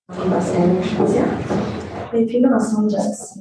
beszéléshez, ja. Et puis là, ensemble, just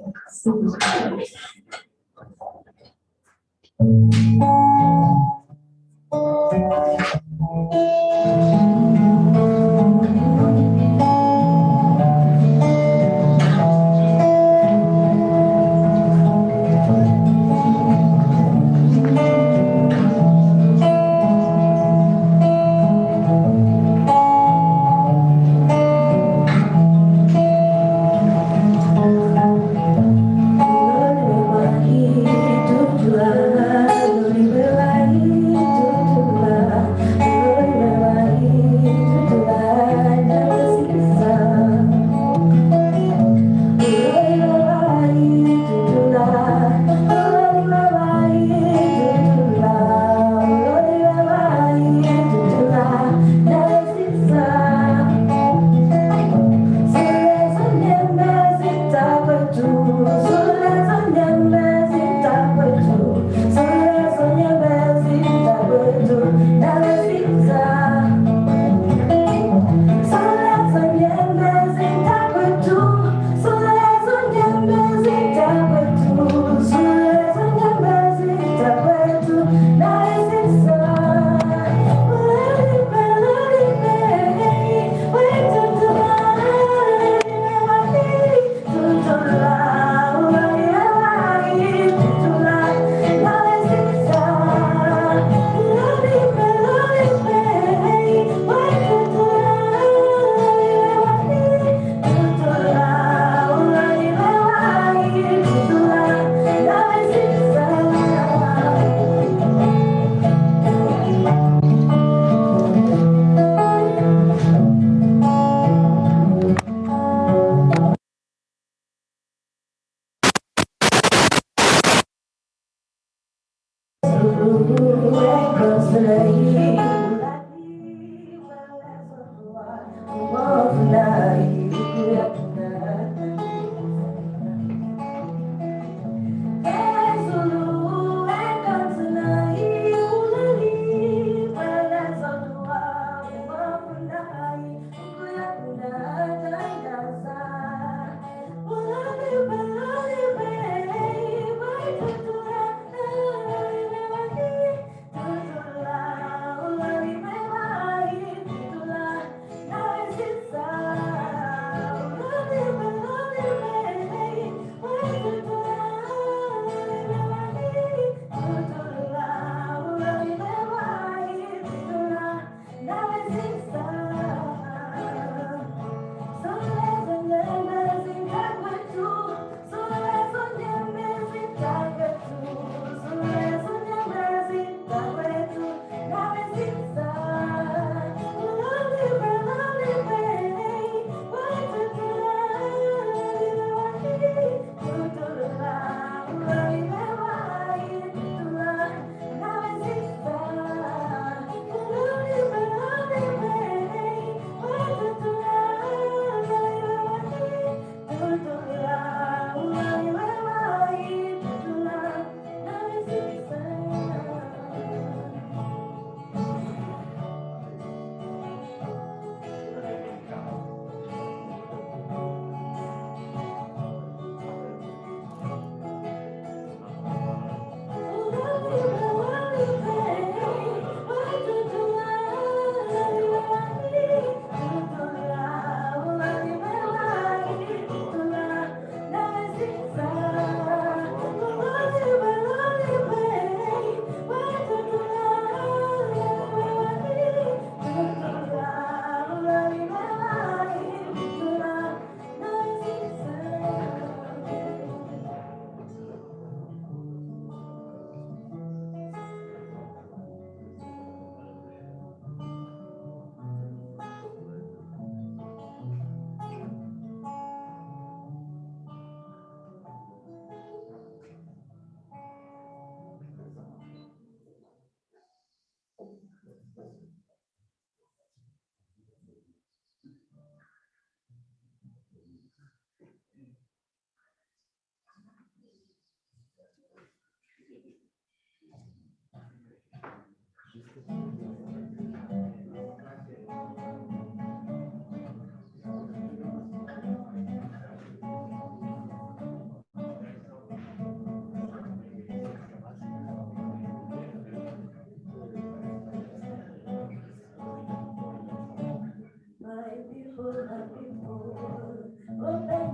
open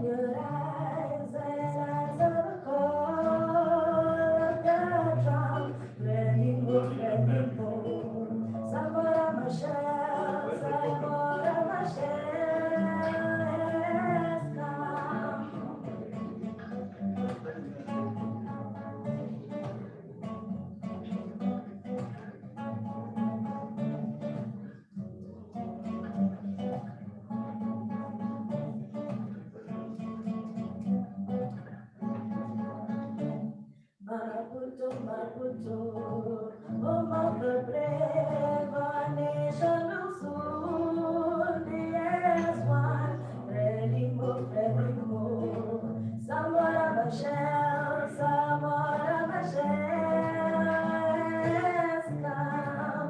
your eyes and answer the call of the drum. Ready, move, ready, move. Samora Michelle, Samora Michelle has come. Maputo, oh mother brave, our nation will soon be as one. Ready, move, somewhere of a shell, somewhere of a shell has come.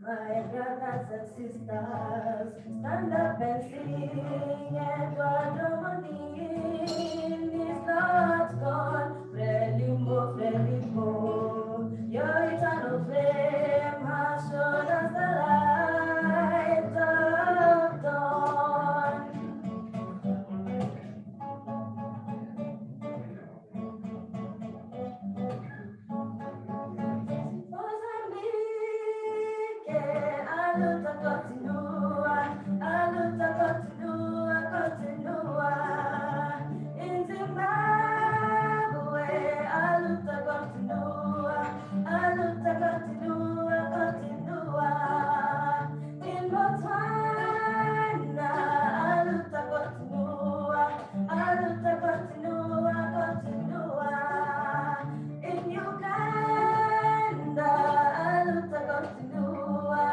My brothers and sisters, stand up and sing. Eduardo Mondin is not gone. Frelimo, your eternal flame has shown us the light of dawn. Mozambique, a luta continua. In Zimbabwe, a luta continua. In Botswana, a luta continua. In Uganda, a luta continua.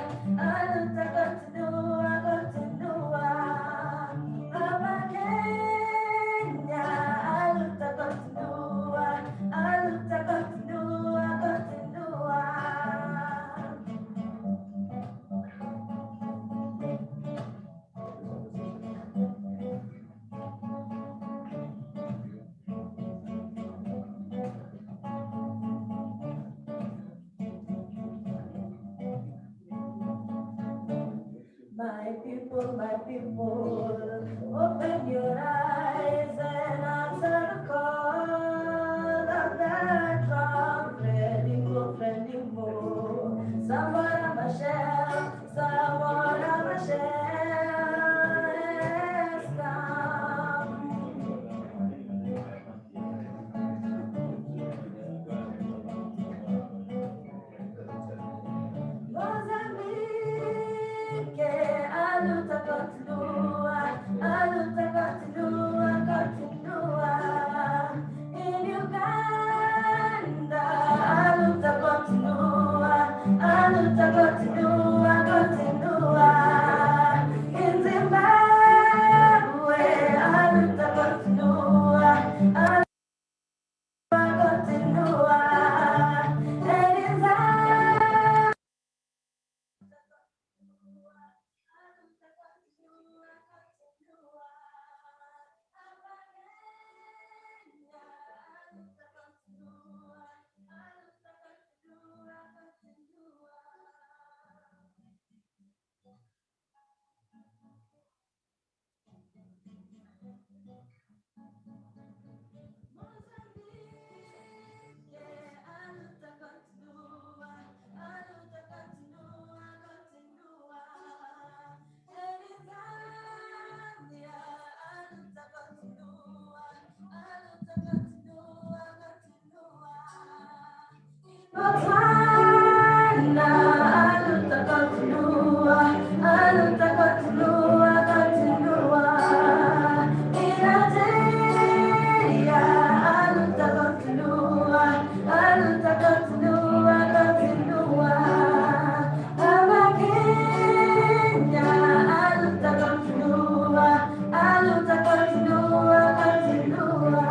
Papa Kenya, a luta continua. My people, open your eyes and answer the call of that drum. Friendly mo. Samora Machel has come. Mozambique, a luta continua. Otana, aluta continua, aluta continua, continua. Iradeia, aluta continua, aluta continua, continua. Amaquinha, aluta continua, aluta continua, continua.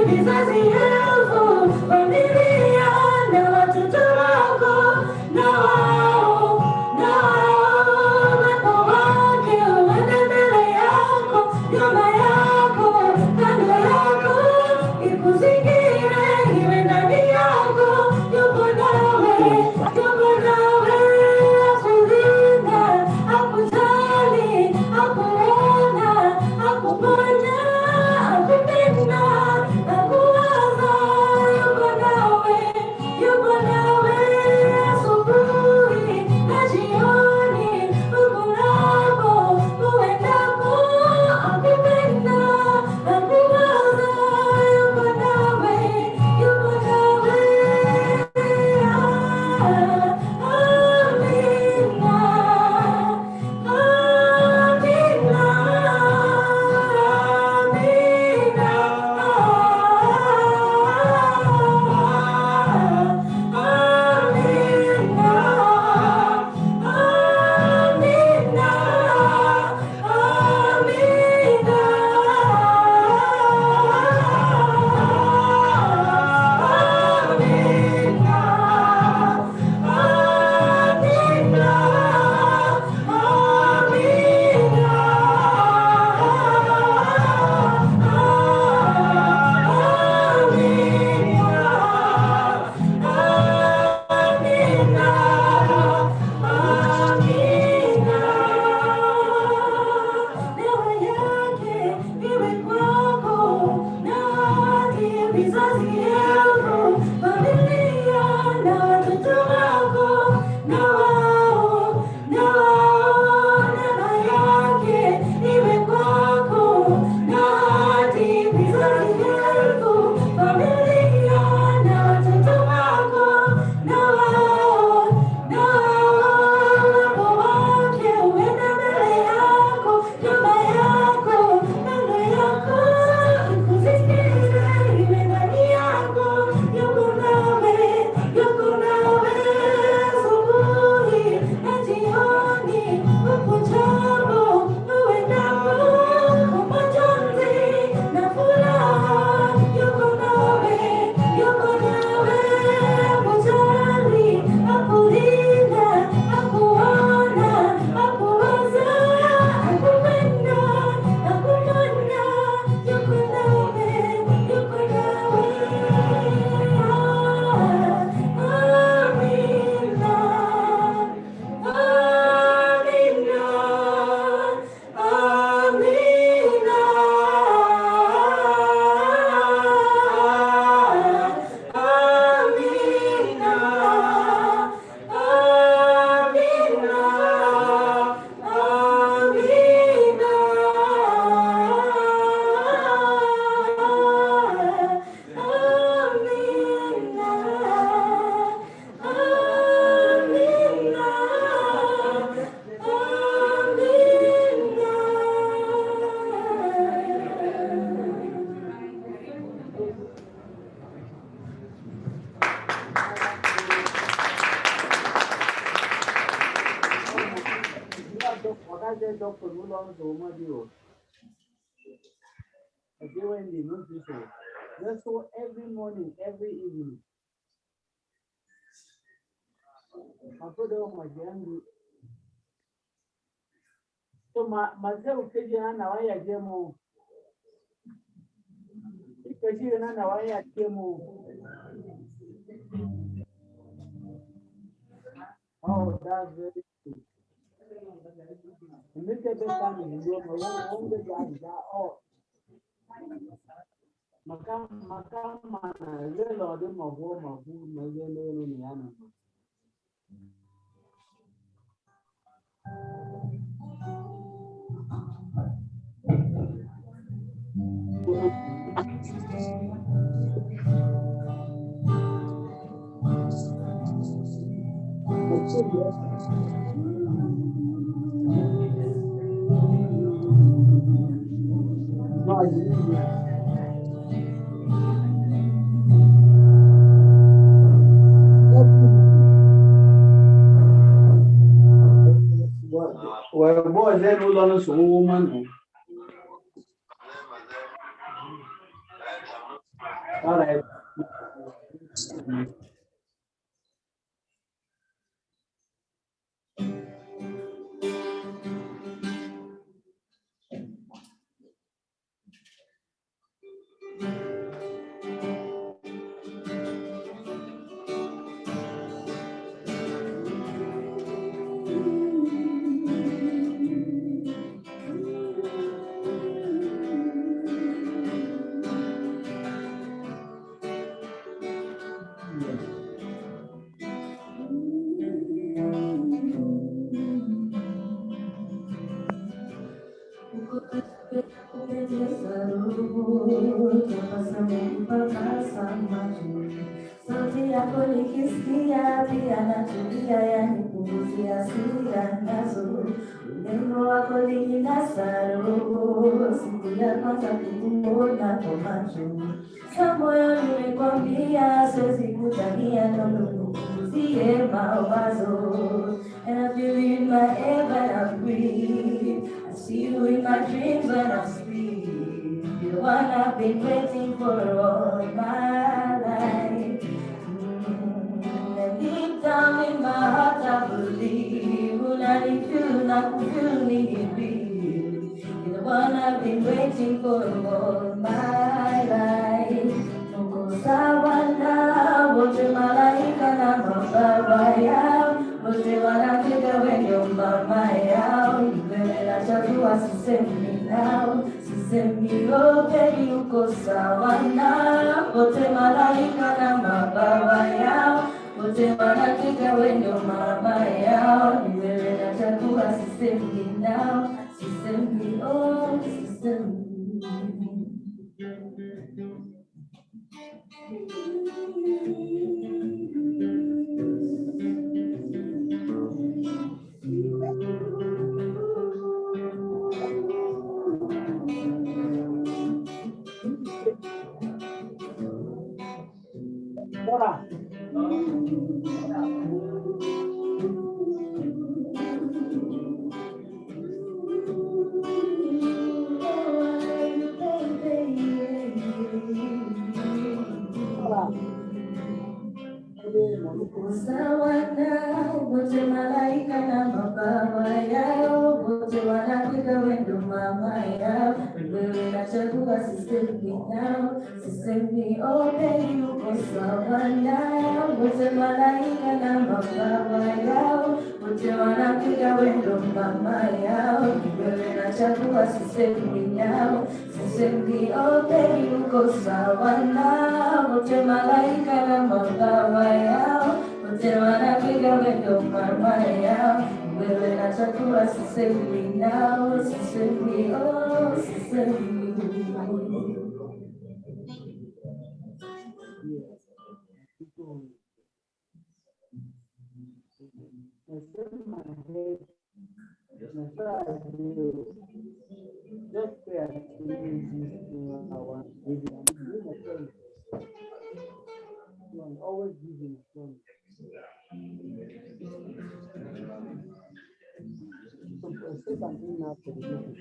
Vizazi elfu, familia na watoto wako na That's the doctor who loves so much. Okay, when they not do so. Just so every morning, every evening. I put on my young. So myself, Kajian, now I demo. Kajian, now I demo. Oh, that's very good. And look at the family, you know, my own the guys are all. Makama, little or them of warm of who may be in the animal. No, I didn't. Well, boy, then we'll learn a woman. All right. Sauti yako nikisikia pia natulia, yanipunguzia hasira nazo. Urembo wako nikinasa roho, siku ya kwanza kukuona kwa macho. Sa moyo nimekwambia, siwezi kutania kama nikupuuzie mawazo. And I feel you in my air when I breathe. I see you in my dreams when I sleep. You're the one I've been waiting for all my life. And deep down in my heart I believe unanifeel na kufeel real. You're the one I've been waiting for all my life. Tuko sawa na wote malaika na mababa yao, wote wanafika wenye mama yao. Wewe nachagua sisemi nao, sisemi oh baby uko sawa na wote malaika na mababa yao, wote wanafika wenye mama yao. Wewe nachagua sisemi nao, sisemi oh sisemi. Bora. Sawa nao wote malaika na mababa yao, wote wanafika wendo mama yao. Wewe nachagua sisemi nao, sisemi oh baby uko sawa nao, wote malaika na mababa yao, wote wanafika wendo mama yao. Wewe nachagua sisemi nao, sisemi oh baby uko sawa nao, wote malaika na mababa yao, wote wanafika wendo mama yao. Wewe nachagua sisemi nao, sisemi oh sisemi. Just pay attention to our always giving a son. So, something now for the meeting.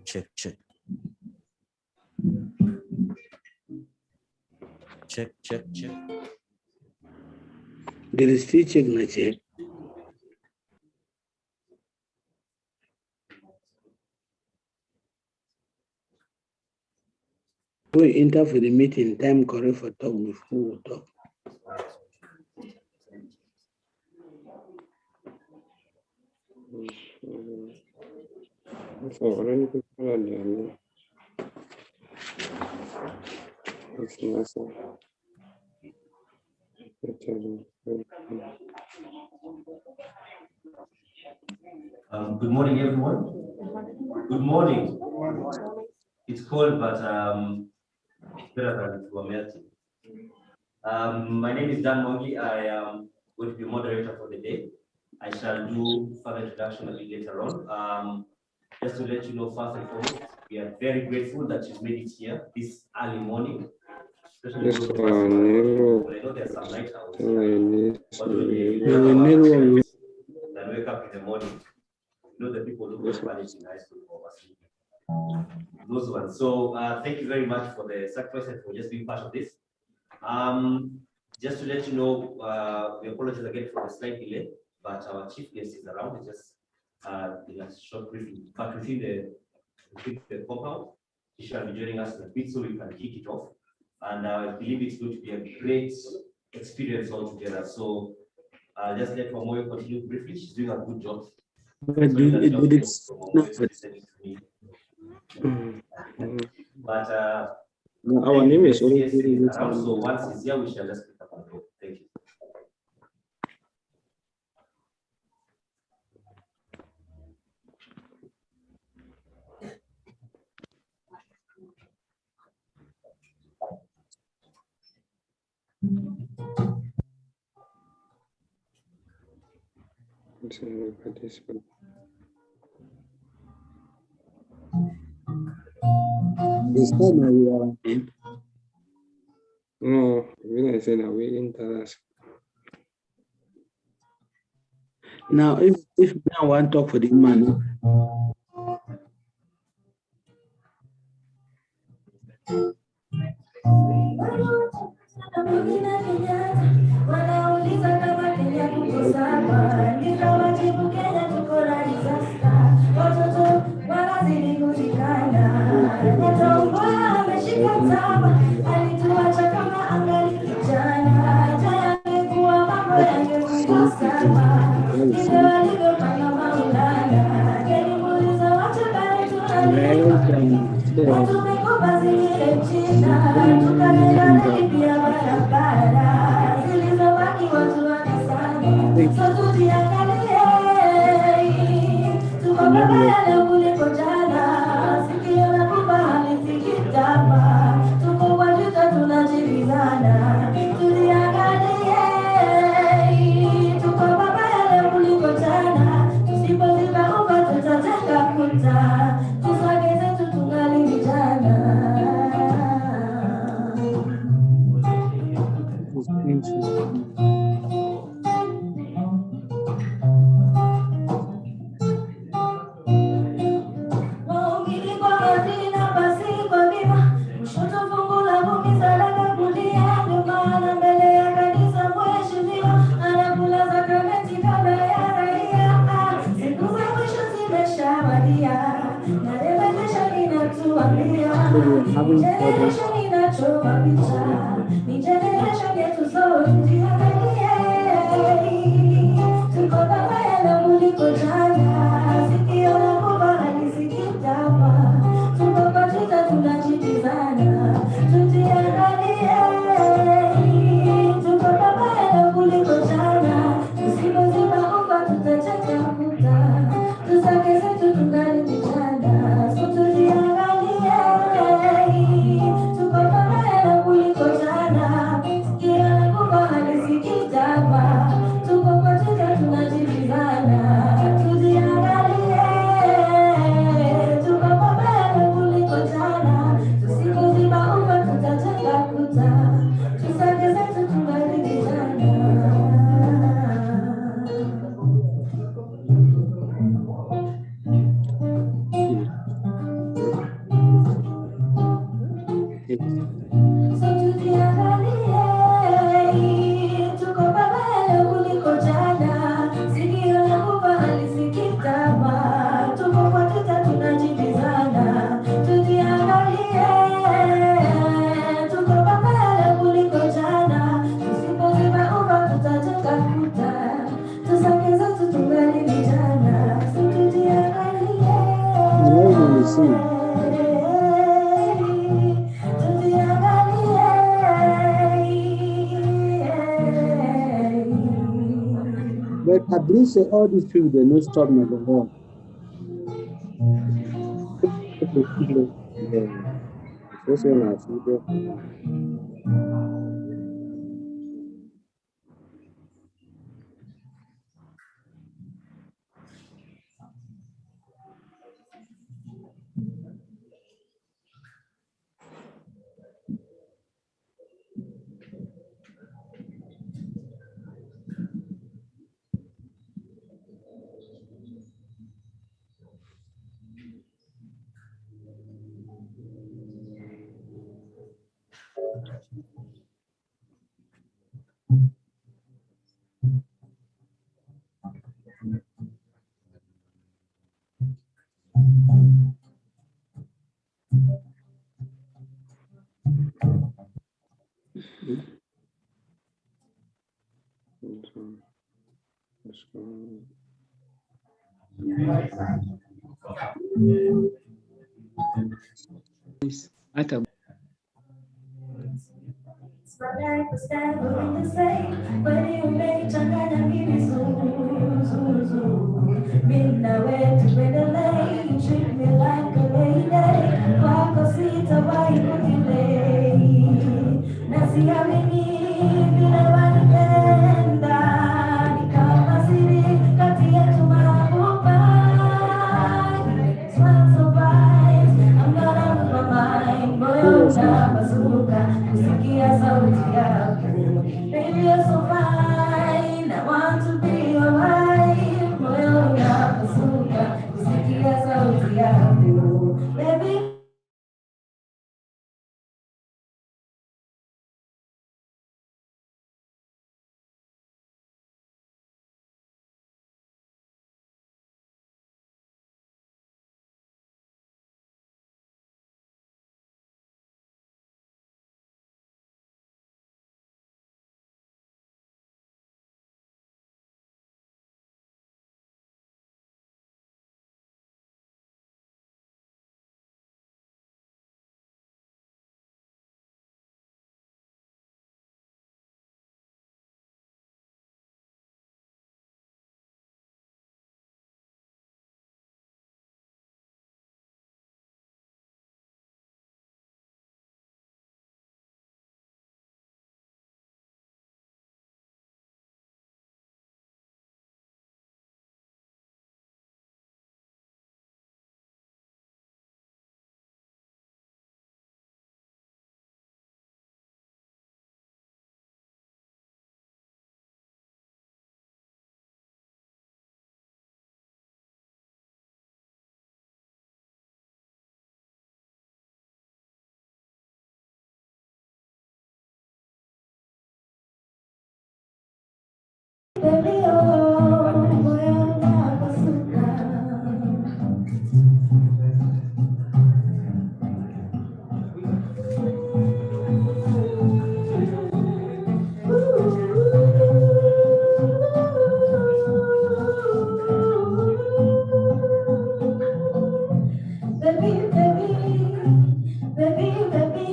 Check. There is still check na check. We enter for the meeting, time correct for talk before we talk. Good morning, everyone. Good morning. It's cold, but it's better than it was melting. My name is Dan Mongi. I am going to be moderator for the day. I shall do further introduction a bit later on. Just to let you know, first and foremost, we are very grateful that you've made it here this early morning. Especially those of us who are, I know there's some night owls, but when you then wake up in the morning, you know the people look at Spanish in high school for oversleeping. Those ones. So thank you very much for the sacrifice and for just being part of this. Just to let you know, we apologize again for the slight delay, but our chief guest is around. It's just in a short briefing, but within the compound, he shall be joining us in a bit so we can kick it off. And I believe it's going to be a great experience altogether. So just let Wamoyo continue briefly. She's doing a good job. But our name is already around, so once he's here, we shall just pick up and go. Thank you. This time we are no, when I say now we enter us. now if I want to talk for the man. Wanauliza kama Kenya tuko sawa, nikawajibu Kenya tuko na disaster. Watoto wanazidi kutikana, Netomboya ameshika tama, alituacha kama angali kijana. Jaya angekuwa mambo yangekuwa sawa, ndivyo alivyopanga Maulana. Nilimuuliza watu gani tunalima, watu mikoba zingine China, tukaenda kulipia barabara zilizobaki watu wanasana. So tujiangalie, tuko babaya leo kuliko jana, sikio la kupa halisikitapa, tuko wajuta tunajibizana. Tujiangalie, tuko babaya leo kuliko jana, tusipoziba ufa tutajenga kuta, tusogeze tu tungali vijana. Maumini kwa mazina basi kwa bima, kushoto fungu la kumi sadaka kulia, ndio maana mbele ya kanisa mheshimiwa anakula sakramenti kabla ya raia. Siku za mwisho zimeshawadia, na revelation inatuambia ni generation inachoma picha, ni generation yetu sote. Tujiangalie, tuko babaya na kuliko jana, sikio la kupa halisikitapa, tuko kwa tuta tunajibizana. Tujiangalie, So tujiangalie, tuko pabaya kuliko jana. Sikio la kufa halisikitama, tuko kwa tuta tunajibizana. Tujiangalie, tuko pabaya kuliko jana. Tusipoziba ufa tutajenga kuta, tusake zetu tungali vijana. So tujiangalie. But at least all these people, they no stop number one. My life was never the same. When you make changanya mimi zuzu. Mina wetu tuendelee. You treat me like a lady. Kwako sitawahi kudelay. Na siamini vile wanipenda. Ni kama siri kati yetu mahbuba. Smile so bright, I'm gonna lose my mind. Moyo unapasuka kusikia sauti yako. Baby, you're so fine, I want to be your wife. Moyo unapasuka kusikia sauti yako. Baby, baby, oh, moyo unapasuka. Baby, baby, baby, baby,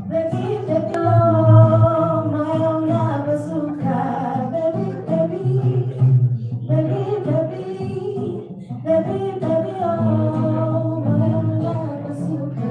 baby, oh, moyo unapasuka. Baby, baby, baby, baby, oh, moyo unapasuka.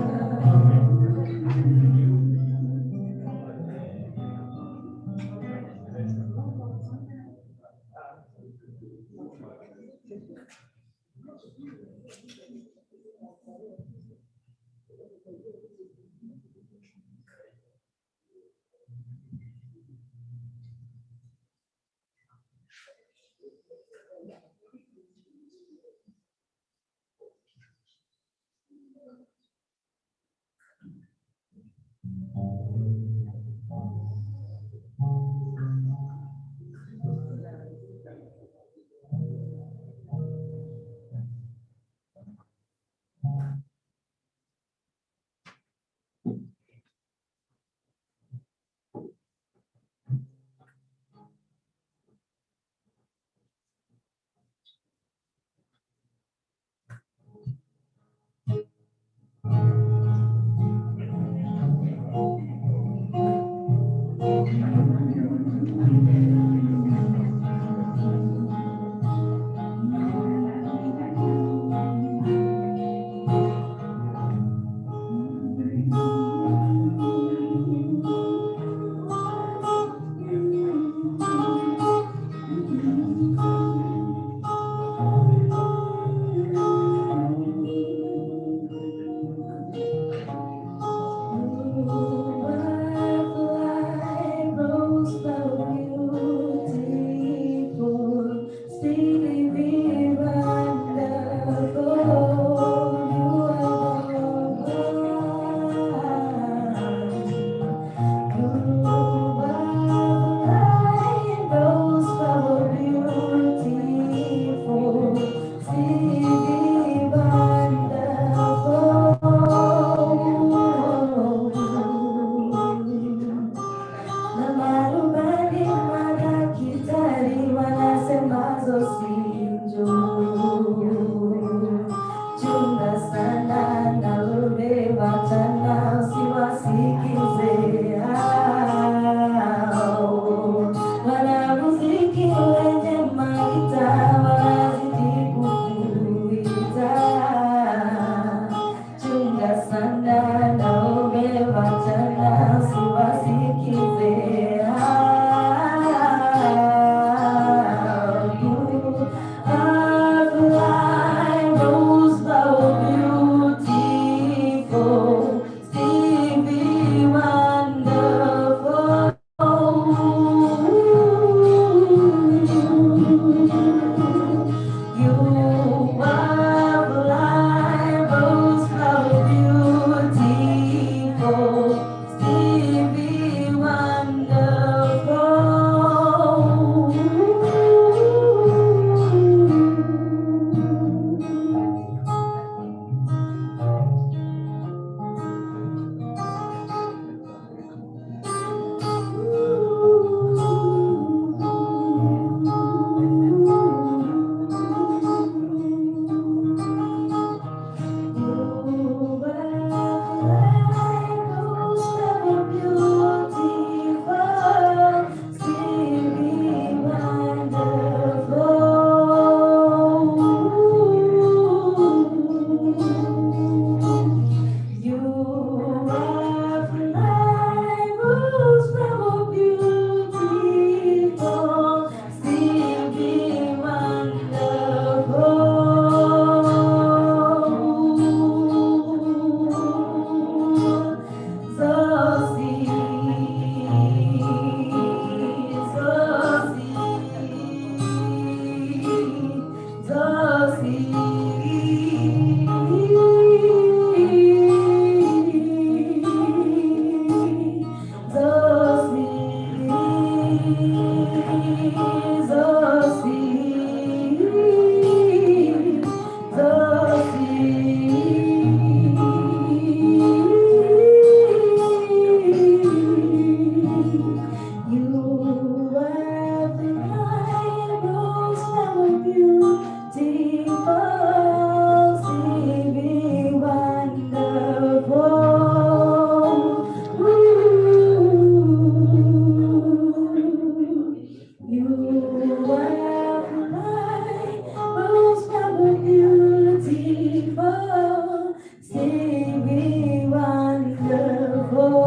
singing wonderful.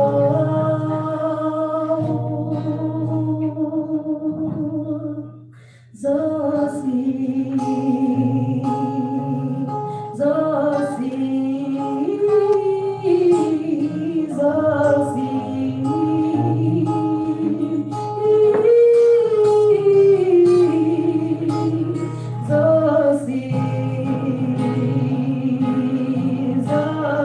Zosi, Zosi, Zosi, Zosi, Zosi.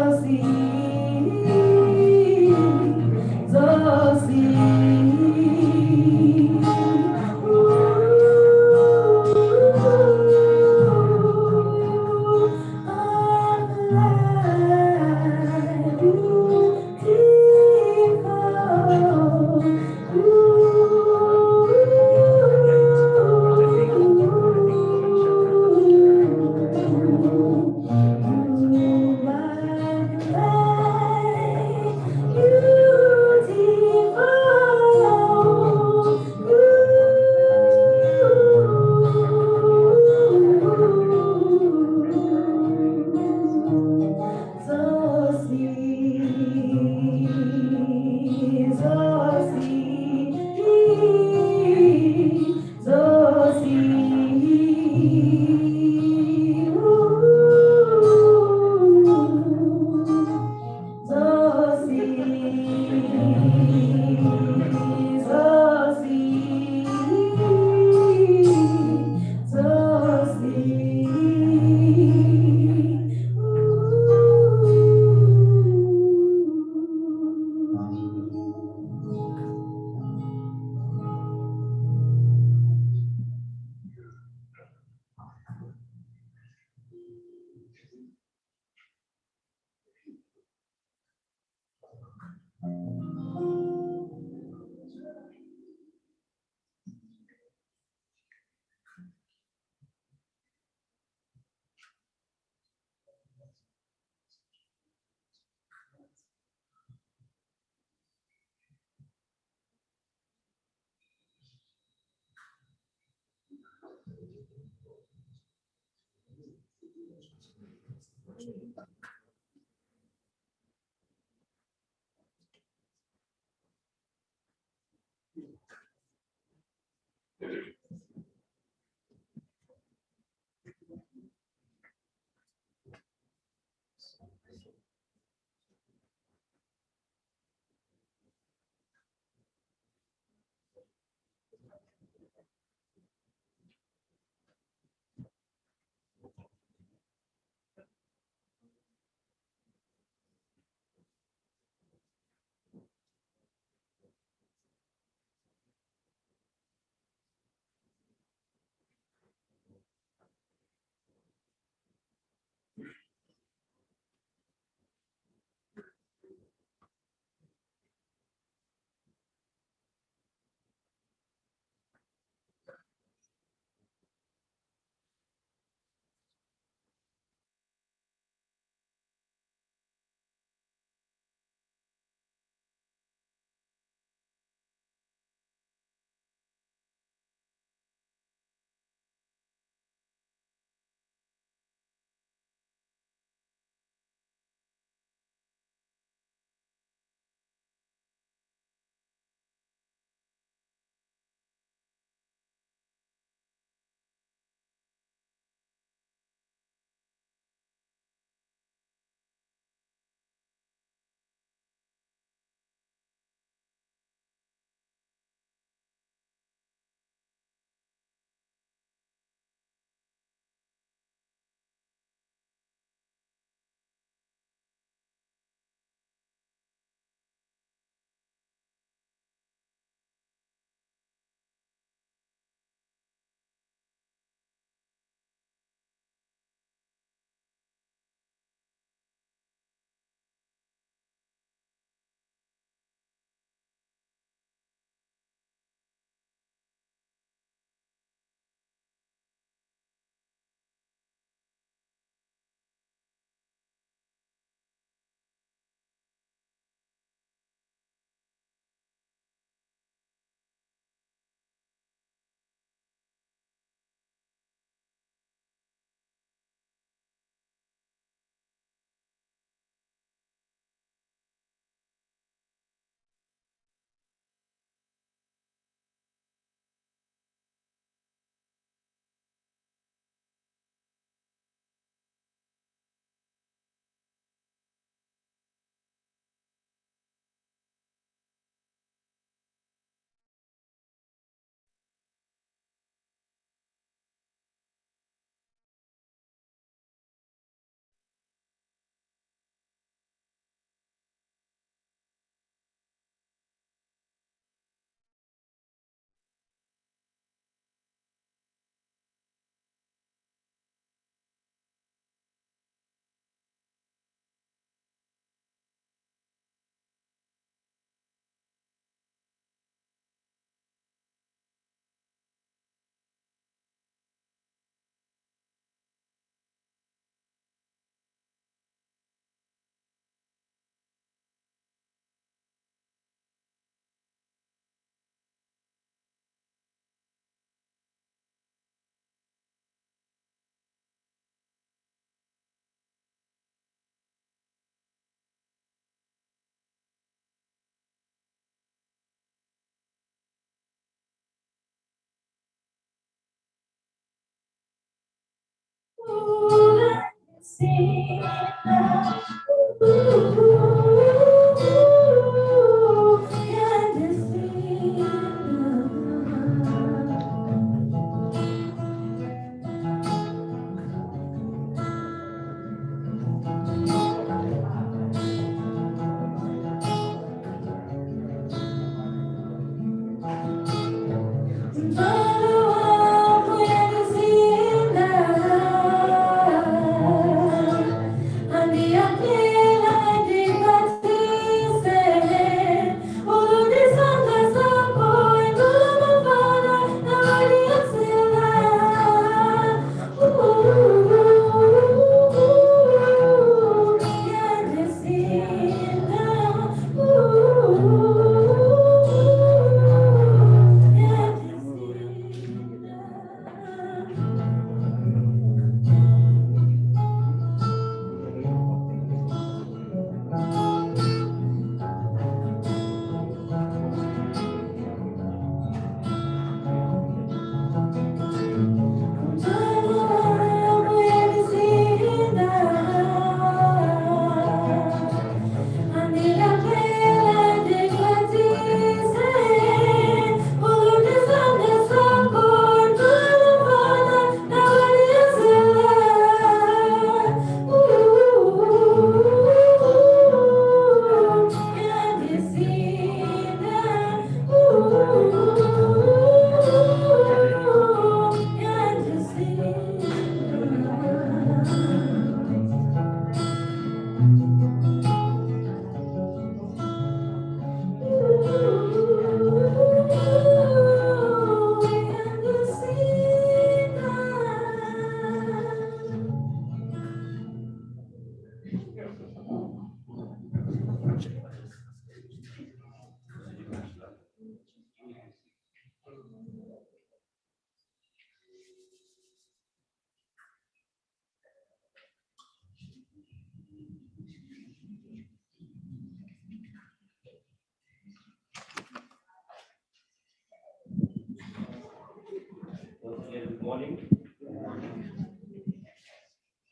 Good morning.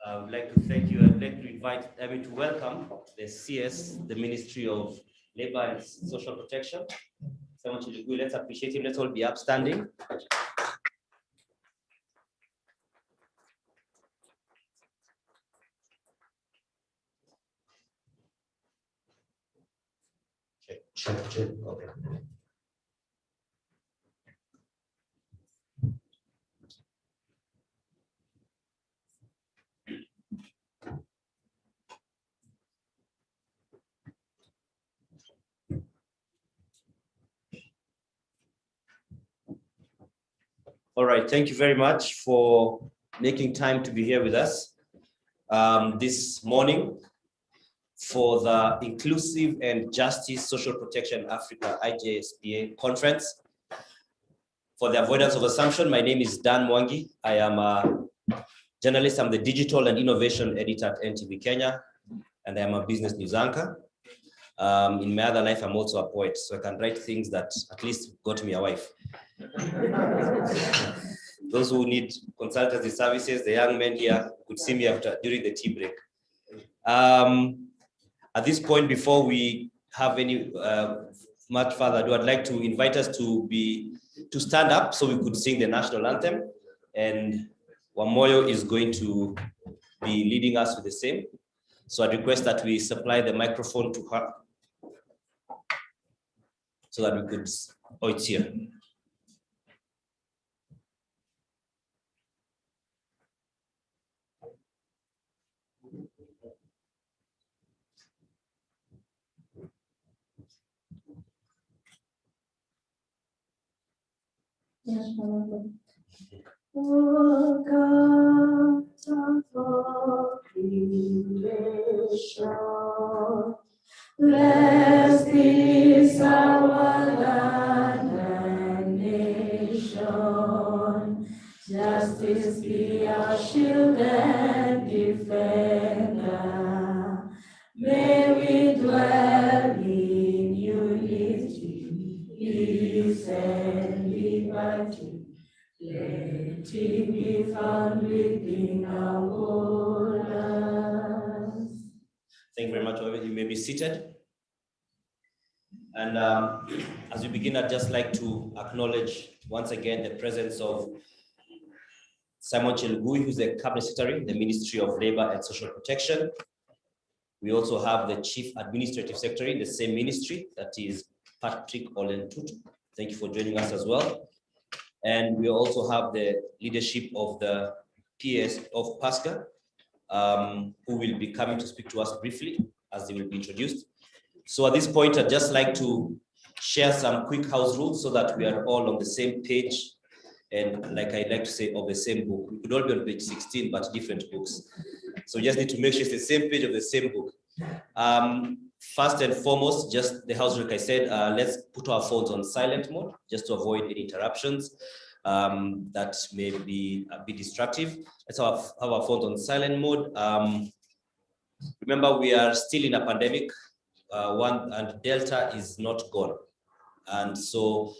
I would like to thank you. I'd like to welcome the CS, the Ministry of Labor and Social Protection. Someone should do. Let's appreciate him. Let's all be upstanding. Check. Okay. All right, thank you very much for making time to be here with us this morning for the Inclusive and Justice Social Protection Africa IJSPA conference. For the avoidance of assumption, my name is Dan Mwangi. I am a journalist. I'm the digital and innovation editor at NTV Kenya, and I am a business news anchor. In my other life, I'm also a poet, so I can write things that at least got me a wife. Those who need consultancy services, the young men here could see me during the tea break. At this point, before we have any much further ado, I'd like to invite us to stand up so we could sing the national anthem, and Wamoyo is going to be leading us with the same. So I request that we supply the microphone to her so that we could, oh, it's here. O God of all creation, blessed is our land and nation. Justice be our shield and defender. May we dwell in unity, peace and liberty. Let it be found within our Thank you very much. You may be seated. And as we begin, I'd just like to acknowledge once again the presence of Simon Chelugui, who's the Cabinet Secretary, the Ministry of Labor and Social Protection. We also have the Chief Administrative Secretary in the same ministry, that is Patrick Olentut. Thank you for joining us as well. And we also have the leadership of the PS of PASCA, who will be coming to speak to us briefly as they will be introduced. So at this point, I'd just like to share some quick house rules so that we are all on the same page. And like I like to say, of the same book. We could all be on page 16, but different books. So just need to make sure it's the same page of the same book. First and foremost, just the house rule, like I said, let's put our phones on silent mode just to avoid any interruptions that may be a bit distractive. Let's have our phones on silent mode. Remember, we are still in a pandemic, and Delta is not gone. And so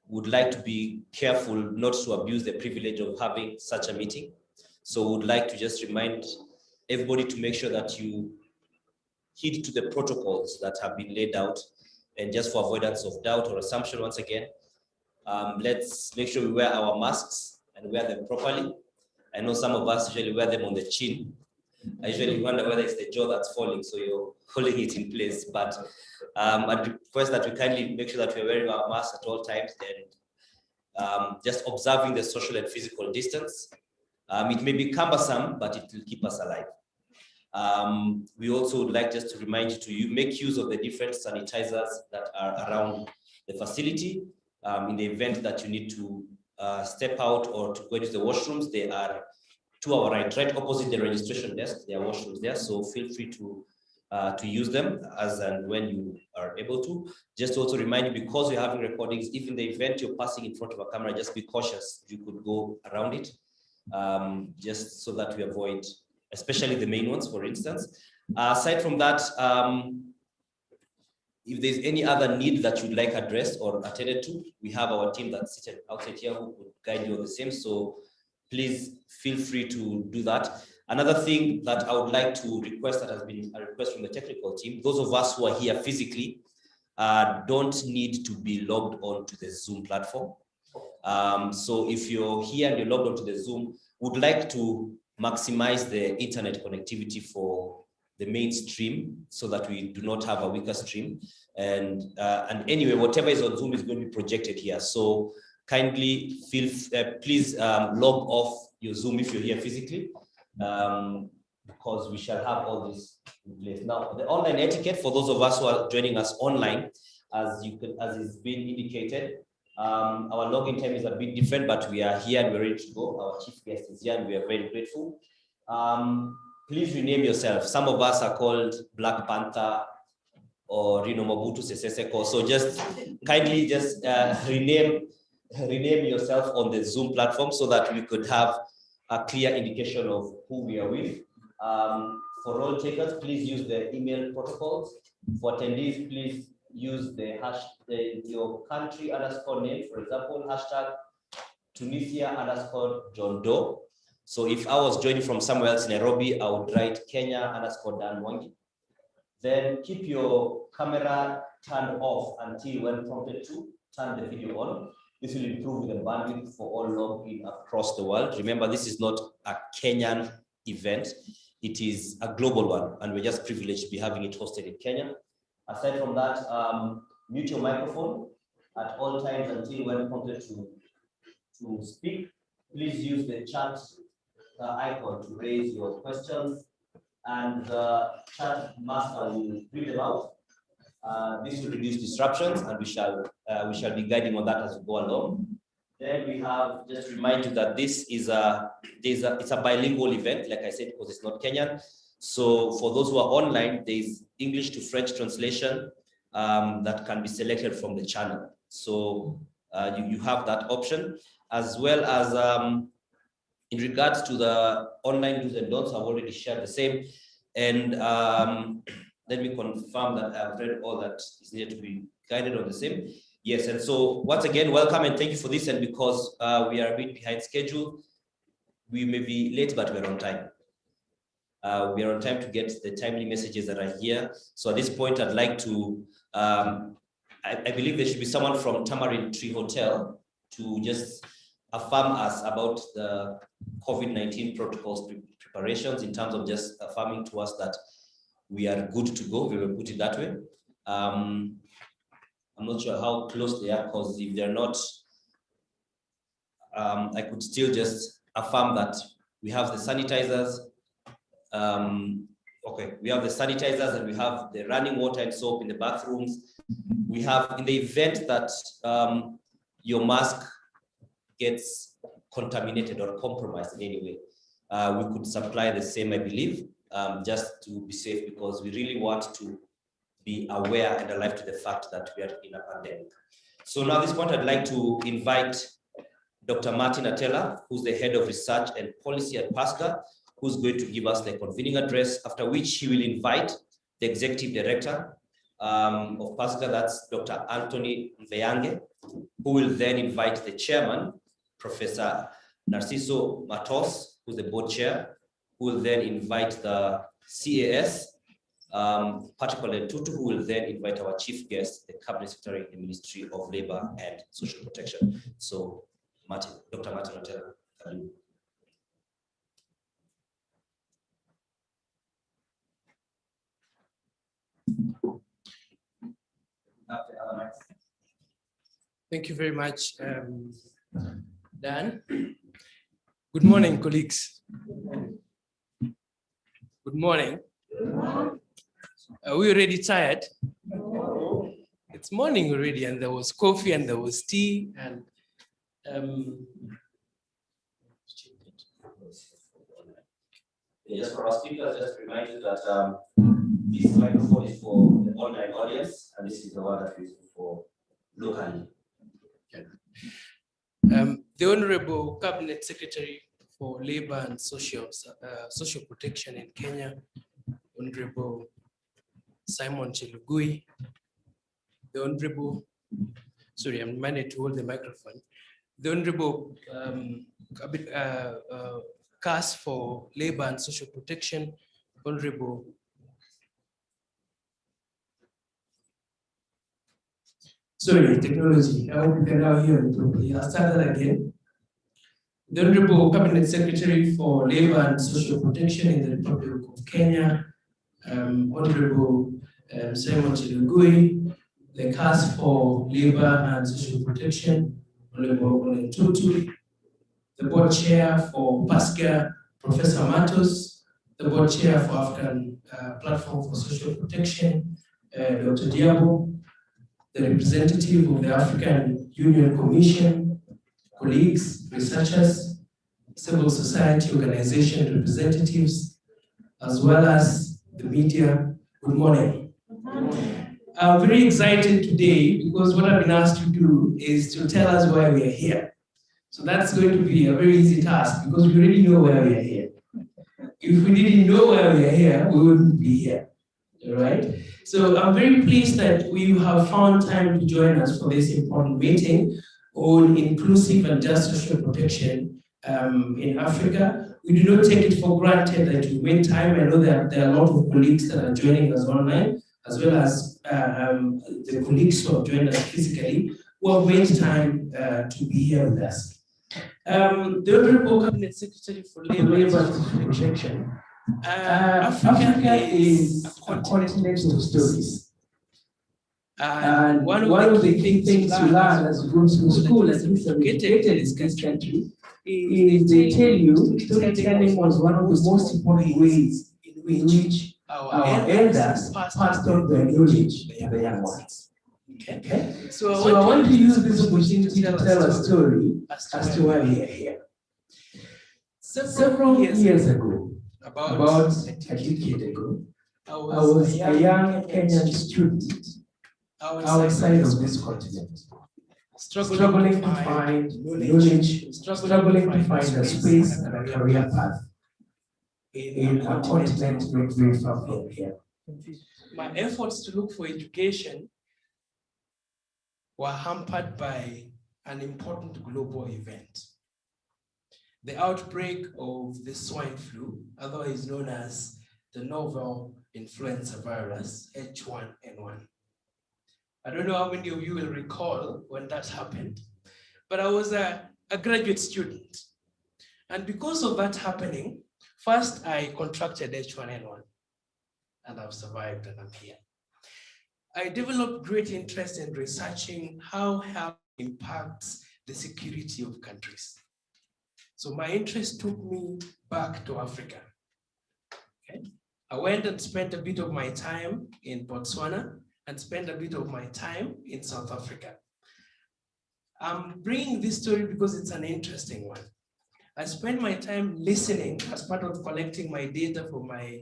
would like to be careful not to abuse the privilege of having such a meeting. So would like to just remind everybody to make sure that you heed to the protocols that have been laid out. And just for avoidance of doubt or assumption, once again, let's make sure we wear our masks and wear them properly. I know some of us usually wear them on the chin. I usually wonder whether it's the jaw that's falling, so you're holding it in place. But I'd request that we kindly make sure that we're wearing our masks at all times and just observing the social and physical distance. It may be cumbersome, but it will keep us alive. We also would like just to remind you to make use of the different sanitizers that are around the facility. In the event that you need to step out or to go into the washrooms, they are to our right opposite the registration desk. There are washrooms there, so feel free to use them as and when you are able to. Just to also remind you, because you're having recordings, if in the event you're passing in front of a camera, just be cautious. You could go around it, just so that we avoid, especially the main ones, for instance. Aside from that, if there's any other need that you'd like addressed or attended to, we have our team that's seated outside here who would guide you on the same. So please feel free to do that. Another thing that I would like to request, that has been a request from the technical team, those of us who are here physically don't need to be logged on to the Zoom platform. So if you're here and you're logged onto the Zoom, would like to maximize the internet connectivity for the main stream so that we do not have a weaker stream. And anyway, whatever is on Zoom is going to be projected here. So kindly please log off your Zoom if you're here physically, because we shall have all this in place. Now, the online etiquette for those of us who are joining us online, as is being indicated, our login time is a bit different, but we are here and we're ready to go. Our chief guest is here and we are very grateful. Please rename yourself. Some of us are called Black Panther or Rino Mobutu Sese Seko. So just kindly just rename yourself on the Zoom platform so that we could have a clear indication of who we are with. For all takers, please use the email protocols. For attendees, please use your country _ name, for example, #Tunisia _ John Doe. So if I was joining from somewhere else in Nairobi, I would write Kenya _ Dan Mwangi. Then keep your camera turned off until when prompted to turn the video on. This will improve the bandwidth for all logged in across the world. Remember, this is not a Kenyan event. It is a global one, and we're just privileged to be having it hosted in Kenya. Aside from that, mute your microphone at all times until when prompted to speak. Please use the chat icon to raise your questions, and the chat master will read them out. This will reduce disruptions, and we shall be guiding on that as we go along. Then we have, just to remind you that this is it's a bilingual event, like I said, because it's not Kenyan. So for those who are online, there is English to French translation that can be selected from the channel. So you have that option, as well as in regards to the online do's and don'ts. I've already shared the same. And let me confirm that I've read all that is needed to be guided on the same. Yes, and so once again, welcome and thank you for this. And because we are a bit behind schedule, we may be late, but we're on time. We are on time to get the timely messages that are here. So at this point, I'd like to, I believe there should be someone from Tamarind Tree Hotel to just affirm us about the COVID-19 protocols preparations in terms of just affirming to us that we are good to go. We will put it that way. I'm not sure how close they are, because if they're not, I could still just affirm that we have the sanitizers. Okay, we have the sanitizers and we have the running water and soap in the bathrooms. We have, in the event that your mask gets contaminated or compromised in any way, we could supply the same, I believe, just to be safe, because we really want to be aware and alive to the fact that we are in a pandemic. So now at this point, I'd like to invite Dr. Martin Atela, who's the head of research and policy at PASCA, who's going to give us the convening address, after which he will invite the executive director of PASCA, that's Dr. Anthony Mveyange, who will then invite the chairman, Professor Narciso Matos, who's the board chair, who will then invite the CAS, Patrick Tutu, who will then invite our chief guest, the Cabinet Secretary in the Ministry of Labor and Social Protection. So, Martin, Dr. Martin Atela. Thank you very much, Dan. Good morning, colleagues. Good morning. Are we already tired? It's morning already, and there was coffee and there was tea, and just for our speakers, just remind you that this microphone is for the online audience, and this is the one that is for locally. The Honorable Cabinet Secretary for Labor and Social Protection in Kenya, Honorable Simon Chelugui, the Honorable, sorry, I'm reminded to hold the microphone, the Honorable CAS for Labor and Social Protection, Honorable sorry, technology. I hope you can now hear me properly. I'll start that again. The Honorable Cabinet Secretary for Labor and Social Protection in the Republic of Kenya, Honorable Simon Chelugui, the CAS for Labor and Social Protection, Honorable Tutu, the Board Chair for PASCA, Professor Matos, the Board Chair for African Platform for Social Protection, Dr. Diabo, the representative of the African Union Commission, colleagues, researchers, civil society organization representatives, as well as the media. Good morning. I'm very excited today because what I've been asked to do is to tell us why we are here. So that's going to be a very easy task because we already know why we are here. If we didn't know why we are here, we wouldn't be here. All right? So I'm very pleased that we have found time to join us for this important meeting on inclusive and just social protection in Africa. We do not take it for granted that you make time. I know that there are a lot of colleagues that are joining us online, as well as the colleagues who have joined us physically, who have made time to be here with us. The Honorable Cabinet Secretary for Labor and Social Protection. Africa is a continent of stories. And one of the key things you learn as you go to school and be educated in this country is they tell you storytelling was one of the most important ways in which our elders passed on their knowledge to the young ones. Okay? So I want to use this opportunity to tell a story as to why we are here. Several years ago, about a decade ago, I was a young Kenyan student outside of this continent, struggling to find knowledge, struggling to find a space and a career path in a continent not very far from here. My efforts to look for education were hampered by an important global event. the outbreak of the swine flu, otherwise known as the novel influenza virus, H1N1. I don't know how many of you will recall when that happened, but I was a graduate student. And because of that happening, first I contracted H1N1 and I've survived and I'm here. I developed great interest in researching how health impacts the security of countries. So my interest took me back to Africa. Okay. I went and spent a bit of my time in Botswana and spent a bit of my time in South Africa. I'm bringing this story because it's an interesting one. I spent my time listening as part of collecting my data for my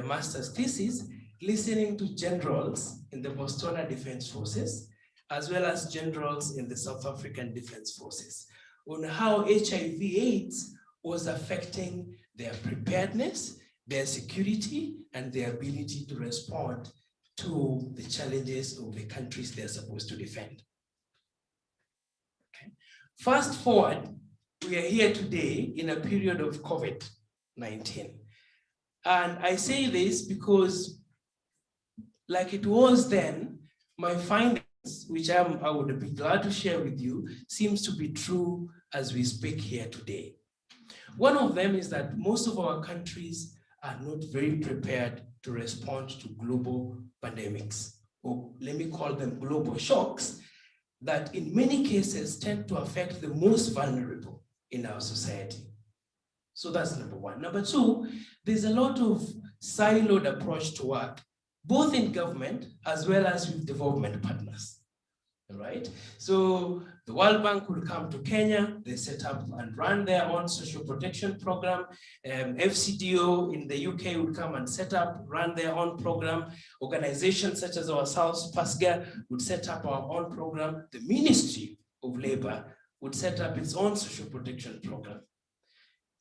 master's thesis, listening to generals in the Botswana Defense Forces, as well as generals in the South African Defense Forces, on how HIV/AIDS was affecting their preparedness, their security, and their ability to respond to the challenges of the countries they're supposed to defend. Okay. Fast forward, we are here today in a period of COVID-19. And I say this because, like it was then, my findings, which I would be glad to share with you, seems to be true as we speak here today. One of them is that most of our countries are not very prepared to respond to global pandemics, or let me call them global shocks, that in many cases tend to affect the most vulnerable in our society. So that's number one. Number two, there's a lot of siloed approach to work, both in government as well as with development partners. All right? So the World Bank will come to Kenya, they set up and run their own social protection program. FCDO in the UK would come and set up, run their own program. Organizations such as ourselves, PASGA, would set up our own program. The Ministry of Labor would set up its own social protection program.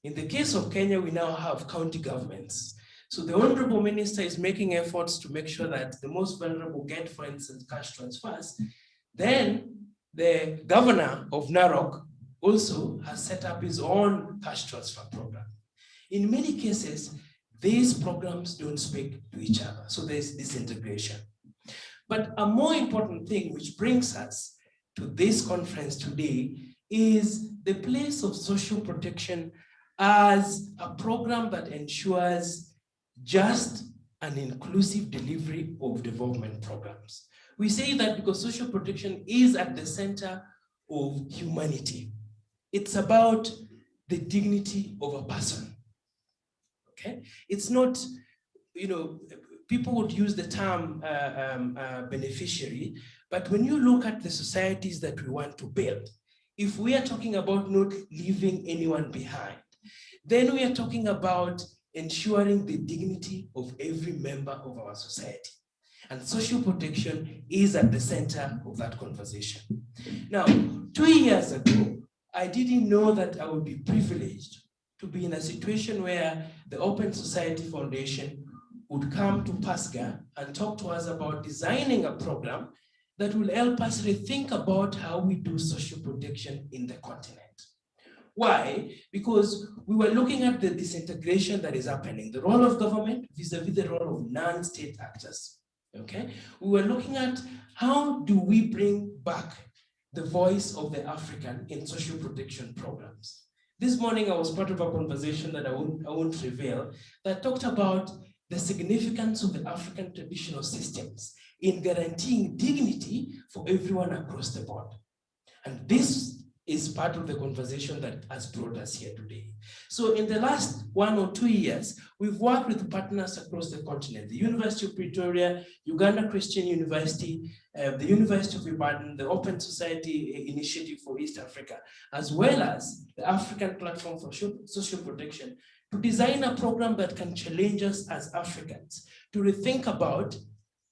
In the case of Kenya, we now have county governments. So the Honorable Minister is making efforts to make sure that the most vulnerable get, for instance, cash transfers. Then the governor of Narok also has set up his own cash transfer program. In many cases, these programs don't speak to each other. So there's disintegration. But a more important thing which brings us to this conference today is the place of social protection as a program that ensures just and inclusive delivery of development programs. We say that because social protection is at the center of humanity. It's about the dignity of a person, okay? It's not, people would use the term beneficiary, but when you look at the societies that we want to build, if we are talking about not leaving anyone behind, then we are talking about ensuring the dignity of every member of our society. And social protection is at the center of that conversation. Now, 2 years ago, I didn't know that I would be privileged to be in a situation where the Open Society Foundation would come to PASGA and talk to us about designing a program that will help us rethink about how we do social protection in the continent. Why? Because we were looking at the disintegration that is happening, the role of government vis-a-vis the role of non-state actors. Okay, we were looking at how do we bring back the voice of the African in social protection programs. This morning I was part of a conversation that I won't reveal that talked about the significance of the African traditional systems in guaranteeing dignity for everyone across the board. And this is part of the conversation that has brought us here today. So in the last 1 or 2 years, we've worked with partners across the continent, the University of Pretoria, Uganda Christian University, the University of Ibadan, the Open Society Initiative for East Africa, as well as the African Platform for Social Protection, to design a program that can challenge us as Africans to rethink about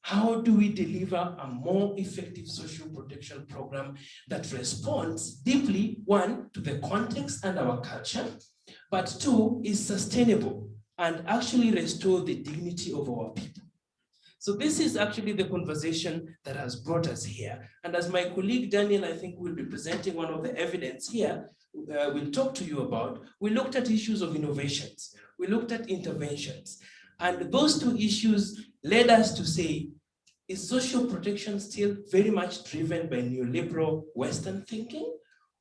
how do we deliver a more effective social protection program that responds deeply, one, to the context and our culture, but two, is sustainable and actually restore the dignity of our people. So this is actually the conversation that has brought us here. And as my colleague Daniel, I think, will be presenting one of the evidence here, we'll talk to you about, we looked at issues of innovations, we looked at interventions, and those two issues led us to say, is social protection still very much driven by neoliberal Western thinking?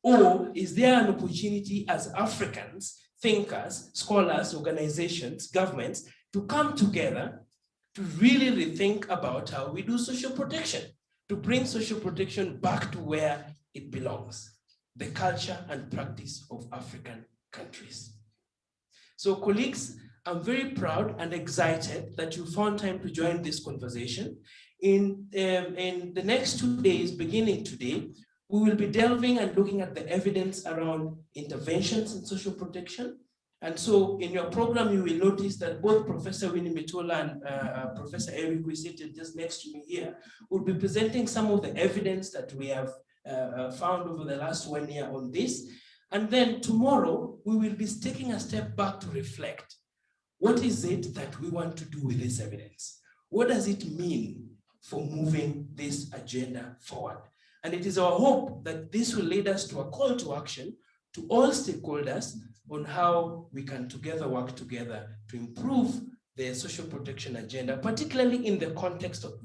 Or is there an opportunity as Africans, thinkers, scholars, organizations, governments, to come together to really rethink about how we do social protection, to bring social protection back to where it belongs, the culture and practice of African countries. So colleagues, I'm very proud and excited that you found time to join this conversation. In the next 2 days, beginning today, we will be delving and looking at the evidence around interventions in social protection. And so in your program, you will notice that both Professor Winnie Mitola and Professor Eric, who is seated just next to me here, will be presenting some of the evidence that we have found over the last 1 year on this. And then tomorrow, we will be taking a step back to reflect. What is it that we want to do with this evidence? What does it mean for moving this agenda forward? And it is our hope that this will lead us to a call to action to all stakeholders on how we can together work together to improve the social protection agenda, particularly in the context of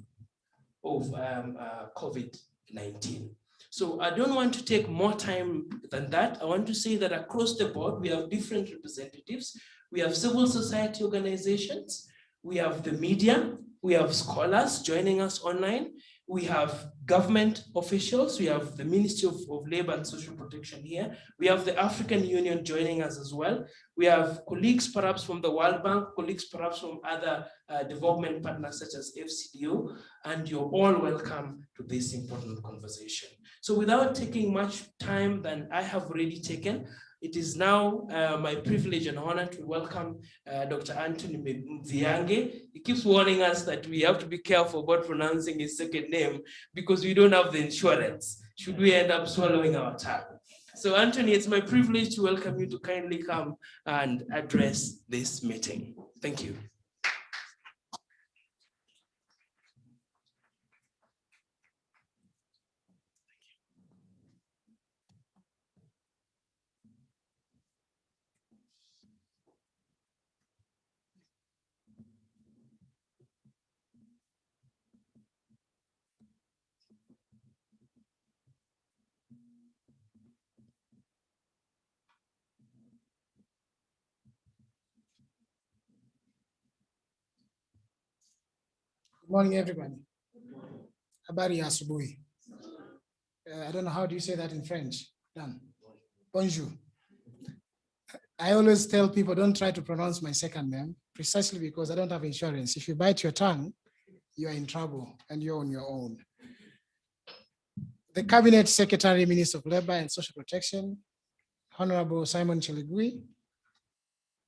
COVID-19. So I don't want to take more time than that. I want to say that across the board, we have different representatives. We have civil society organizations, we have the media, we have scholars joining us online, we have government officials, we have the Ministry of Labor and Social Protection here, we have the African Union joining us as well, we have colleagues perhaps from the World Bank, colleagues perhaps from other development partners such as FCDO, and you're all welcome to this important conversation. So without taking much time than I have already taken, it is now my privilege and honor to welcome Dr. Anthony Mviange. He keeps warning us that we have to be careful about pronouncing his second name because we don't have the insurance, should we end up swallowing our tongue. So Anthony, it's my privilege to welcome you to kindly come and address this meeting. Thank you. Good morning, everybody. Habari ya asubuhi. I don't know, how do you say that in French? Dan. Bonjour. I always tell people, don't try to pronounce my second name, precisely because I don't have insurance. If you bite your tongue, you are in trouble and you're on your own. The Cabinet Secretary, Minister of Labor and Social Protection, Honorable Simon Cheligui,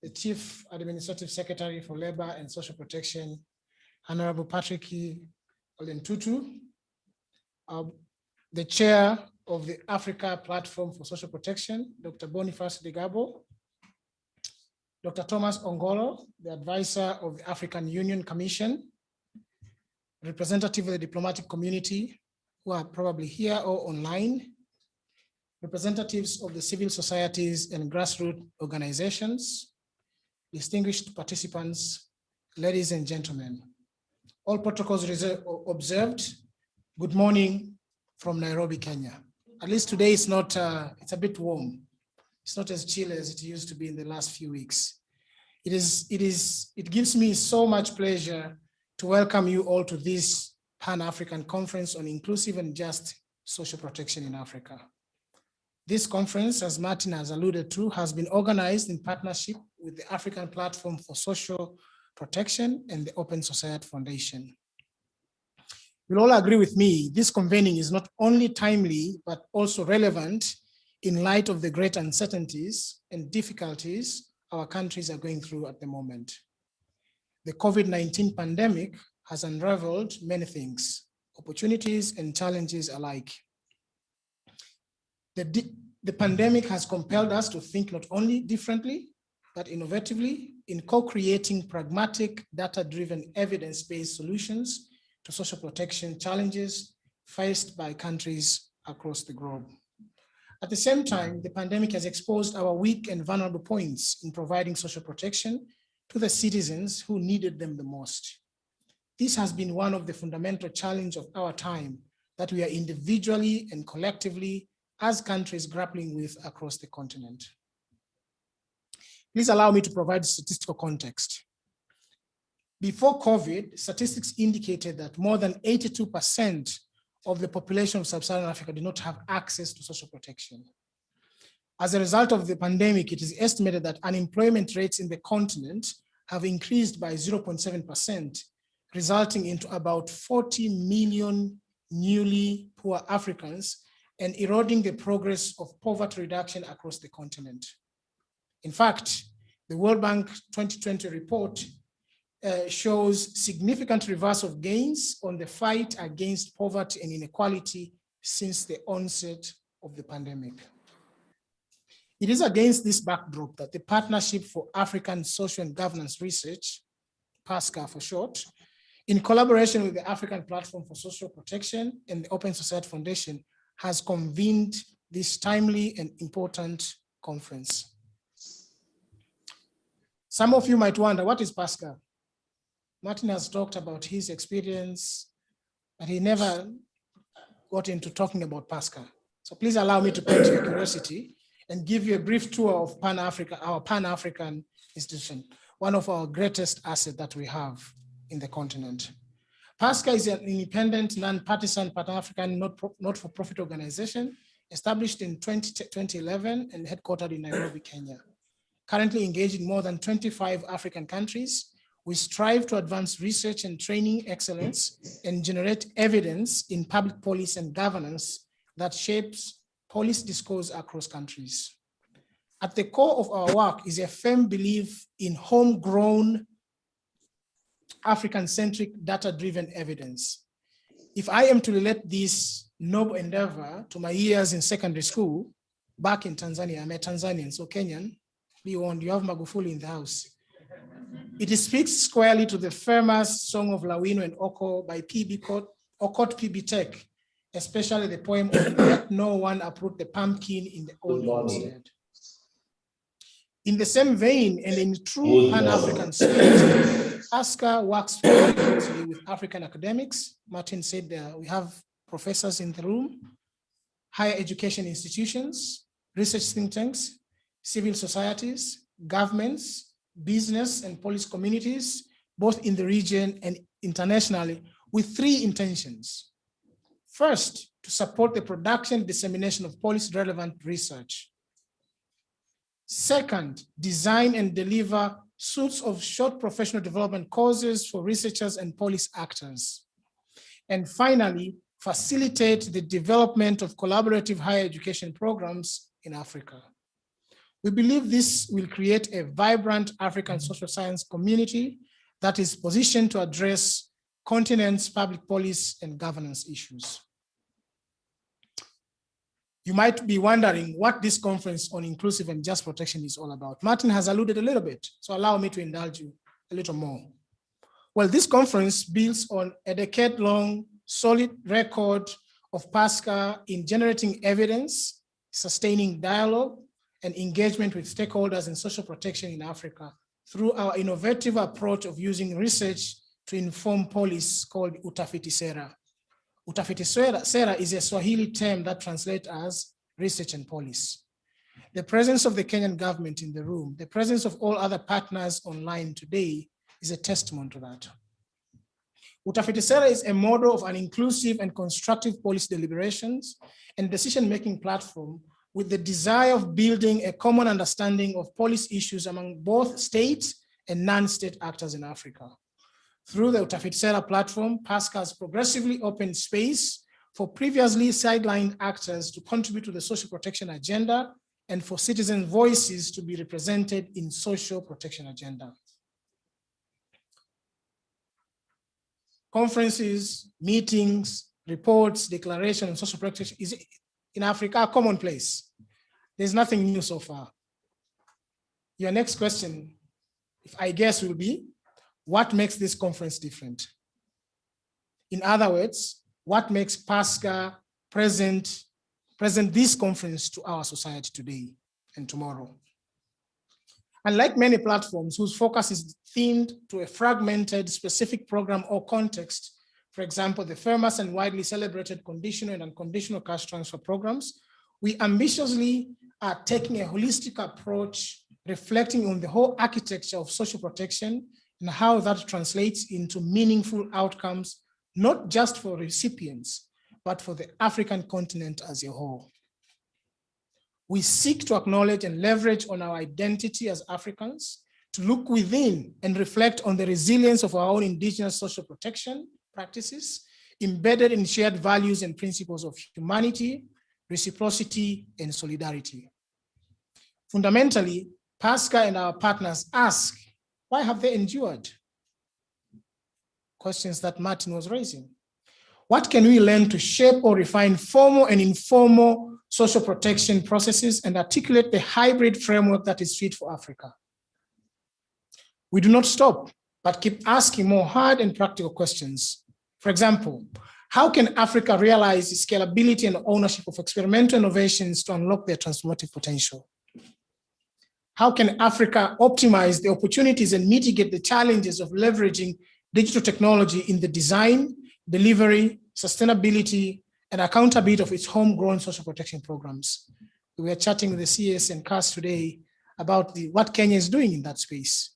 the Chief Administrative Secretary for Labor and Social Protection, Honorable Patrick Olentutu, the Chair of the Africa Platform for Social Protection, Dr. Boniface Digabo, Dr. Thomas Ongolo, the advisor of the African Union Commission, representative of the diplomatic community who are probably here or online, representatives of the civil societies and grassroots organizations, distinguished participants, ladies and gentlemen. All protocols observed. Good morning from Nairobi, Kenya. At least today it's not, it's a bit warm. It's not as chill as it used to be in the last few weeks. It gives me so much pleasure to welcome you all to this Pan-African Conference on Inclusive and Just Social Protection in Africa. This conference, as Martin has alluded to, has been organized in partnership with the African Platform for Social Protection and the Open Society Foundation. You'll all agree with me, this convening is not only timely, but also relevant in light of the great uncertainties and difficulties our countries are going through at the moment. The COVID-19 pandemic has unraveled many things, opportunities and challenges alike. The pandemic has compelled us to think not only differently, but innovatively in co-creating pragmatic, data-driven, evidence-based solutions to social protection challenges faced by countries across the globe. At the same time, the pandemic has exposed our weak and vulnerable points in providing social protection to the citizens who needed them the most. This has been one of the fundamental challenges of our time that we are individually and collectively as countries grappling with across the continent. Please allow me to provide statistical context. Before COVID, statistics indicated that more than 82% of the population of Sub-Saharan Africa did not have access to social protection. As a result of the pandemic, it is estimated that unemployment rates in the continent have increased by 0.7%, resulting into about 40 million newly poor Africans and eroding the progress of poverty reduction across the continent. In fact, the World Bank 2020 report shows significant reversal of gains on the fight against poverty and inequality since the onset of the pandemic. It is against this backdrop that the Partnership for African Social and Governance Research, PASCA for short, in collaboration with the African Platform for Social Protection and the Open Society Foundation, has convened this timely and important conference. Some of you might wonder, what is PASCA? Martin has talked about his experience, but he never got into talking about PASCA. So please allow me to quench your curiosity and give you a brief tour of our Pan-African institution, one of our greatest assets that we have in the continent. PASCA is an independent, non-partisan Pan-African not-for-profit organization established in 2011 and headquartered in Nairobi, Kenya. Currently engaged in more than 25 African countries, we strive to advance research and training excellence and generate evidence in public policy and governance that shapes policy discourse across countries. At the core of our work is a firm belief in homegrown African-centric data-driven evidence. If I am to relate this noble endeavor to my years in secondary school, back in Tanzania, I'm a Tanzanian, so Kenyan, be warned, you have Magufuli in the house. It speaks squarely to the famous Song of Lawino and Oko by Okot PB Tech, especially the poem Let No One Uproot the Pumpkin in the Old Homestead. In the same vein and in true Pan-African spirit, PASCA works very closely with African academics. Martin said we have professors in the room, higher education institutions, research think tanks, civil societies, governments, business and police communities, both in the region and internationally, with three intentions. First, to support the production and dissemination of policy-relevant research. Second, design and deliver suites of short professional development courses for researchers and policy actors. And finally, facilitate the development of collaborative higher education programs in Africa. We believe this will create a vibrant African social science community that is positioned to address continent's public policy and governance issues. You might be wondering what this conference on inclusive and just protection is all about. Martin has alluded a little bit, so allow me to indulge you a little more. Well, this conference builds on a decade-long solid record of PASCA in generating evidence, sustaining dialogue, and engagement with stakeholders in social protection in Africa through our innovative approach of using research to inform policy called Utafiti Sera. Utafiti Sera is a Swahili term that translates as research and policy. The presence of the Kenyan government in the room, the presence of all other partners online today is a testament to that. Utafiti Sera is a model of an inclusive and constructive policy deliberations and decision-making platform with the desire of building a common understanding of policy issues among both state and non-state actors in Africa. Through the Utafiti Sera platform, PASCA has progressively opened space for previously sidelined actors to contribute to the social protection agenda and for citizen voices to be represented in social protection agenda. Conferences, meetings, reports, declarations, and social protection is in Africa are commonplace. There's nothing new so far. Your next question if I guess, will be what makes this conference different? In other words, what makes PASCA present this conference to our society today and tomorrow? Unlike many platforms whose focus is themed to a fragmented specific program or context, for example, the famous and widely celebrated conditional and unconditional cash transfer programs, we ambitiously are taking a holistic approach, reflecting on the whole architecture of social protection and how that translates into meaningful outcomes, not just for recipients, but for the African continent as a whole. We seek to acknowledge and leverage on our identity as Africans, to look within and reflect on the resilience of our own indigenous social protection practices, embedded in shared values and principles of humanity, reciprocity, and solidarity. Fundamentally, PASCA and our partners ask, why have they endured? Questions that Martin was raising. What can we learn to shape or refine formal and informal social protection processes and articulate the hybrid framework that is fit for Africa? We do not stop, but keep asking more hard and practical questions. For example, how can Africa realize the scalability and ownership of experimental innovations to unlock their transformative potential? How can Africa optimize the opportunities and mitigate the challenges of leveraging digital technology in the design, delivery, sustainability, and accountability of its homegrown social protection programs? We were chatting with the CS and CAS today about what Kenya is doing in that space.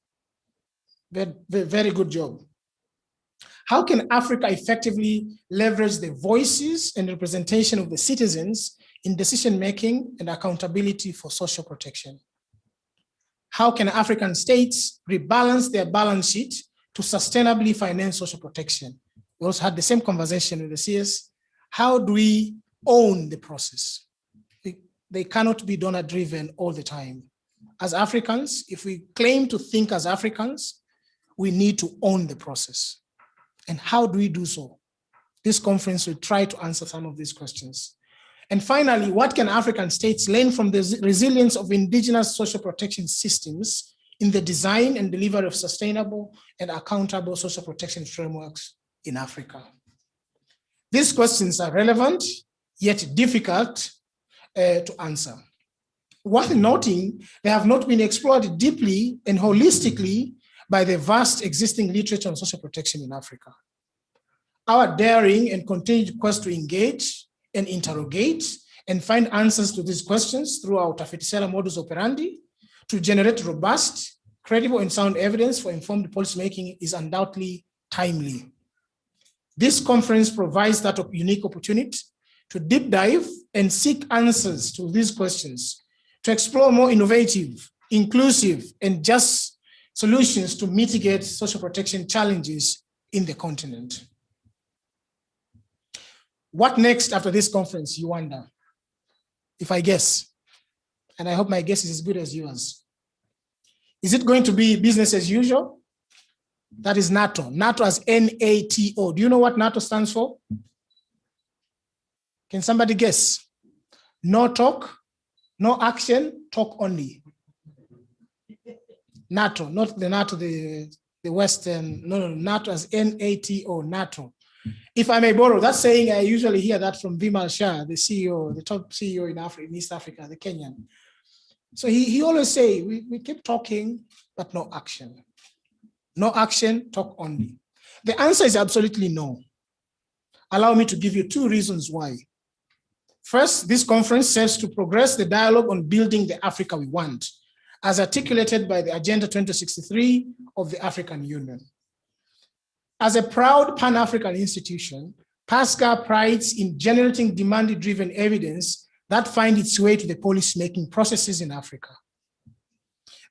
Very good job. How can Africa effectively leverage the voices and representation of the citizens in decision-making and accountability for social protection? How can African states rebalance their balance sheet to sustainably finance social protection? We also had the same conversation with the CS. How do we own the process? They cannot be donor-driven all the time. As Africans, if we claim to think as Africans, we need to own the process. And how do we do so? This conference will try to answer some of these questions. And finally, what can African states learn from the resilience of indigenous social protection systems in the design and delivery of sustainable and accountable social protection frameworks in Africa? These questions are relevant, yet difficult to answer. Worth noting, they have not been explored deeply and holistically by the vast existing literature on social protection in Africa. Our daring and continued quest to engage and interrogate and find answers to these questions through our Tafiti modus operandi to generate robust, credible, and sound evidence for informed policymaking is undoubtedly timely. This conference provides that unique opportunity to deep dive and seek answers to these questions, to explore more innovative, inclusive, and just solutions to mitigate social protection challenges in the continent. What next after this conference, you wonder? If I guess, and I hope my guess is as good as yours. Is it going to be business as usual? That is NATO. NATO as NATO. Do you know what NATO stands for? Can somebody guess? No talk, no action, talk only. NATO, not the NATO, the Western, no, NATO as NATO, NATO. If I may borrow, that saying, I usually hear that from Vimal Shah, the CEO, the top CEO in Africa, in East Africa, the Kenyan. So he always say, we keep talking, but no action. No action, talk only. The answer is absolutely no. Allow me to give you two reasons why. First, this conference serves to progress the dialogue on building the Africa we want, as articulated by the Agenda 2063 of the African Union. As a proud Pan-African institution, PASCA prides in generating demand-driven evidence that finds its way to the policy-making processes in Africa.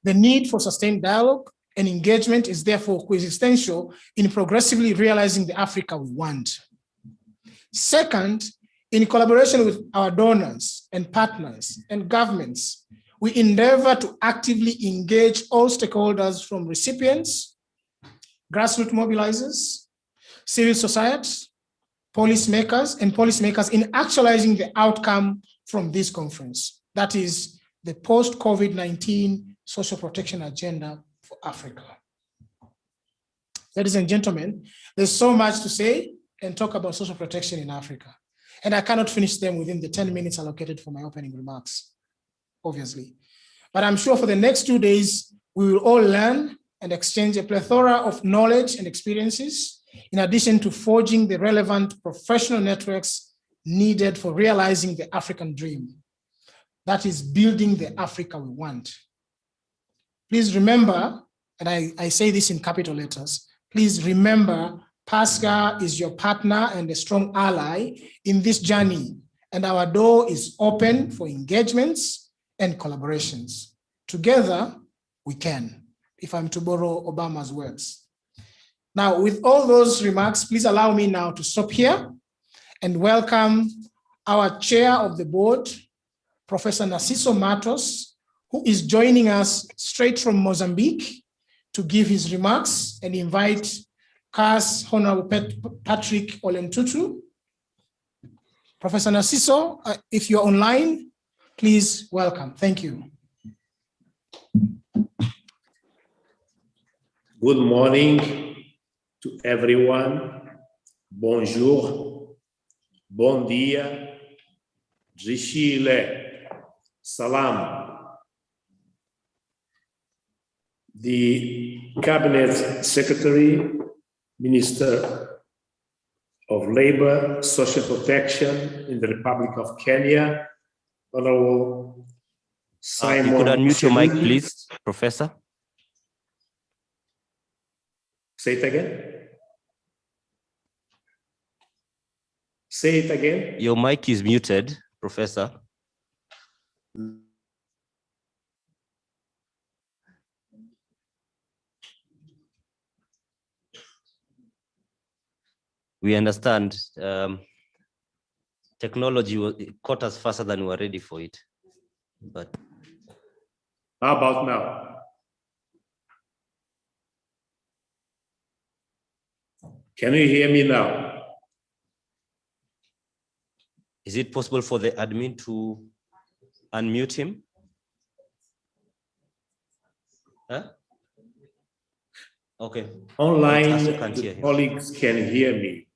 The need for sustained dialogue and engagement is therefore coexistential in progressively realizing the Africa we want. Second, in collaboration with our donors and partners and governments, we endeavor to actively engage all stakeholders from recipients, grassroots mobilizers, civil society, policymakers in actualizing the outcome from this conference. That is the post-COVID-19 social protection agenda for Africa. Ladies and gentlemen, there's so much to say and talk about social protection in Africa. And I cannot finish them within the 10 minutes allocated for my opening remarks, obviously. But I'm sure for the next 2 days, we will all learn and exchange a plethora of knowledge and experiences, in addition to forging the relevant professional networks needed for realizing the African dream. That is building the Africa we want. Please remember, and I say this in capital letters, please remember, PASCA is your partner and a strong ally in this journey, and our door is open for engagements and collaborations. Together, we can, if I'm to borrow Obama's words. Now, with all those remarks, please allow me now to stop here and welcome our chair of the board, Professor Narciso Matos, who is joining us straight from Mozambique to give his remarks, and invite CAS Honorable Patrick Olentutu. Professor Narciso, if you're online, please welcome. Thank you. Good morning to everyone. Bonjour, bon dia, Jishile, salam. The Cabinet Secretary, Minister of Labor, Social Protection in the Republic of Kenya, Honorable Simon. You could unmute your mic, please, Professor. Say it again. Say it again. Your mic is muted, Professor. We understand technology caught us faster than we were ready for it. But how about now? Can you hear me now? is it possible for the admin to unmute him? Huh? Okay. Online, the colleagues can hear me.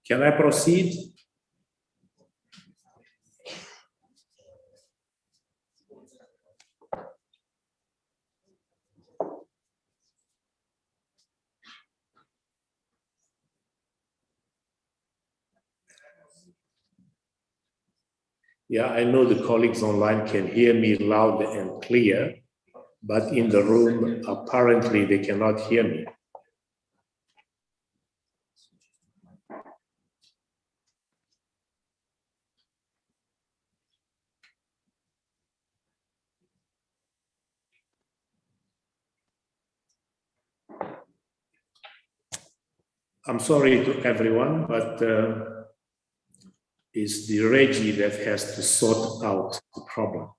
Can I proceed? Yeah, I know the colleagues online can hear me loud and clear, but in the room, apparently they cannot hear me. I'm sorry to everyone, but it's the Reggie that has to sort out the problem.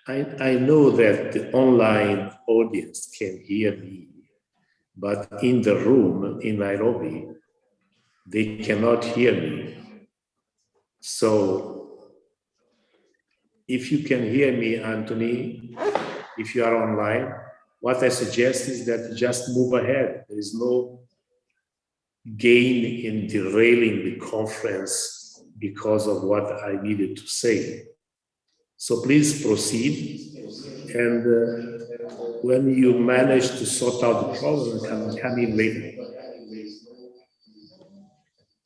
I know that the online audience can hear me, but in the room in Nairobi, they cannot hear me. So if you can hear me, Anthony, if you are online, what I suggest is that just move ahead. There is no gain in derailing the conference because of what I needed to say. So please proceed. And when you manage to sort out the problem, come in later.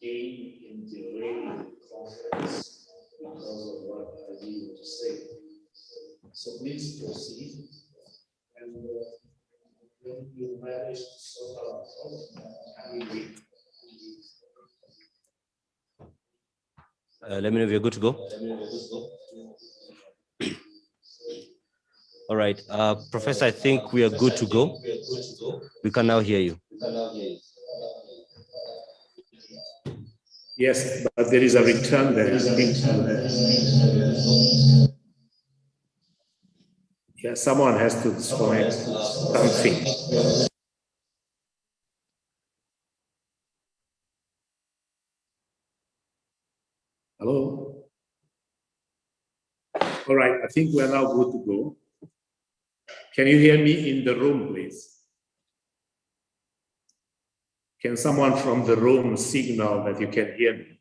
Gain in derailing the conference because of what I needed to say. So please proceed. And when you manage to sort out the problem, come in later. Let me know if you're good to go. All right, Professor, I think we are good to go. We can now hear you. Yes, but there is a return there. Yeah, someone has to disconnect something. Hello? All right, I think we are now good to go. Can you hear me in the room, please? Can someone from the room signal that you can hear me?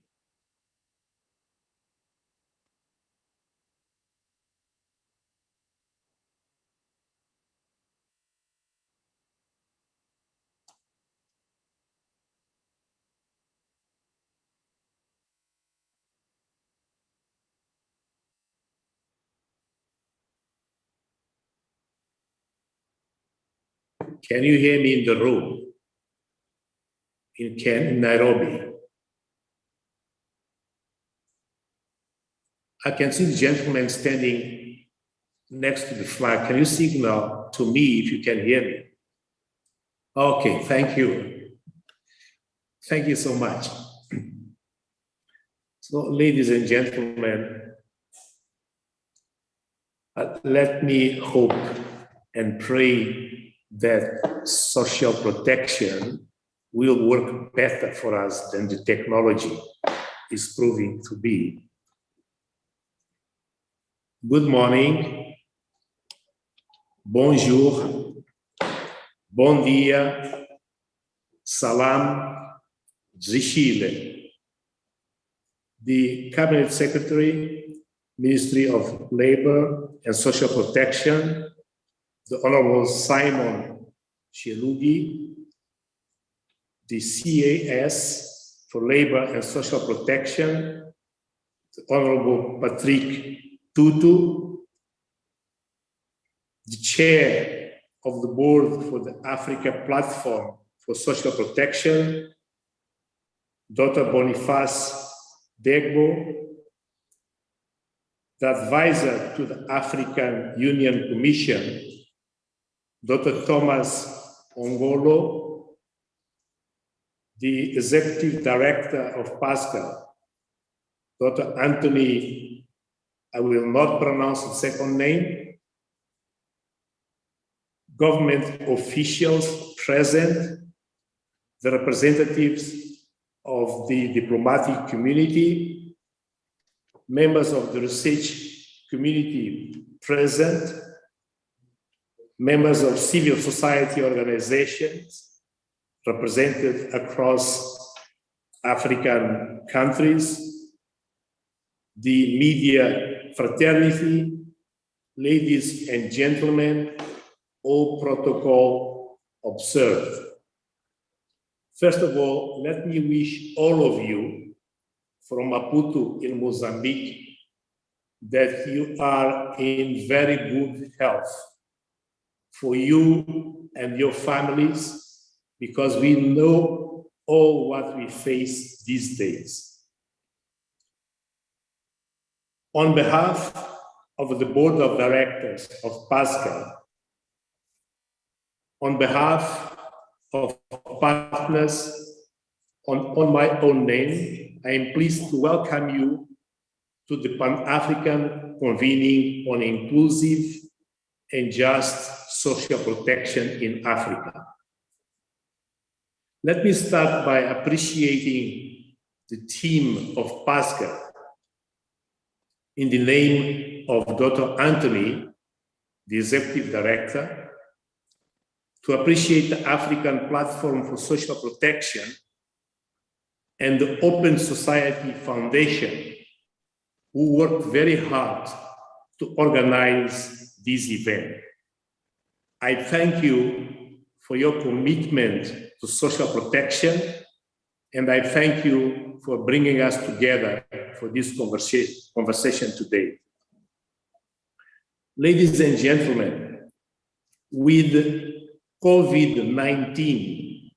Can you hear me in the room? In Nairobi? I can see the gentleman standing next to the flag. Can you signal to me if you can hear me? Okay, thank you. Thank you so much. So, ladies and gentlemen, let me hope and pray that social protection will work better for us than the technology is proving to be. Good morning, bonjour, bom dia, salam, Zishile. The Cabinet Secretary, Ministry of Labor and Social Protection, the Honorable Simon Shelugi, the CAS for Labor and Social Protection, the Honorable Patrick Tutu, the Chair of the Board for the Africa Platform for Social Protection, Dr. Boniface Degbo, the Advisor to the African Union Commission, Dr. Thomas Ongolo, the Executive Director of Pascal, Dr. Anthony, I will not pronounce the second name, government officials present, the representatives of the diplomatic community, members of the research community present, members of civil society organizations represented across African countries, the media fraternity, ladies and gentlemen, all protocol observed. First of all, let me wish all of you from Maputo in Mozambique that you are in very good health for you and your families, because we know all what we face these days. On behalf of the Board of Directors of Pascal, on behalf of partners, on my own name, I am pleased to welcome you to the Pan-African Convening on Inclusive and Just Social Protection in Africa. Let me start by appreciating the team of Pascal in the name of Dr. Anthony, the Executive Director, to appreciate the African Platform for Social Protection and the Open Society Foundation, who worked very hard to organize this event. I thank you for your commitment to social protection, and I thank you for bringing us together for this conversation today. Ladies and gentlemen, with COVID-19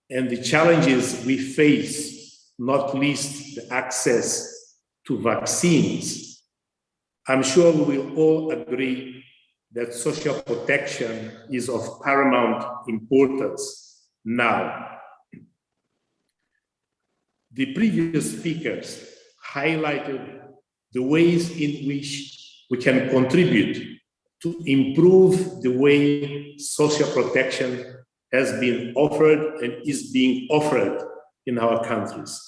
and the challenges we face, not least the access to vaccines, I'm sure we will all agree that social protection is of paramount importance now. The previous speakers highlighted the ways in which we can contribute to improve the way social protection has been offered and is being offered in our countries.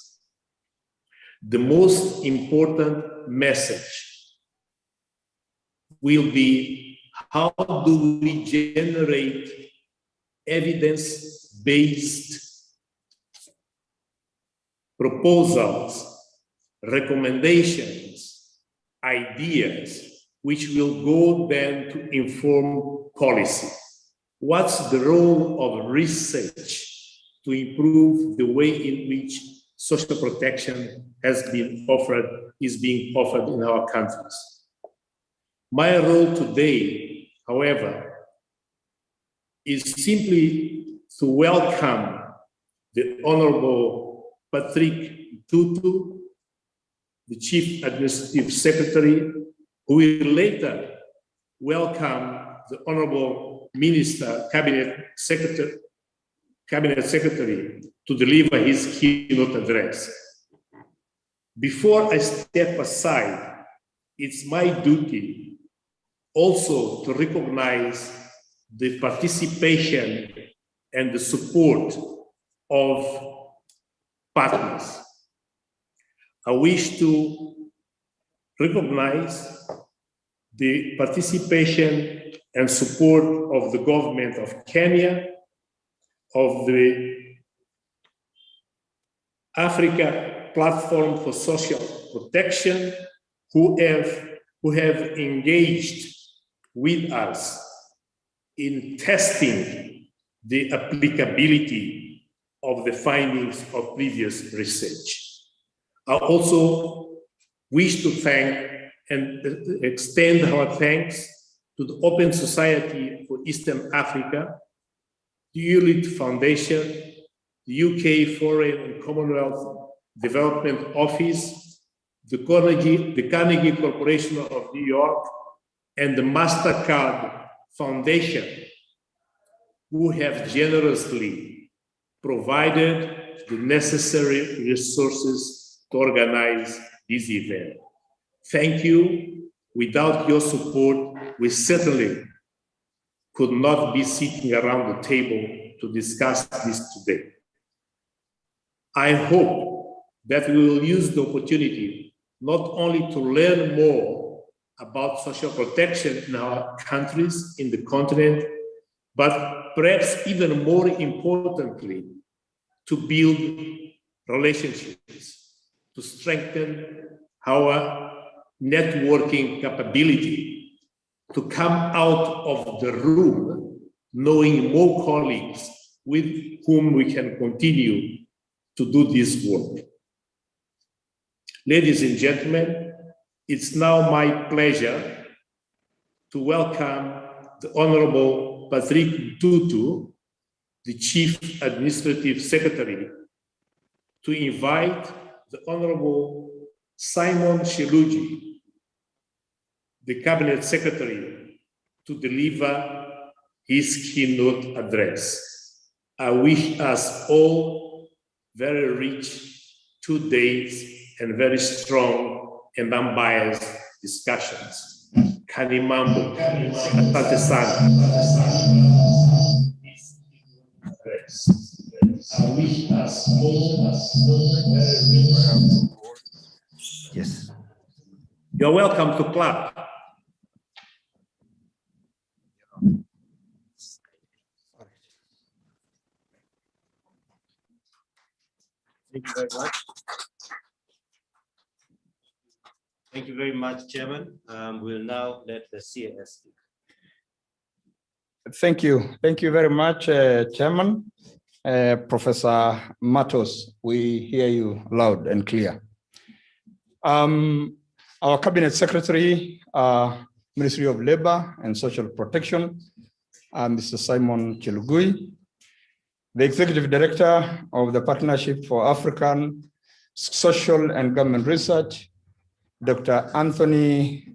The most important message will be, how do we generate evidence-based proposals, recommendations, ideas, which will go then to inform policy? What's the role of research to improve the way in which social protection is being offered in our countries? My role today, however, is simply to welcome the Honorable Patrick Tutu, the Chief Administrative Secretary, who will later welcome the Honorable Minister, Cabinet Secretary to deliver his keynote address. Before I step aside, it's my duty also to recognize the participation and the support of partners. I wish to recognize the participation and support of the government of Kenya, of the Africa Platform for Social Protection, who have engaged with us in testing the applicability of the findings of previous research. I also wish to thank and extend our thanks to the Open Society for Eastern Africa, the ULIT Foundation, the UK Foreign and Commonwealth Development Office, the Carnegie Corporation of New York, and the MasterCard Foundation, who have generously provided the necessary resources to organize this event. Thank you. Without your support, we certainly could not be sitting around the table to discuss this today. I hope that we will use the opportunity not only to learn more about social protection in our countries, in the continent, but perhaps even more importantly, to build relationships, to strengthen our networking capability, to come out of the room knowing more colleagues with whom we can continue to do this work. Ladies and gentlemen, it's now my pleasure to welcome the Honorable Patrick Tutu, the Chief Administrative Secretary, to invite the Honorable Simon Sheluji, the Cabinet Secretary, to deliver his keynote address. I wish us all very rich 2 days and very strong and unbiased discussions. Kanimambo, asante sana. I wish us all very rich. Yes. You're welcome to clap. Thank you very much. Thank you very much, Chairman. We'll now let the CAS speak. Thank you. Thank you very much, Chairman. Professor Matos, we hear you loud and clear. Our Cabinet Secretary, Ministry of Labor and Social Protection, Mr. Simon Chelugui, the Executive Director of the Partnership for African Social and Government Research, Dr. Anthony,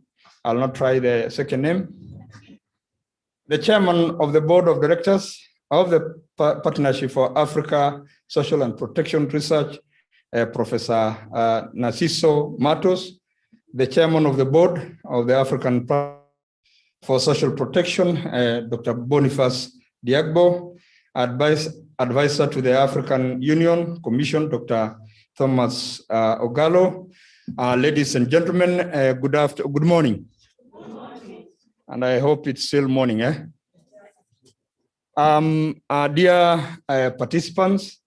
I'll not try the second name, the Chairman of the Board of Directors of the Partnership for Africa Social and Protection Research, Professor Narciso Matos, the Chairman of the Board of the African for Social Protection, Dr. Boniface Diagbo, Advisor to the African Union Commission, Dr. Thomas Ogalo. Ladies and gentlemen, good morning. And I hope it's still morning. Dear participants,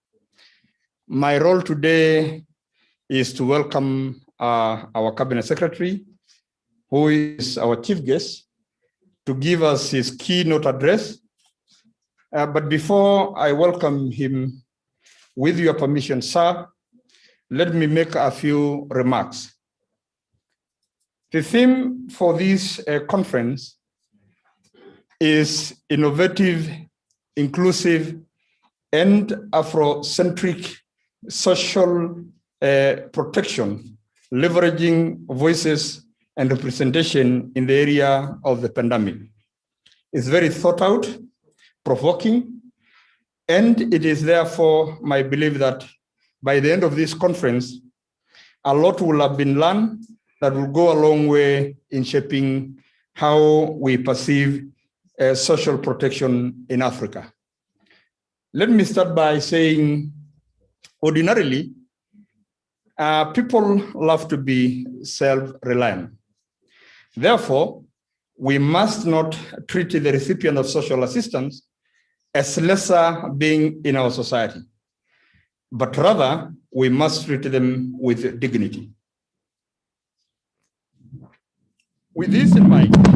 my role today is to welcome our Cabinet Secretary, who is our chief guest, to give us his keynote address. But before I welcome him, with your permission, sir, let me make a few remarks. The theme for this conference is innovative, inclusive, and Afrocentric social protection, leveraging voices and representation in the area of the pandemic. It's very thought out, provoking, and it is therefore my belief that by the end of this conference, a lot will have been learned that will go a long way in shaping how we perceive social protection in Africa. Let me start by saying, ordinarily, people love to be self-reliant. Therefore, we must not treat the recipient of social assistance as lesser being in our society, but rather we must treat them with dignity. With this in mind, I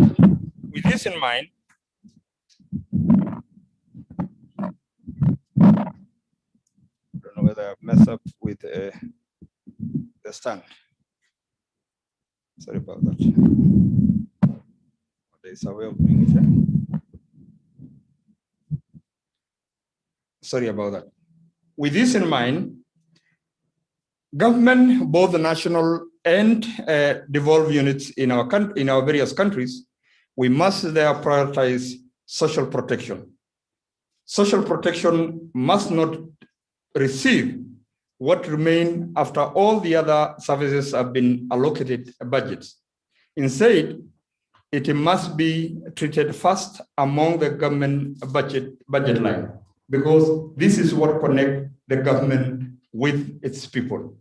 don't know whether I've messed up with the stand. Sorry about that. There's a way of doing it. Sorry about that. With this in mind, government, both the national and devolved units in our various countries, we must there prioritize social protection. Social protection must not receive what remain after all the other services have been allocated budgets. Instead, it must be treated first among the government budget line, because this is what connects the government with its people.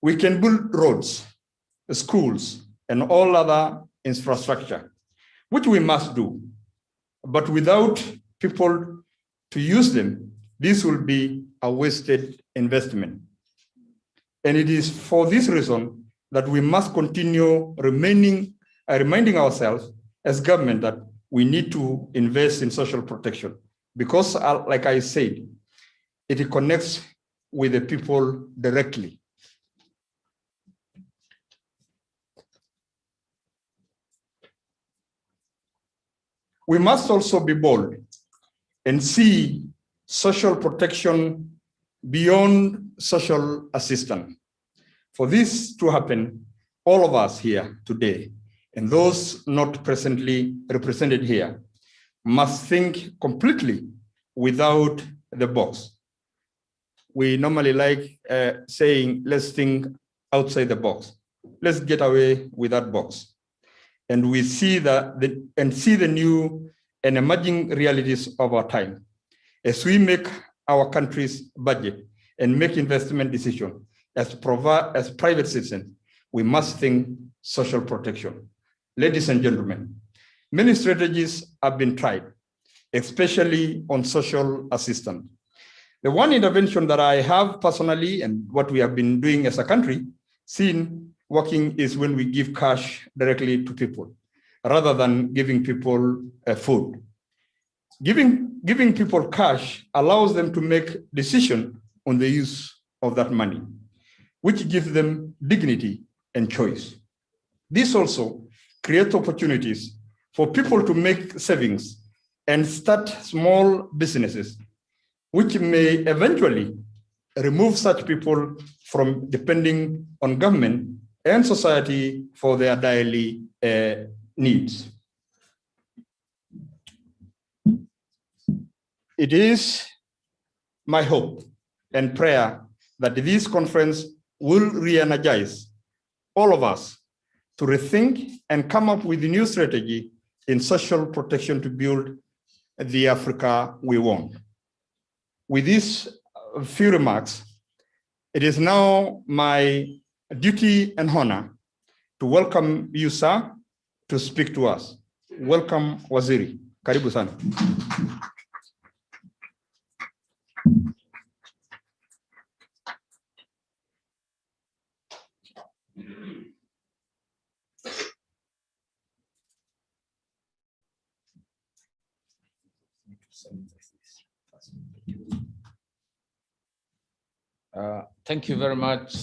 We can build roads, schools, and all other infrastructure, which we must do. But without people to use them, this will be a wasted investment. And it is for this reason that we must continue reminding ourselves as government that we need to invest in social protection. Because, like I said, it connects with the people directly. We must also be bold and see social protection beyond social assistance. For this to happen, all of us here today, and those not presently represented here, must think completely without the box. We normally like saying, let's think outside the box. Let's get away with that box. And we see the new and emerging realities of our time. As we make our country's budget and make investment decisions as private citizens, we must think social protection. Ladies and gentlemen, many strategies have been tried, especially on social assistance. The one intervention that I have personally and what we have been doing as a country, seen working, is when we give cash directly to people, rather than giving people food. Giving people cash allows them to make decision on the use of that money, which gives them dignity and choice. This also creates opportunities for people to make savings and start small businesses, which may eventually remove such people from depending on government and society for their daily needs. It is my hope and prayer that this conference will re-energize all of us to rethink and come up with a new strategy in social protection to build the Africa we want. With these few remarks, it is now my duty and honor to welcome you, sir, to speak to us. Welcome, Waziri. Karibu sana. Thank you very much.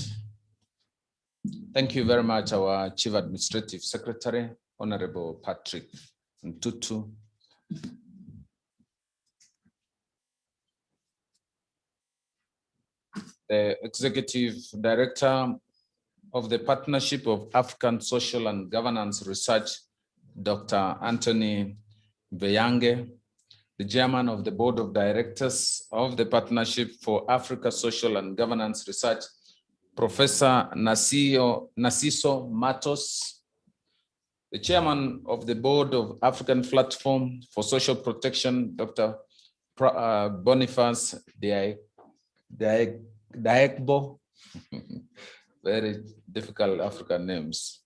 Thank you very much, our Chief Administrative Secretary, Honorable Patrick Ntutu. The Executive Director of the Partnership of African Social and Governance Research, Dr. Anthony Beyange, the Chairman of the Board of Directors of the Partnership for Africa Social and Governance Research, Professor Narciso Matos, the Chairman of the Board of African Platform for Social Protection, Dr. Boniface Daekbo, very difficult African names.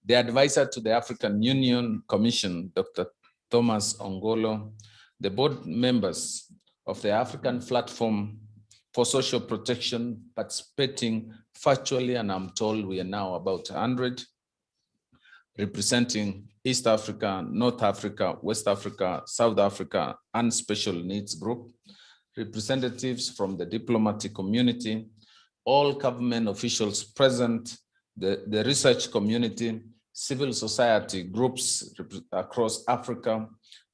The advisor to the African Union Commission, Dr. Thomas Ongolo, the board members of the African Platform for Social Protection participating virtually, and I'm told we are now about 100, representing East Africa, North Africa, West Africa, South Africa, and Special Needs Group, representatives from the diplomatic community, all government officials present, the research community, civil society groups across Africa,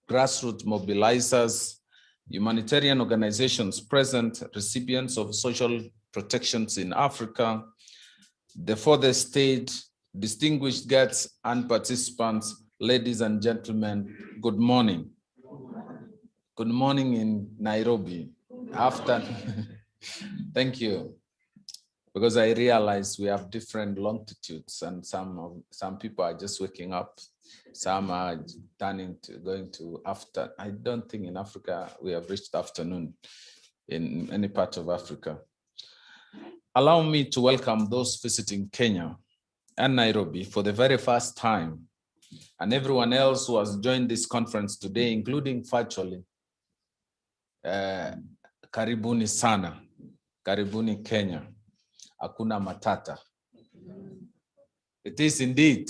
grassroots mobilizers, humanitarian organizations present, recipients of social protections in Africa, the further state, distinguished guests and participants, ladies and gentlemen, good morning. Good morning in Nairobi. Thank you. Because I realize we have different longitudes and some people are just waking up. Some are going to after. I don't think in Africa we have reached afternoon in any part of Africa. Allow me to welcome those visiting Kenya and Nairobi for the very first time, and everyone else who has joined this conference today, including virtually. Karibuni sana, karibuni Kenya. Hakuna matata. It is indeed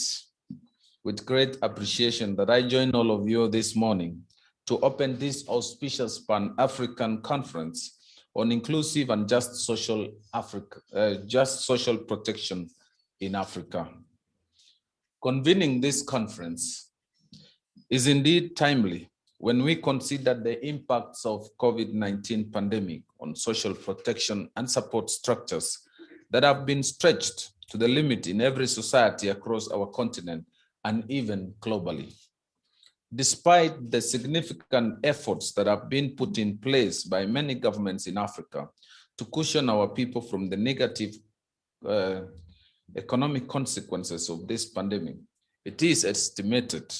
with great appreciation that I join all of you this morning to open this auspicious Pan-African conference on inclusive and just social protection in Africa. Convening this conference is indeed timely when we consider the impacts of COVID-19 pandemic on social protection and support structures that have been stretched to the limit in every society across our continent and even globally. Despite the significant efforts that have been put in place by many governments in Africa to cushion our people from the negative economic consequences of this pandemic, it is estimated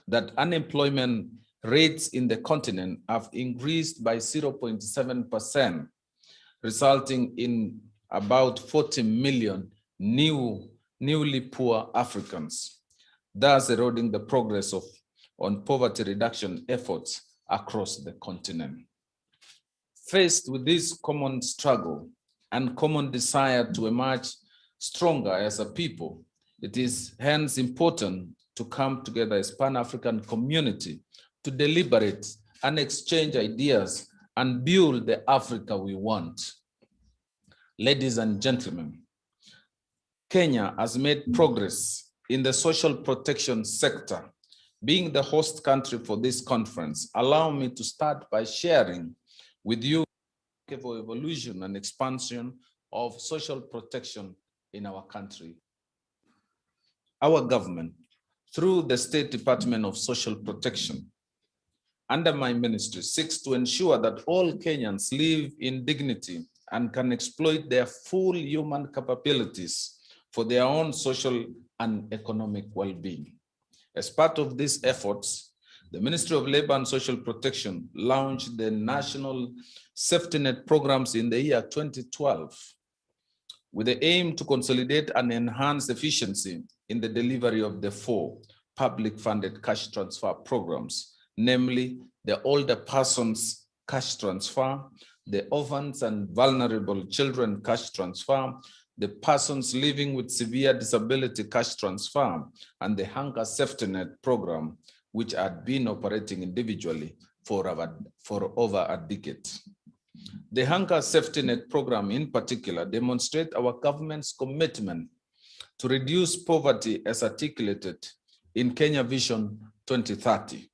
that unemployment rates in the continent have increased by 0.7%, resulting in about 40 million new newly poor Africans, thus eroding the progress on poverty reduction efforts across the continent. Faced with this common struggle and common desire to emerge stronger as a people, it is hence important to come together as Pan-African community to deliberate and exchange ideas and build the Africa we want. Ladies and gentlemen, Kenya has made progress in the social protection sector. Being the host country for this conference, allow me to start by sharing with you the evolution and expansion of social protection in our country. Our government, through the State Department of Social Protection, under my ministry, seeks to ensure that all Kenyans live in dignity and can exploit their full human capabilities for their own social and economic well-being. As part of these efforts, the Ministry of Labor and Social Protection launched the National Safety Net programs in the year 2012, with the aim to consolidate and enhance efficiency in the delivery of the 4 public-funded cash transfer programs, namely the Older Persons Cash Transfer, the Orphans and Vulnerable Children Cash Transfer, the Persons Living with Severe Disability Cash Transfer, and the Hunger Safety Net program, which had been operating individually for over a decade. The Hunger Safety Net program in particular demonstrates our government's commitment to reduce poverty as articulated in Kenya Vision 2030.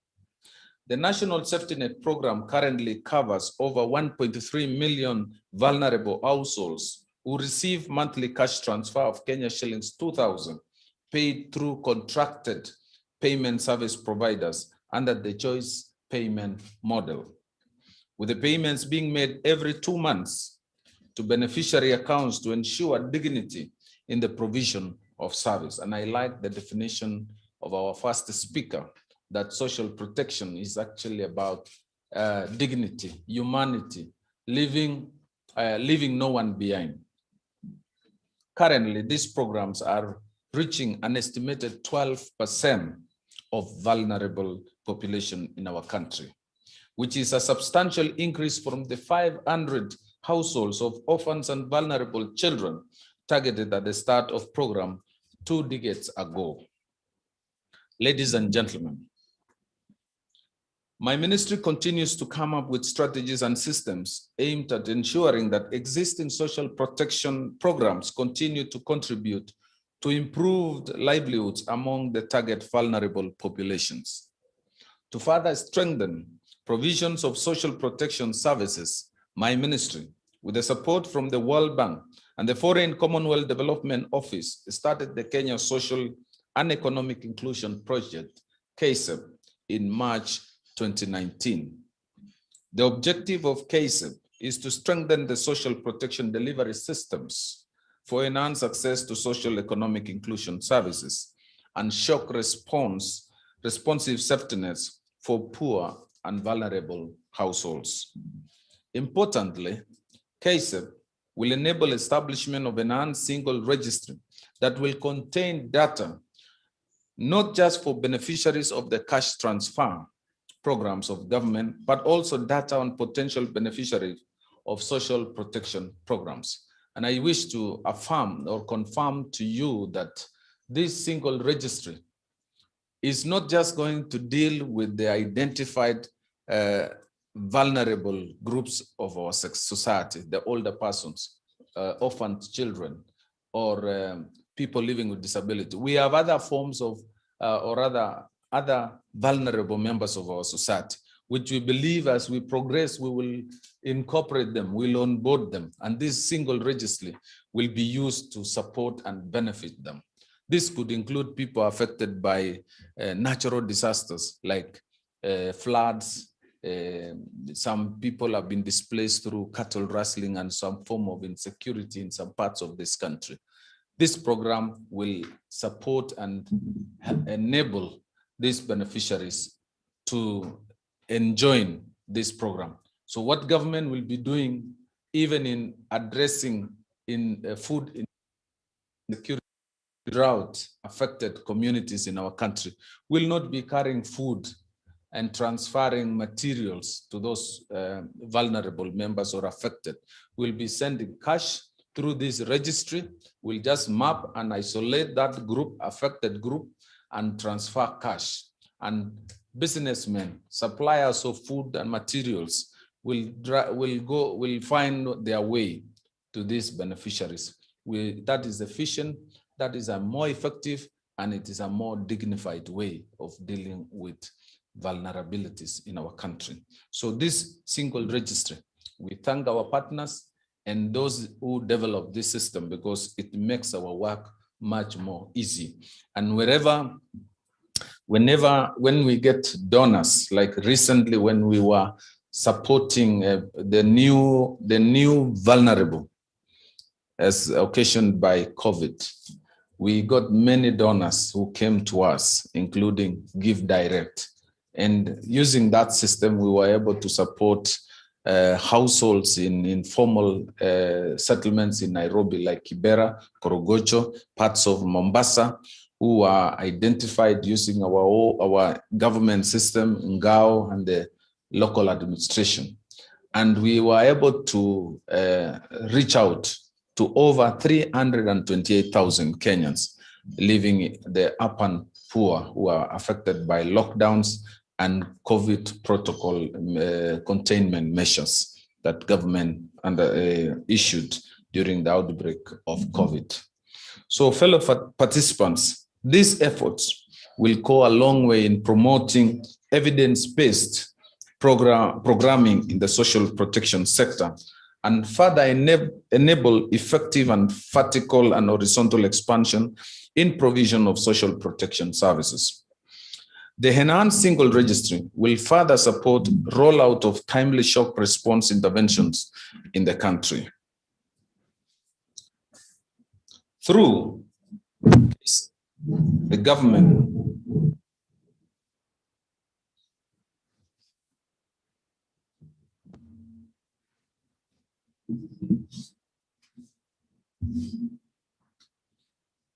The National Safety Net program currently covers over 1.3 million vulnerable households who receive monthly cash transfer of Kenya shillings 2,000 paid through contracted payment service providers under the choice payment model, with the payments being made every 2 months to beneficiary accounts to ensure dignity in the provision of service. And I like the definition of our first speaker, that social protection is actually about dignity, humanity, leaving no one behind. Currently, these programs are reaching an estimated 12% of vulnerable population in our country, which is a substantial increase from the 500 households of orphans and vulnerable children targeted at the start of program 2 decades ago. Ladies and gentlemen, my ministry continues to come up with strategies and systems aimed at ensuring that existing social protection programs continue to contribute to improved livelihoods among the target vulnerable populations. To further strengthen provisions of social protection services, my ministry, with the support from the World Bank and the Foreign Commonwealth Development Office, started the Kenya Social and Economic Inclusion Project, KSEP, in March 2019. The objective of KSEP is to strengthen the social protection delivery systems for enhanced access to social economic inclusion services and shock responsive safety nets for poor and vulnerable households. Importantly, KSEP will enable establishment of an enhanced single registry that will contain data not just for beneficiaries of the cash transfer programs of government, but also data on potential beneficiaries of social protection programs. And I wish to affirm or confirm to you that this single registry is not just going to deal with the identified vulnerable groups of our society, the older persons, orphan children, or people living with disability. We have other forms of, or other vulnerable members of our society, which we believe as we progress, we will incorporate them, we'll onboard them, and this single registry will be used to support and benefit them. This could include people affected by natural disasters like floods. Some people have been displaced through cattle rustling and some form of insecurity in some parts of this country. This program will support and enable these beneficiaries to enjoy this program. So what government will be doing, even in addressing food insecurity, drought-affected communities in our country will not be carrying food and transferring materials to those vulnerable members or affected. We'll be sending cash through this registry. We'll just map and isolate that group, affected group, and transfer cash. And businessmen, suppliers of food and materials will find their way to these beneficiaries. That is efficient, that is a more effective, and it is a more dignified way of dealing with vulnerabilities in our country. So this single registry, we thank our partners and those who develop this system because it makes our work much more easy. And when we get donors, like recently when we were supporting the new vulnerable as occasioned by COVID, we got many donors who came to us, including Give Direct. And using that system, we were able to support households in informal settlements in Nairobi, like Kibera, Korogocho, parts of Mombasa, who are identified using our government system, Ngao, and the local administration. And we were able to reach out to over 328,000 Kenyans living the urban poor who are affected by lockdowns and COVID protocol containment measures that government issued during the outbreak of COVID. So fellow participants, these efforts will go a long way in promoting evidence-based programming in the social protection sector and further enable effective and vertical and horizontal expansion in provision of social protection services. The enhanced single registry will further support rollout of timely shock response interventions in the country. Through the government,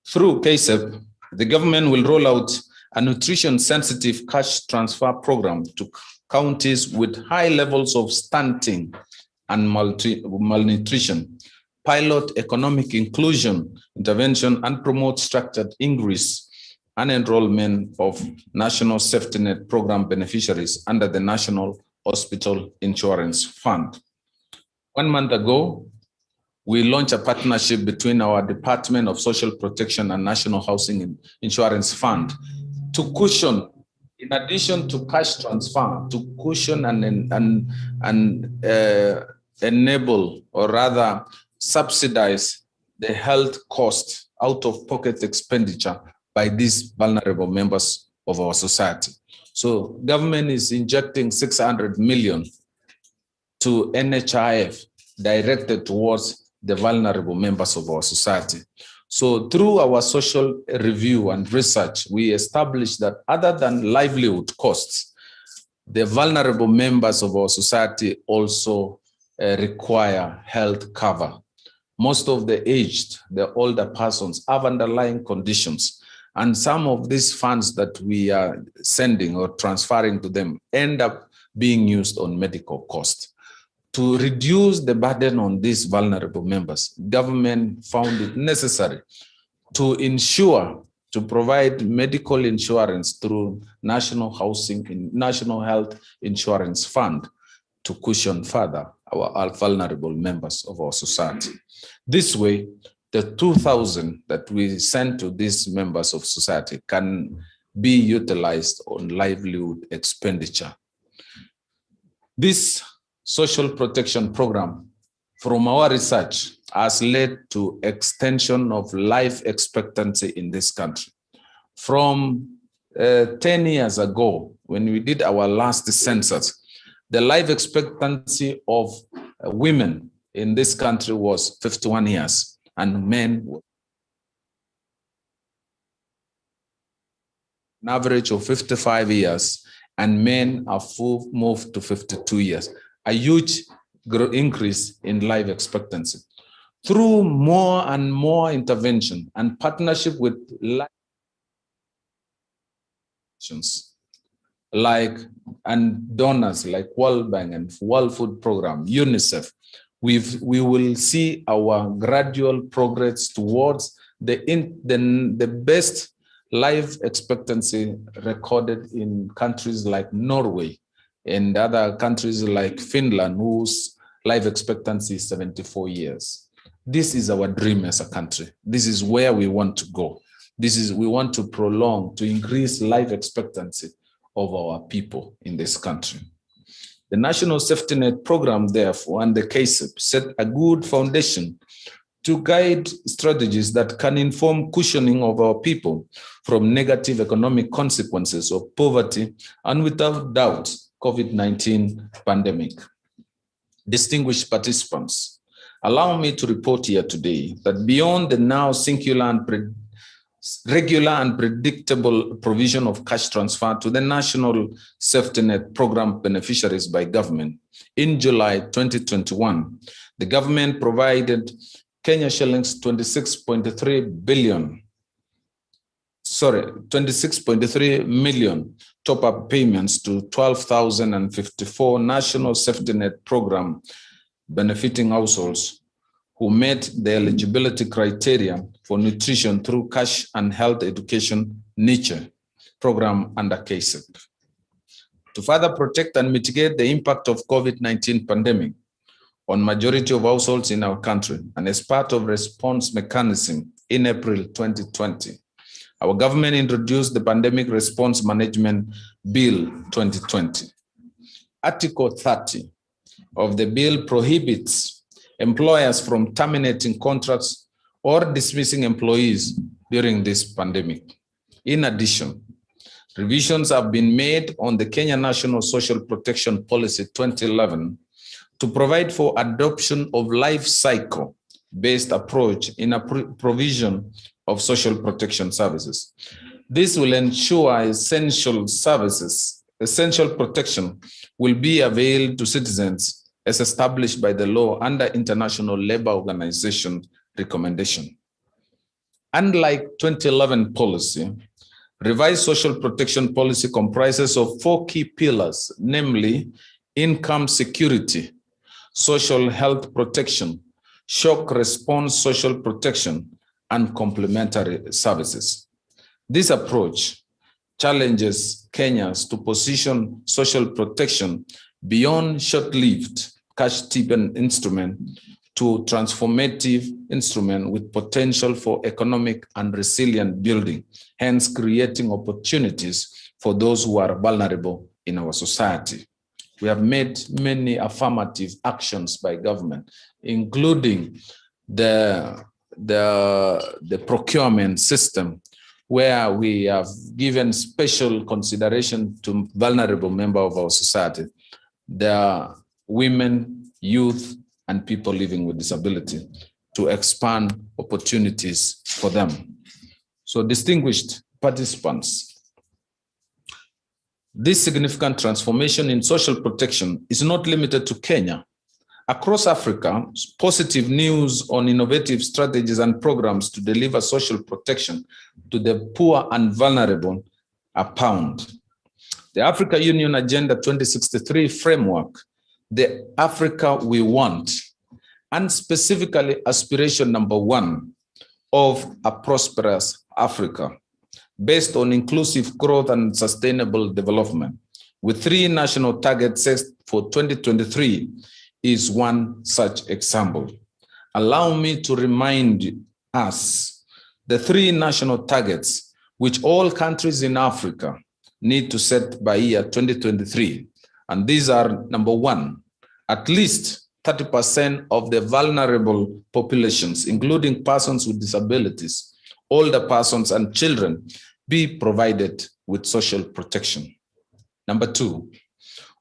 through KSEP, the government will roll out a nutrition-sensitive cash transfer program to counties with high levels of stunting and malnutrition, pilot economic inclusion intervention, and promote structured increase and enrollment of National Safety Net Program beneficiaries under the National Hospital Insurance Fund. 1 month ago, we launched a partnership between our Department of Social Protection and National Housing Insurance Fund to cushion, in addition to cash transfer, to cushion and enable, or rather subsidize, the health cost, out-of-pocket expenditure by these vulnerable members of our society. So government is injecting 600 million to NHIF directed towards the vulnerable members of our society. So through our social review and research, we established that other than livelihood costs, the vulnerable members of our society also require health cover. Most of the aged, the older persons have underlying conditions, and some of these funds that we are sending or transferring to them end up being used on medical costs. To reduce the burden on these vulnerable members, government found it necessary to ensure, to provide medical insurance through National Health Insurance Fund to cushion further our vulnerable members of our society. This way, the 2,000 that we send to these members of society can be utilized on livelihood expenditure. This social protection program, from our research, has led to extension of life expectancy in this country. From 10 years ago, when we did our last census, the life expectancy of women in this country was 51 years, and men an average of 55 years, and men have moved to 52 years. A huge increase in life expectancy. through more and more intervention and partnership with like and donors like World Bank and World Food Program, UNICEF, we will see our gradual progress towards the best life expectancy recorded in countries like Norway and other countries like Finland, whose life expectancy is 74 years. This is our dream as a country. This is where we want to go. We want to prolong, to increase life expectancy of our people in this country. The National Safety Net Program, therefore, and the KSIP set a good foundation to guide strategies that can inform cushioning of our people from negative economic consequences of poverty and, without doubt, COVID-19 pandemic. Distinguished participants, allow me to report here today that beyond the now singular and regular and predictable provision of cash transfer to the National Safety Net Program beneficiaries by government, in July 2021, the government provided Kenya shillings 26.3 million top-up payments to 12,054 National Safety Net Program benefiting households who met the eligibility criteria for nutrition through cash and health education niche program under KSIP. To further protect and mitigate the impact of COVID-19 pandemic on majority of households in our country, and as part of response mechanism in April 2020, our government introduced the Pandemic Response Management Bill 2020. Article 30 of the bill prohibits employers from terminating contracts or dismissing employees during this pandemic. In addition, revisions have been made on the Kenya National Social Protection Policy 2011 to provide for adoption of life cycle-based approach in a provision of social protection services. This will ensure essential protection will be availed to citizens as established by the law under International Labour Organization recommendation. Unlike 2011 policy, revised social protection policy comprises of 4 key pillars, namely income security, social health protection, shock response social protection, and complementary services. This approach challenges Kenyans to position social protection beyond short-lived cash-driven instrument to transformative instrument with potential for economic and resilient building, hence creating opportunities for those who are vulnerable in our society. We have made many affirmative actions by government, including the procurement system, where we have given special consideration to vulnerable members of our society. There are women, youth, and people living with disability to expand opportunities for them. So distinguished participants, this significant transformation in social protection is not limited to Kenya. Across Africa, positive news on innovative strategies and programs to deliver social protection to the poor and vulnerable abound. The Africa Union Agenda 2063 framework, the Africa we want, and specifically aspiration number 1 of a prosperous Africa, based on inclusive growth and sustainable development, with 3 national targets set for 2023, is one such example. Allow me to remind us the 3 national targets which all countries in Africa need to set by year 2023. And these are: number 1, at least 30% of the vulnerable populations, including persons with disabilities, older persons, and children, be provided with social protection. Number 2,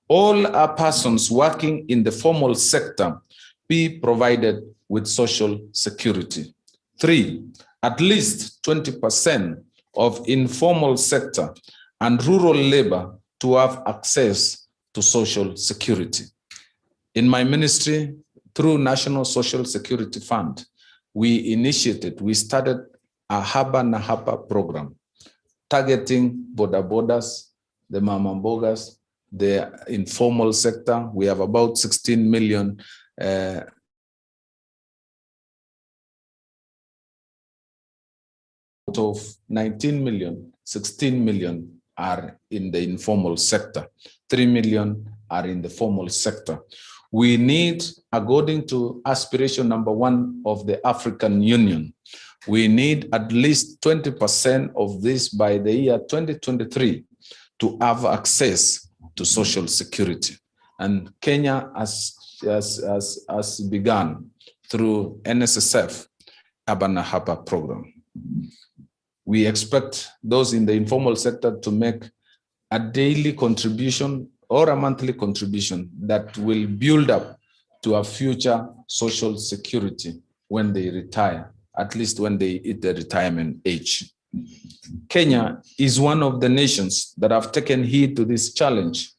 all our persons working in the formal sector be provided with social security. 3, at least 20% of informal sector and rural labor to have access to social security. In my ministry, through National Social Security Fund, we started a Haba na Hapa program targeting bodabodas, the mama mbogas, the informal sector. We have about 16 million out of 19 million, 16 million are in the informal sector. 3 million are in the formal sector. We need, according to aspiration number 1 of the African Union, we need at least 20% of this by the year 2023 to have access to social security. And Kenya has begun through NSSF Haba na Hapa program. We expect those in the informal sector to make a daily contribution or a monthly contribution that will build up to a future social security when they retire, at least when they hit the retirement age. Kenya is one of the nations that have taken heed to this challenge,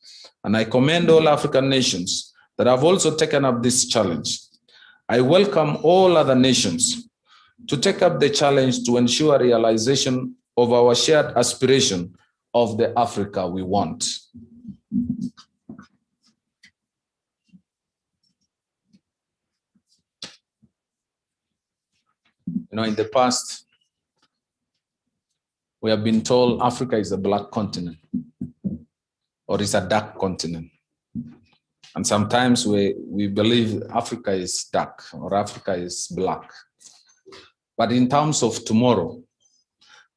and I commend all African nations that have also taken up this challenge. I welcome all other nations to take up the challenge to ensure realization of our shared aspiration of the Africa we want. In the past, we have been told Africa is a black continent or is a dark continent. And sometimes we believe Africa is dark or Africa is black. But in terms of tomorrow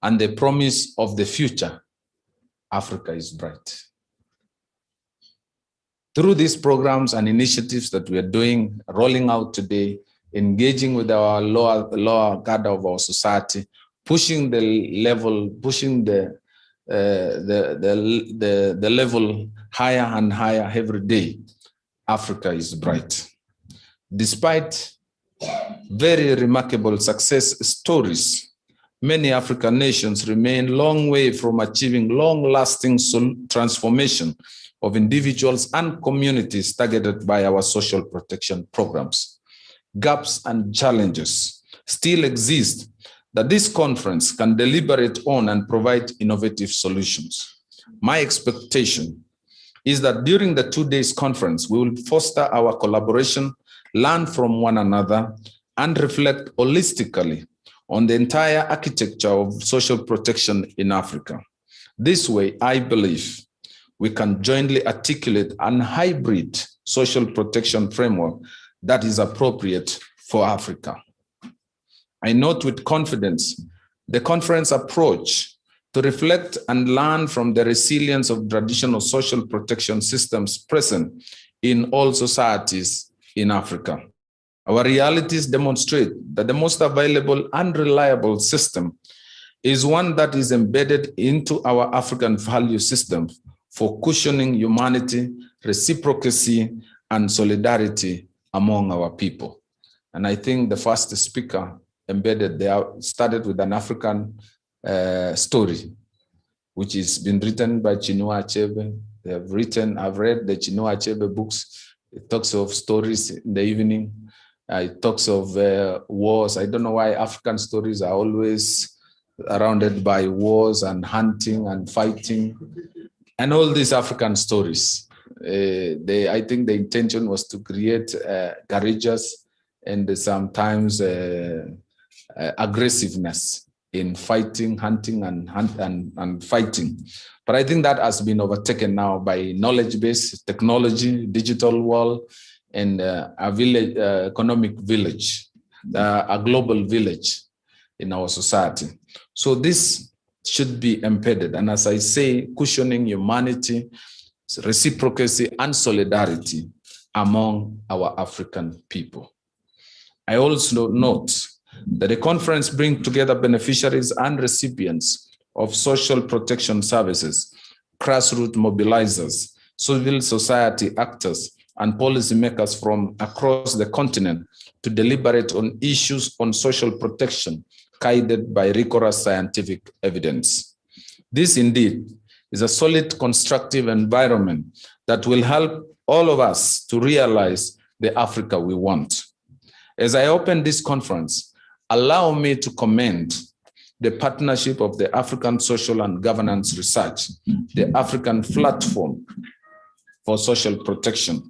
and the promise of the future, Africa is bright. Through these programs and initiatives that we are doing, rolling out today, engaging with our lower cadre of our society, pushing the level, pushing the level higher and higher every day, Africa is bright. Despite very remarkable success stories, many African nations remain a long way from achieving long-lasting transformation of individuals and communities targeted by our social protection programs. Gaps and challenges still exist that this conference can deliberate on and provide innovative solutions. My expectation is that during the 2 days conference, we will foster our collaboration, learn from one another, and reflect holistically on the entire architecture of social protection in Africa. This way, I believe we can jointly articulate a hybrid social protection framework that is appropriate for Africa. I note with confidence the conference approach to reflect and learn from the resilience of traditional social protection systems present in all societies in Africa. Our realities demonstrate that the most available and reliable system is one that is embedded into our African value system for cushioning humanity, reciprocity, and solidarity among our people. And I think the first speaker embedded there started with an African story, which has been written by Chinua Achebe. I've read the Chinua Achebe books. It talks of stories in the evening. It talks of wars. I don't know why African stories are always surrounded by wars and hunting and fighting and all these African stories. I think the intention was to create courageous and sometimes aggressiveness in fighting, hunting, and fighting. But I think that has been overtaken now by knowledge-based technology, digital world, and a village, economic village, a global village in our society. So this should be embedded. And as I say, cushioning humanity, reciprocity, and solidarity among our African people. I also note that the conference brings together beneficiaries and recipients of social protection services, grassroots mobilizers, civil society actors, and policymakers from across the continent to deliberate on issues on social protection guided by rigorous scientific evidence. This indeed is a solid, constructive environment that will help all of us to realize the Africa we want. As I open this conference, allow me to commend the partnership of the African Social and Governance Research, the African Platform for Social Protection,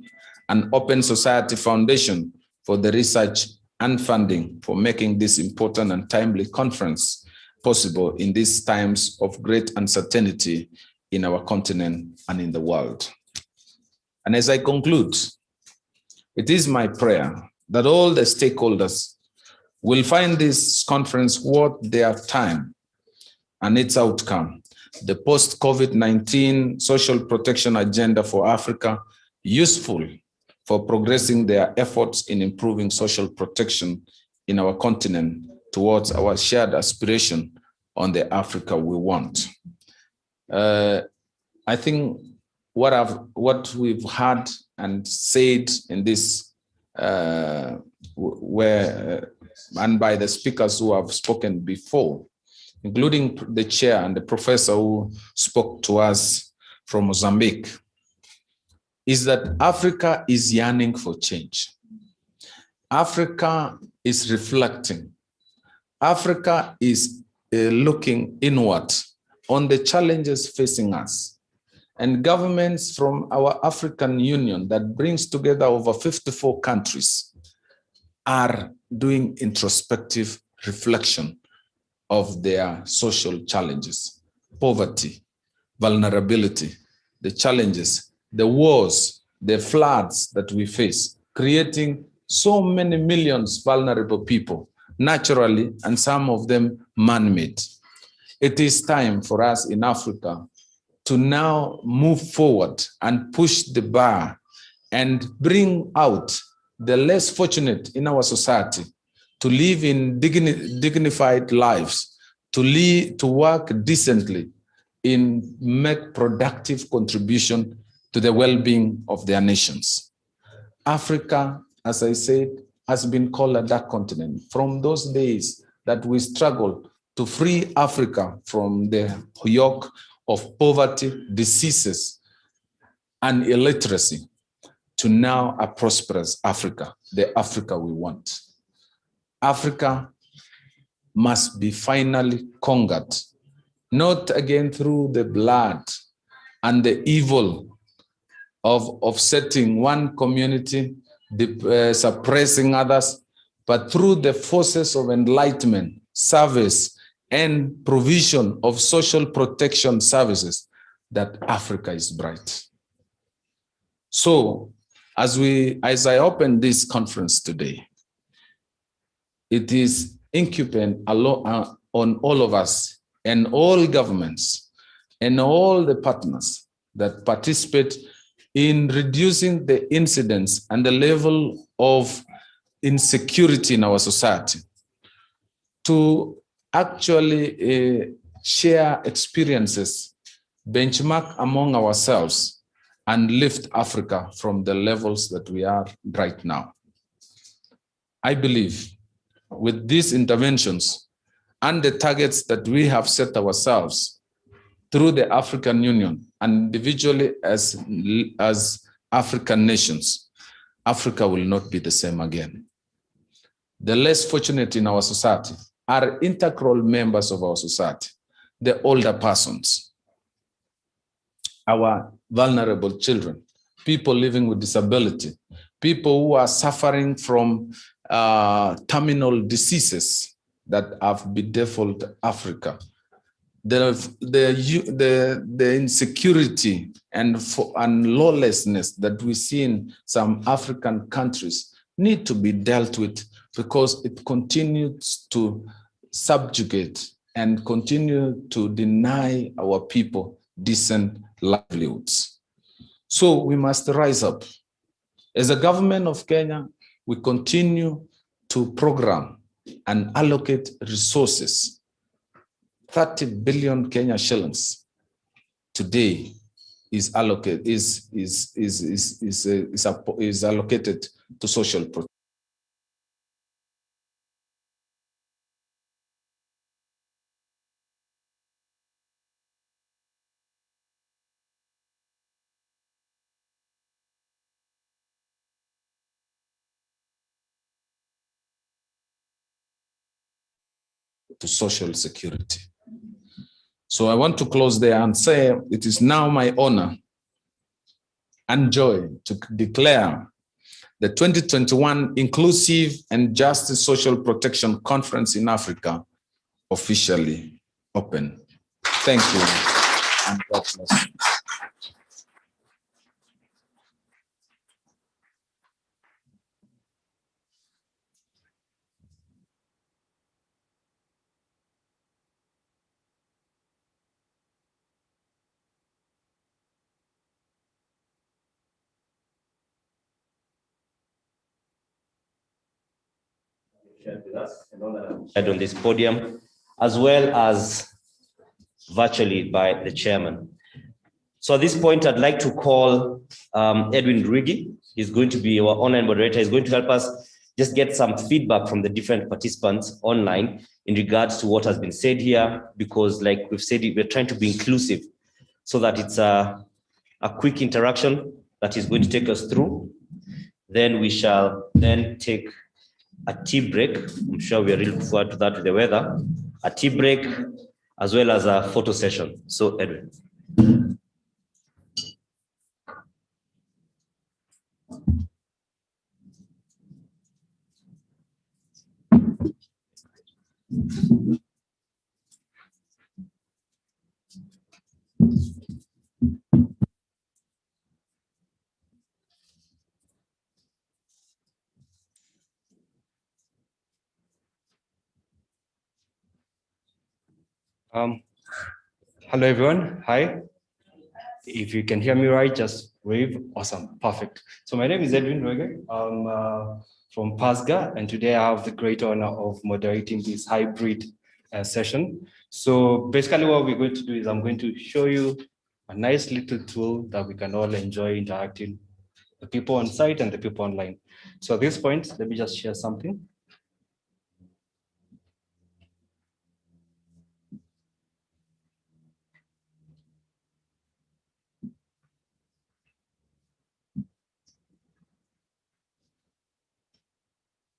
and Open Society Foundation for the research and funding for making this important and timely conference possible in these times of great uncertainty in our continent and in the world. And as I conclude, it is my prayer that all the stakeholders will find this conference worth their time and its outcome, the post-COVID-19 social protection agenda for Africa, useful for progressing their efforts in improving social protection in our continent towards our shared aspiration on the Africa we want. I think what we've heard and said in this and by the speakers who have spoken before, including the chair and the professor who spoke to us from Mozambique, is that Africa is yearning for change. Africa is reflecting. Africa is looking inward on the challenges facing us. And governments from our African Union that brings together over 54 countries are doing introspective reflection of their social challenges, poverty, vulnerability, the challenges, the wars, the floods that we face, creating so many millions vulnerable people, naturally, and some of them man-made. It is time for us in Africa to now move forward and push the bar and bring out the less fortunate in our society to live in dignified lives, to work decently, in make productive contribution to the well-being of their nations. Africa, as I said, has been called a dark continent from those days that we struggled to free Africa from the yoke of poverty, diseases, and illiteracy, to now a prosperous Africa, the Africa we want. Africa must be finally conquered, not again through the blood and the evil of setting one community, suppressing others, but through the forces of enlightenment, service, and provision of social protection services, that Africa is bright. So, as I open this conference today, it is incumbent on all of us and all governments and all the partners that participate in reducing the incidence and the level of insecurity in our society, to actually share experiences, benchmark among ourselves, and lift Africa from the levels that we are right now. I believe with these interventions and the targets that we have set ourselves through the African Union and individually as African nations, Africa will not be the same again. The less fortunate in our society are integral members of our society, the older persons, our vulnerable children, people living with disability, people who are suffering from terminal diseases that have bedeviled Africa. The insecurity and lawlessness that we see in some African countries need to be dealt with, because it continues to subjugate and continue to deny our people decent livelihoods. So we must rise up. As a government of Kenya, we continue to program and allocate resources. 30 billion Kenya shillings today is allocated to social protection. to social security. So I want to close there and say it is now my honor and joy to declare the 2021 Inclusive and Justice Social Protection Conference in Africa officially open. Thank you, and God bless you. Shared with us and all that are shared on this podium, as well as virtually by the chairman. So at this point, I'd like to call Edwin Rigi. He's going to be our online moderator. He's going to help us just get some feedback from the different participants online in regards to what has been said here, because like we've said, we're trying to be inclusive so that it's a quick interaction that is going to take us through. Then we shall then take a tea break. I'm sure we are really looking forward to that with the weather. A tea break, as well as a photo session. So, Edwin. Hello everyone, hi. If you can hear me right, just wave. Awesome, perfect. So my name is Edwin Rege. I'm from PASGA, and today I have the great honor of moderating this hybrid session. So basically what we're going to do is I'm going to show you a nice little tool that we can all enjoy interacting, the people on site and the people online. So at this point, let me just share something.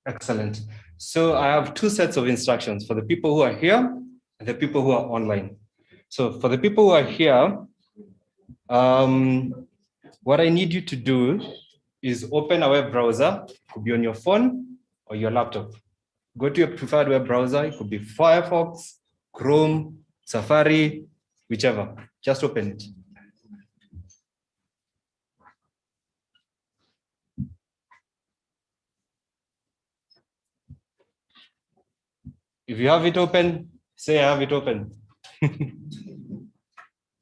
Excellent. So I have two sets of instructions for the people who are here and the people who are online. So for the people who are here, what I need you to do is open a web browser. It could be on your phone or your laptop. Go to your preferred web browser. It could be Firefox, Chrome, Safari, whichever. Just open it. If you have it open, say I have it open.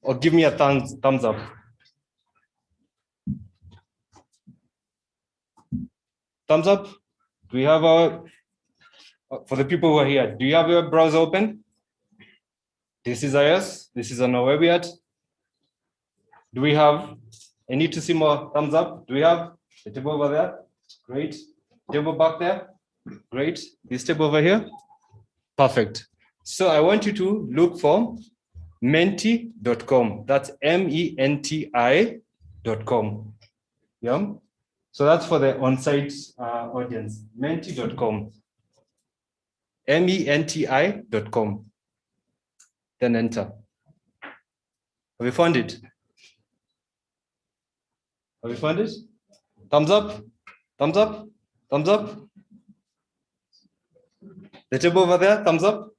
Or give me a thumbs up. Thumbs up. Do we have for the people who are here, do you have your browser open? This is iOS. This is on our web yet. Do we have, I need to see more thumbs up. Do we have the table over there? Great. Table back there? Great. This table over here? Perfect. So I want you to look for menti.com. That's MENTI.com. Yeah. So that's for the on-site audience. Menti.com. MENTI.com. Then enter. Have you found it? Have you found it? Thumbs up. Thumbs up. Thumbs up. The table over there, thumbs up.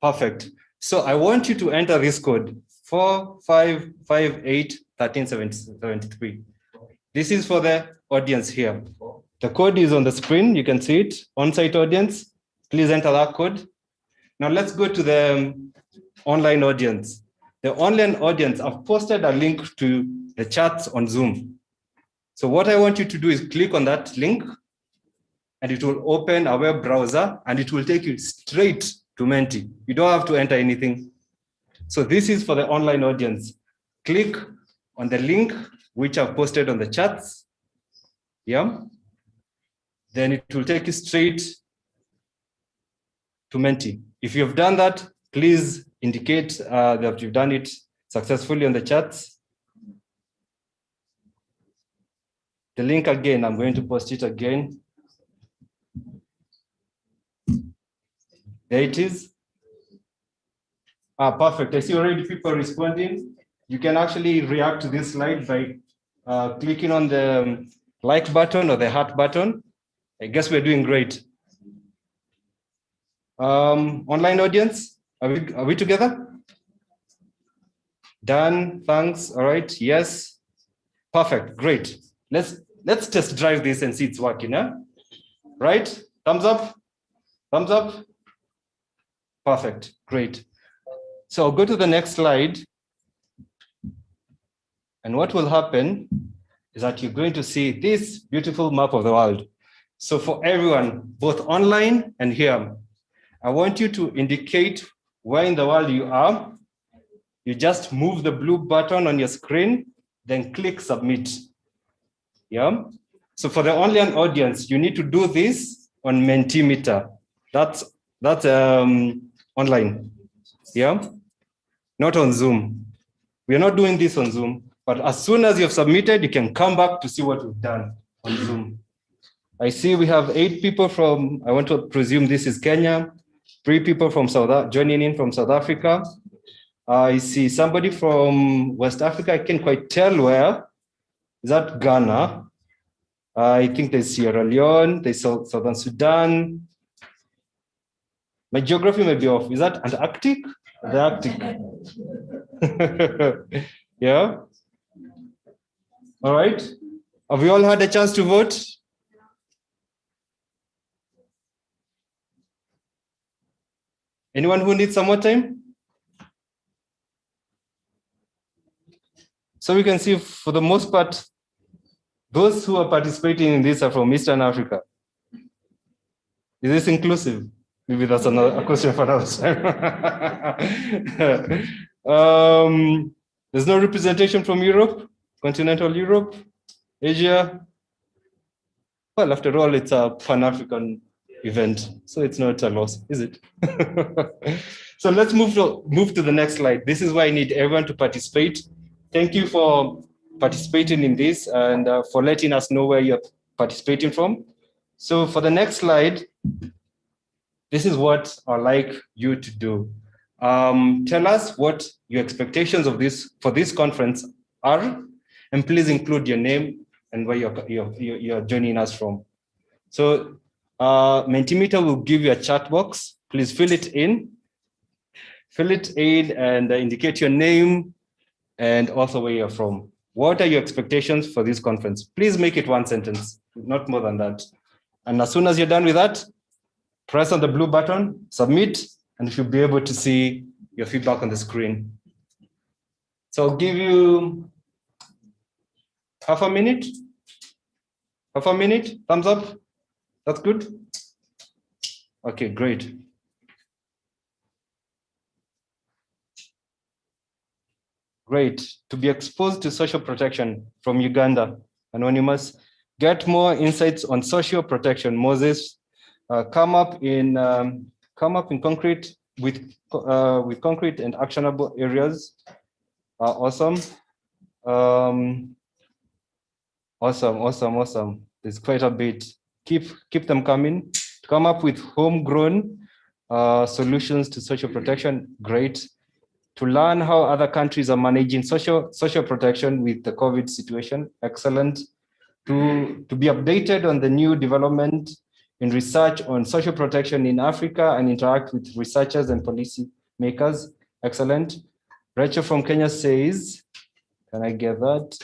Perfect. So I want you to enter this code 45581373. This is for the audience here. The code is on the screen. You can see it. On-site audience, please enter that code. Now let's go to the online audience. The online audience, I've posted a link to the chats on Zoom. So what I want you to do is click on that link, and it will open a web browser and it will take you straight to Menti. You don't have to enter anything. So this is for the online audience. Click on the link which I've posted on the chats. Yeah. Then it will take you straight to Menti. If you've done that, please indicate that you've done it successfully on the chats. The link again, I'm going to post it again. There it is. Perfect. I see already people responding. You can actually react to this slide by clicking on the like button or the heart button. I guess we're doing great. Online audience, are we together? Done, thanks. All right, yes. Perfect, great. Let's test drive this and see it's working, huh? Right? Thumbs up, thumbs up. Perfect, great. So I'll go to the next slide. And what will happen is that you're going to see this beautiful map of the world. So for everyone, both online and here, I want you to indicate where in the world you are. You just move the blue button on your screen, then click submit. Yeah. So for the online audience, you need to do this on Mentimeter. That's online. Yeah. Not on Zoom. We are not doing this on Zoom, but as soon as you've submitted, you can come back to see what we've done on Zoom. I see we have 8 people from, I want to presume this is Kenya, 3 people from joining in from South Africa. I see somebody from West Africa. I can't quite tell where. Is that Ghana? I think there's Sierra Leone, there's Southern Sudan. My geography may be off. Is that Antarctic? The Arctic. Yeah. All right. Have we all had a chance to vote? Anyone who needs some more time? So we can see for the most part, those who are participating in this are from Eastern Africa. Is this inclusive? Maybe that's a question for us. There's no representation from Europe, continental Europe, Asia. Well, after all, it's a Pan-African event, so it's not a loss, is it? So let's move to the next slide. This is why I need everyone to participate. Thank you for participating in this and for letting us know where you're participating from. So for the next slide, this is what I'd like you to do. Tell us what your expectations of for this conference are, and please include your name and where you're joining us from. So Mentimeter will give you a chat box. Please fill it in and indicate your name and also where you're from. What are your expectations for this conference? Please make it 1 sentence, not more than that. And as soon as you're done with that, press on the blue button, submit, and you should be able to see your feedback on the screen. So I'll give you half a minute, thumbs up. That's good. Okay, great. Great. To be exposed to social protection from Uganda. Anonymous. Get more insights on social protection. Moses. Come up in concrete with concrete and actionable areas. Awesome. Awesome. There's quite a bit. Keep them coming. Come up with homegrown solutions to social protection. Great. To learn how other countries are managing social protection with the COVID situation. Excellent. To be updated on the new development in research on social protection in Africa and interact with researchers and policy makers. Excellent. Rachel from Kenya says, can I get that?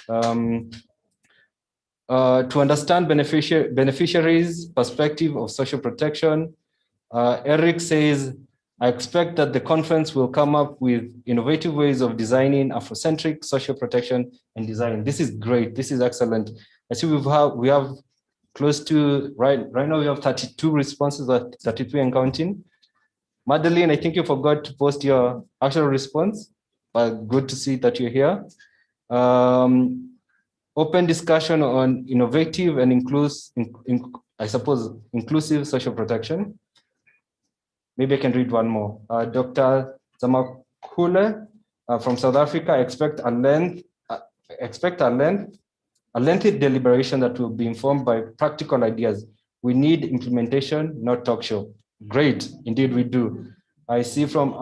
To understand beneficiaries' perspective of social protection. Eric says, I expect that the conference will come up with innovative ways of designing Afrocentric social protection and design. This is great. This is excellent. I see we have close to, right now we have 32 responses, 33 and counting. Madeline, I think you forgot to post your actual response, but good to see that you're here. Open discussion on innovative and inclusive social protection. Maybe I can read one more. Dr. Zamakule from South Africa, expect a lengthy deliberation that will be informed by practical ideas. We need implementation, not talk show. Great, indeed we do. I see from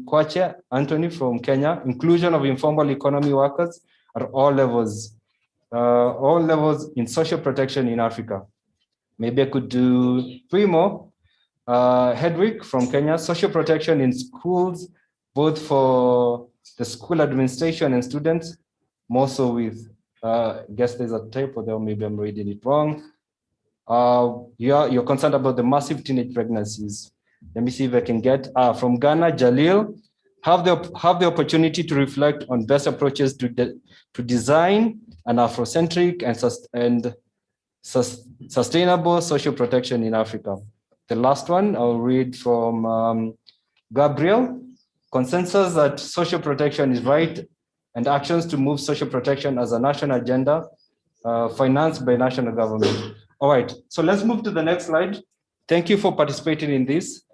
Kwache Anthony from Kenya, inclusion of informal economy workers at all levels in social protection in Africa. Maybe I could do 3 more. Hedwig from Kenya, social protection in schools, both for the school administration and students, more so with, I guess there's a typo there, maybe I'm reading it wrong. You're concerned about the massive teenage pregnancies. Let me see if I can get, from Ghana, Jalil, have the opportunity to reflect on best approaches to design an Afrocentric and sustainable social protection in Africa. The last one, I'll read from Gabriel. Consensus that social protection is right and actions to move social protection as a national agenda financed by national government. All right, so let's move to the next slide. Thank you for participating in this.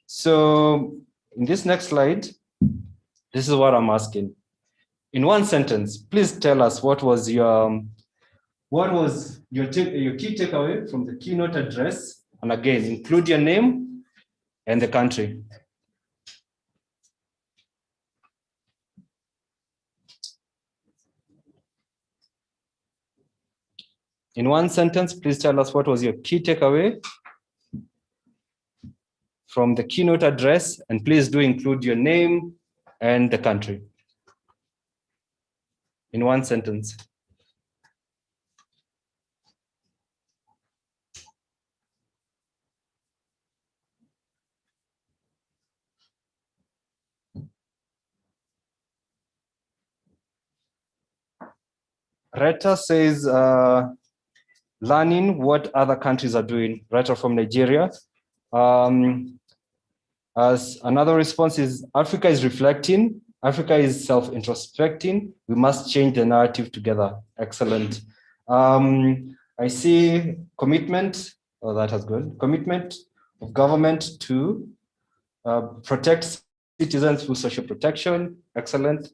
So in this next slide, this is what I'm asking. In one sentence, please tell us what was your key takeaway from the keynote address? And again, include your name and the country. In one sentence, please tell us what was your key takeaway from the keynote address, and please do include your name and the country. In one sentence. Reta says, learning what other countries are doing. Reta from Nigeria. As another response is, Africa is reflecting, Africa is self-introspecting. We must change the narrative together. Excellent. I see commitment, oh, that has good. Commitment of government to protect citizens through social protection. Excellent.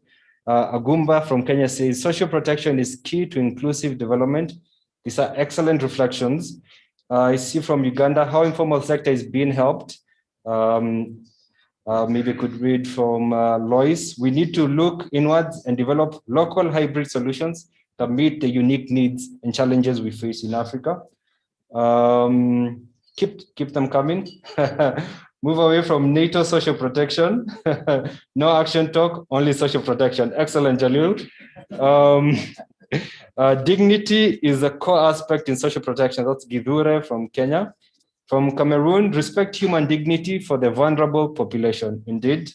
Agumba from Kenya says, social protection is key to inclusive development. These are excellent reflections. I see from Uganda how informal sector is being helped. Maybe I could read from Lois. We need to look inwards and develop local hybrid solutions that meet the unique needs and challenges we face in Africa. Keep them coming. Move away from NATO social protection. No action talk, only social protection. Excellent, Jalil. Dignity is a core aspect in social protection. That's Gidhure from Kenya. From Cameroon, respect human dignity for the vulnerable population. Indeed.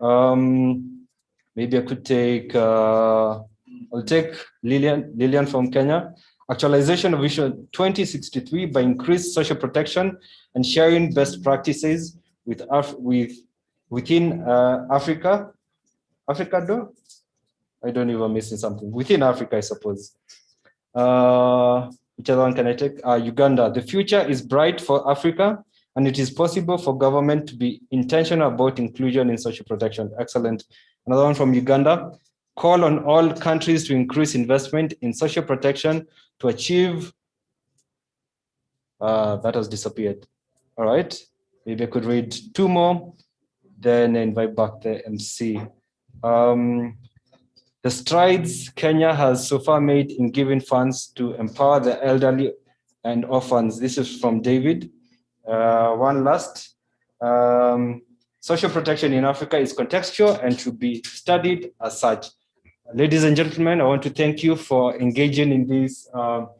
Maybe I could take, I'll take Lillian from Kenya. Actualization of Vision 2063 by increased social protection and sharing best practices within Africa. Africa, though? I don't even I'm missing something. Within Africa, I suppose. Which other one can I take? Uganda. The future is bright for Africa, and it is possible for government to be intentional about inclusion in social protection. Excellent. Another one from Uganda. Call on all countries to increase investment in social protection to achieve. That has disappeared. All right. Maybe I could read 2 more, then invite back the MC. The strides Kenya has so far made in giving funds to empower the elderly and orphans. This is from David. One last. Social protection in Africa is contextual and should be studied as such. Ladies and gentlemen, I want to thank you for engaging in this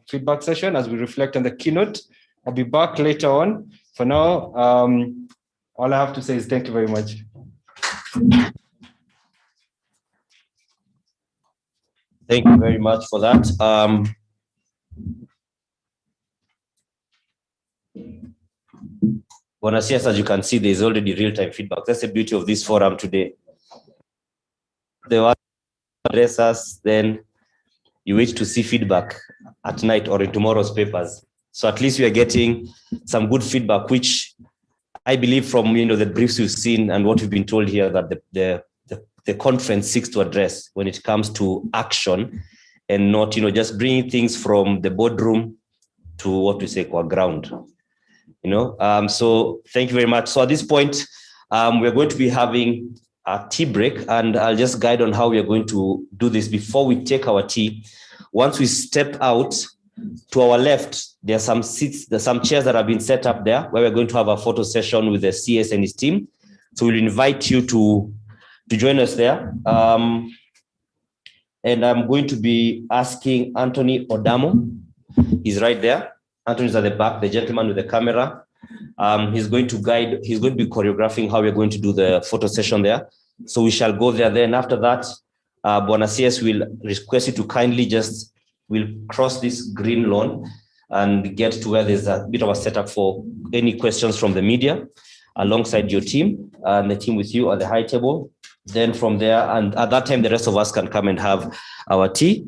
feedback session as we reflect on the keynote. I'll be back later on. For now, all I have to say is thank you very much. Thank you very much for that. Bonasias, as you can see, there's already real-time feedback. That's the beauty of this forum today. They want to address us, then you wait to see feedback at night or in tomorrow's papers. So at least we are getting some good feedback, which I believe from the briefs we've seen and what we've been told here that the conference seeks to address when it comes to action and not just bringing things from the boardroom to what we say core ground. So thank you very much. So at this point, we're going to be having a tea break, and I'll just guide on how we are going to do this before we take our tea. Once we step out, to our left, there are some seats, there's some chairs that have been set up there where we're going to have a photo session with the CS and his team. So we'll invite you to join us there. And I'm going to be asking Anthony Odamo. He's right there. Anthony's at the back, the gentleman with the camera. He's going to be choreographing how we're going to do the photo session there. So we shall go there. Then after that, Buona CS will request you to kindly we'll cross this green lawn and get to where there's a bit of a setup for any questions from the media alongside your team and the team with you at the high table. Then from there, and at that time, the rest of us can come and have our tea.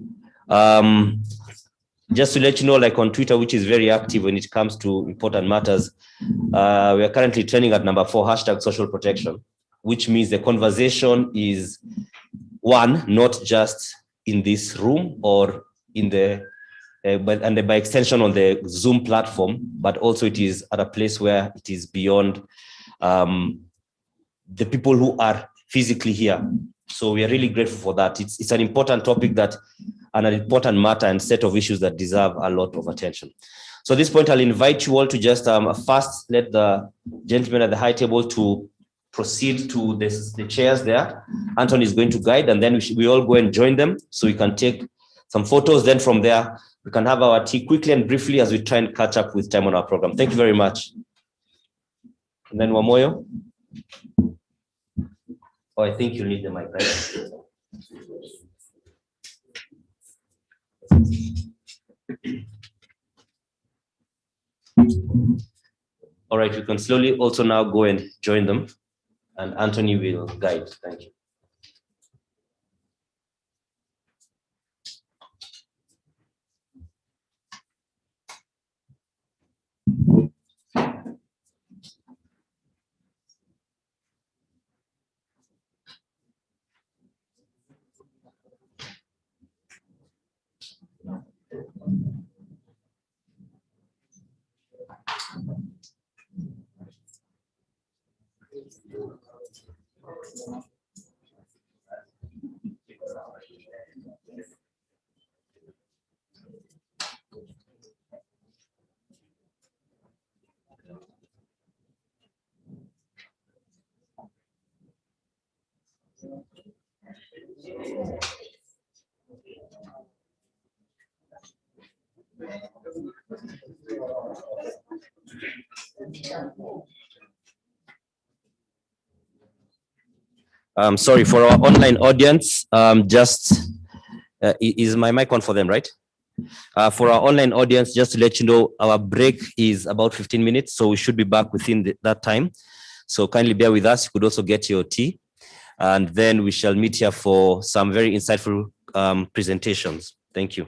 Just to let you know, like on Twitter, which is very active when it comes to important matters, we are currently trending at number 4, #socialprotection, which means the conversation is one, not just in this room or in the, and by extension on the Zoom platform, but also it is at a place where it is beyond the people who are physically here. So we are really grateful for that. It's an important topic and an important matter and set of issues that deserve a lot of attention. So at this point, I'll invite you all to just first let the gentleman at the high table to proceed to the chairs there. Anthony is going to guide, and then we all go and join them so we can take some photos. Then from there, we can have our tea quickly and briefly as we try and catch up with time on our program. Thank you very much. And then Wamoyo. Oh, I think you need the mic, right? All right, we can slowly also now go and join them, and Anthony will guide. Thank you. Sorry, for our online audience, is my mic on for them, right? For our online audience, just to let you know, our break is about 15 minutes, so we should be back within that time. So kindly bear with us. You could also get your tea, and then we shall meet here for some very insightful presentations. Thank you.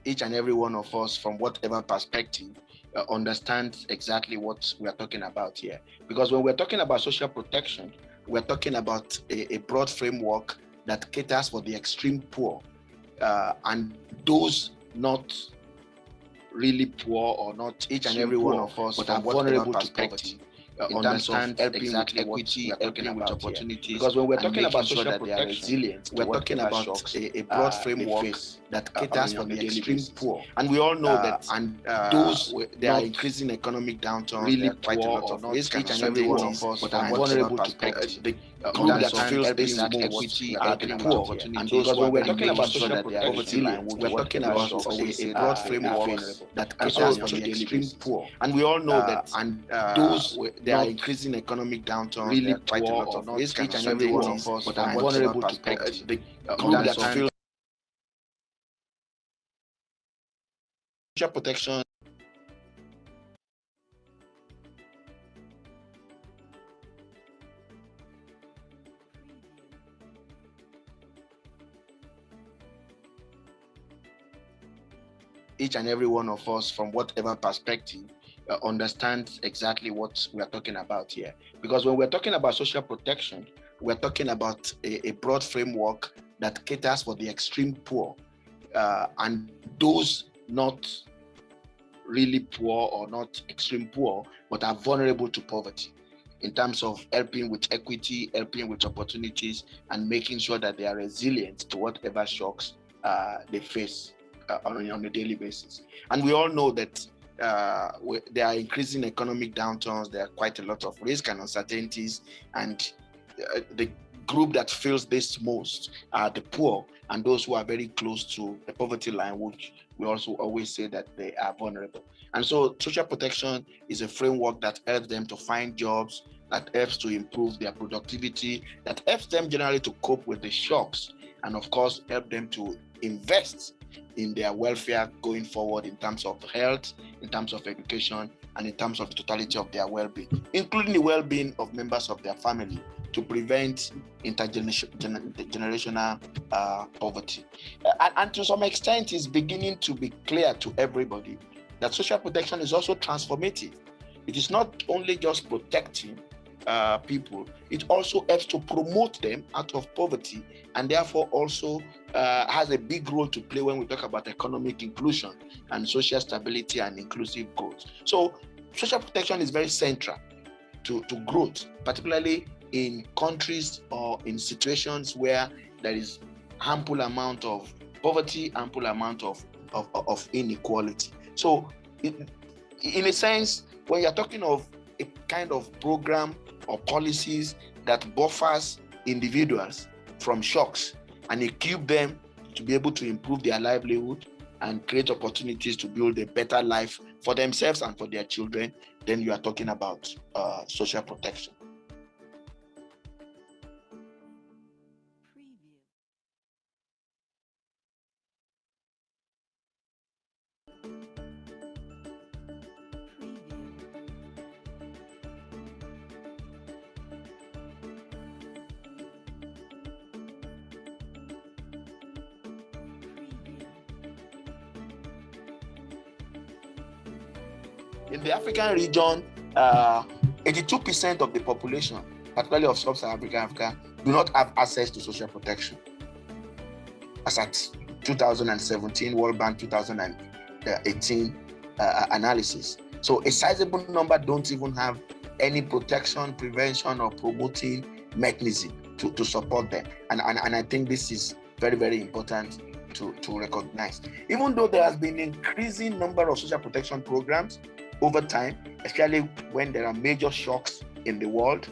each and every one of us, from whatever perspective, understand exactly what we are talking about here. Because when we're talking about social protection, we're talking about a broad framework that caters for the extreme poor and those not really poor or not each and every one of us, but are vulnerable to poverty. In terms of helping with equity, helping with opportunities. Because when we're talking about social protection, we're talking about a broad framework that caters for the extreme poor. And we all know that those there are increasing economic downturn, really quite a lot of risk, each and every one of us, but are vulnerable to poverty. The group that feels this most equity are the poor. And those when we're talking about social poverty line, we're talking about a broad framework that caters for the extreme poor. And we all know that those there are increasing economic downturn, really quite a lot of risk, each and every one of us, but are vulnerable to poverty. The group that feels social protection. Each and every one of us, from whatever perspective, understands exactly what we are talking about here. Because when we're talking about social protection, we're talking about a broad framework that caters for the extreme poor and those not really poor or not extreme poor, but are vulnerable to poverty in terms of helping with equity, helping with opportunities, and making sure that they are resilient to whatever shocks they face on a daily basis. And we all know that there are increasing economic downturns, there are quite a lot of risk and uncertainties, and the group that feels this most are the poor and those who are very close to the poverty line, which we also always say that they are vulnerable. And so social protection is a framework that helps them to find jobs, that helps to improve their productivity, that helps them generally to cope with the shocks, and of course help them to invest in their welfare going forward in terms of health, in terms of education, and in terms of the totality of their well-being, including the well-being of members of their family, to prevent intergenerational poverty. And to some extent, it's beginning to be clear to everybody that social protection is also transformative. It is not only just protecting people, it also helps to promote them out of poverty, and therefore also has a big role to play when we talk about economic inclusion and social stability and inclusive growth. So social protection is very central to growth, particularly in countries or in situations where there is ample amount of poverty, ample amount of inequality. So in a sense, when you're talking of a kind of program or policies that buffers individuals from shocks and equip them to be able to improve their livelihood and create opportunities to build a better life for themselves and for their children, then you are talking about social protection. In the African region, 82% of the population, particularly of sub-Saharan Africa, do not have access to social protection. As at 2017 World Bank 2018 analysis. So a sizable number don't even have any protection, prevention, or promoting mechanism to support them. And I think this is very, very important to recognize. Even though there has been an increasing number of social protection programs over time, especially when there are major shocks in the world.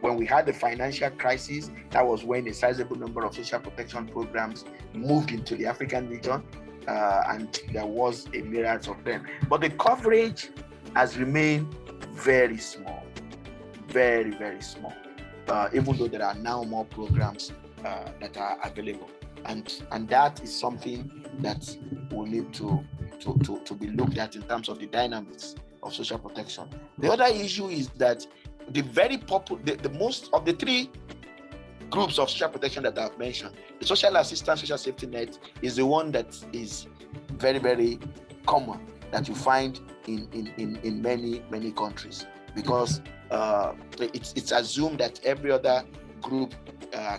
When we had the financial crisis, that was when a sizable number of social protection programs moved into the African region, and there was a myriad of them. But the coverage has remained very small, very, very small, even though there are now more programs that are available. And that is something that will need to be looked at in terms of the dynamics of social protection. The other issue is that the most of the three groups of social protection that I've mentioned, the social assistance, social safety net, is the one that is very, very common that you find in many countries, because it's assumed that every other group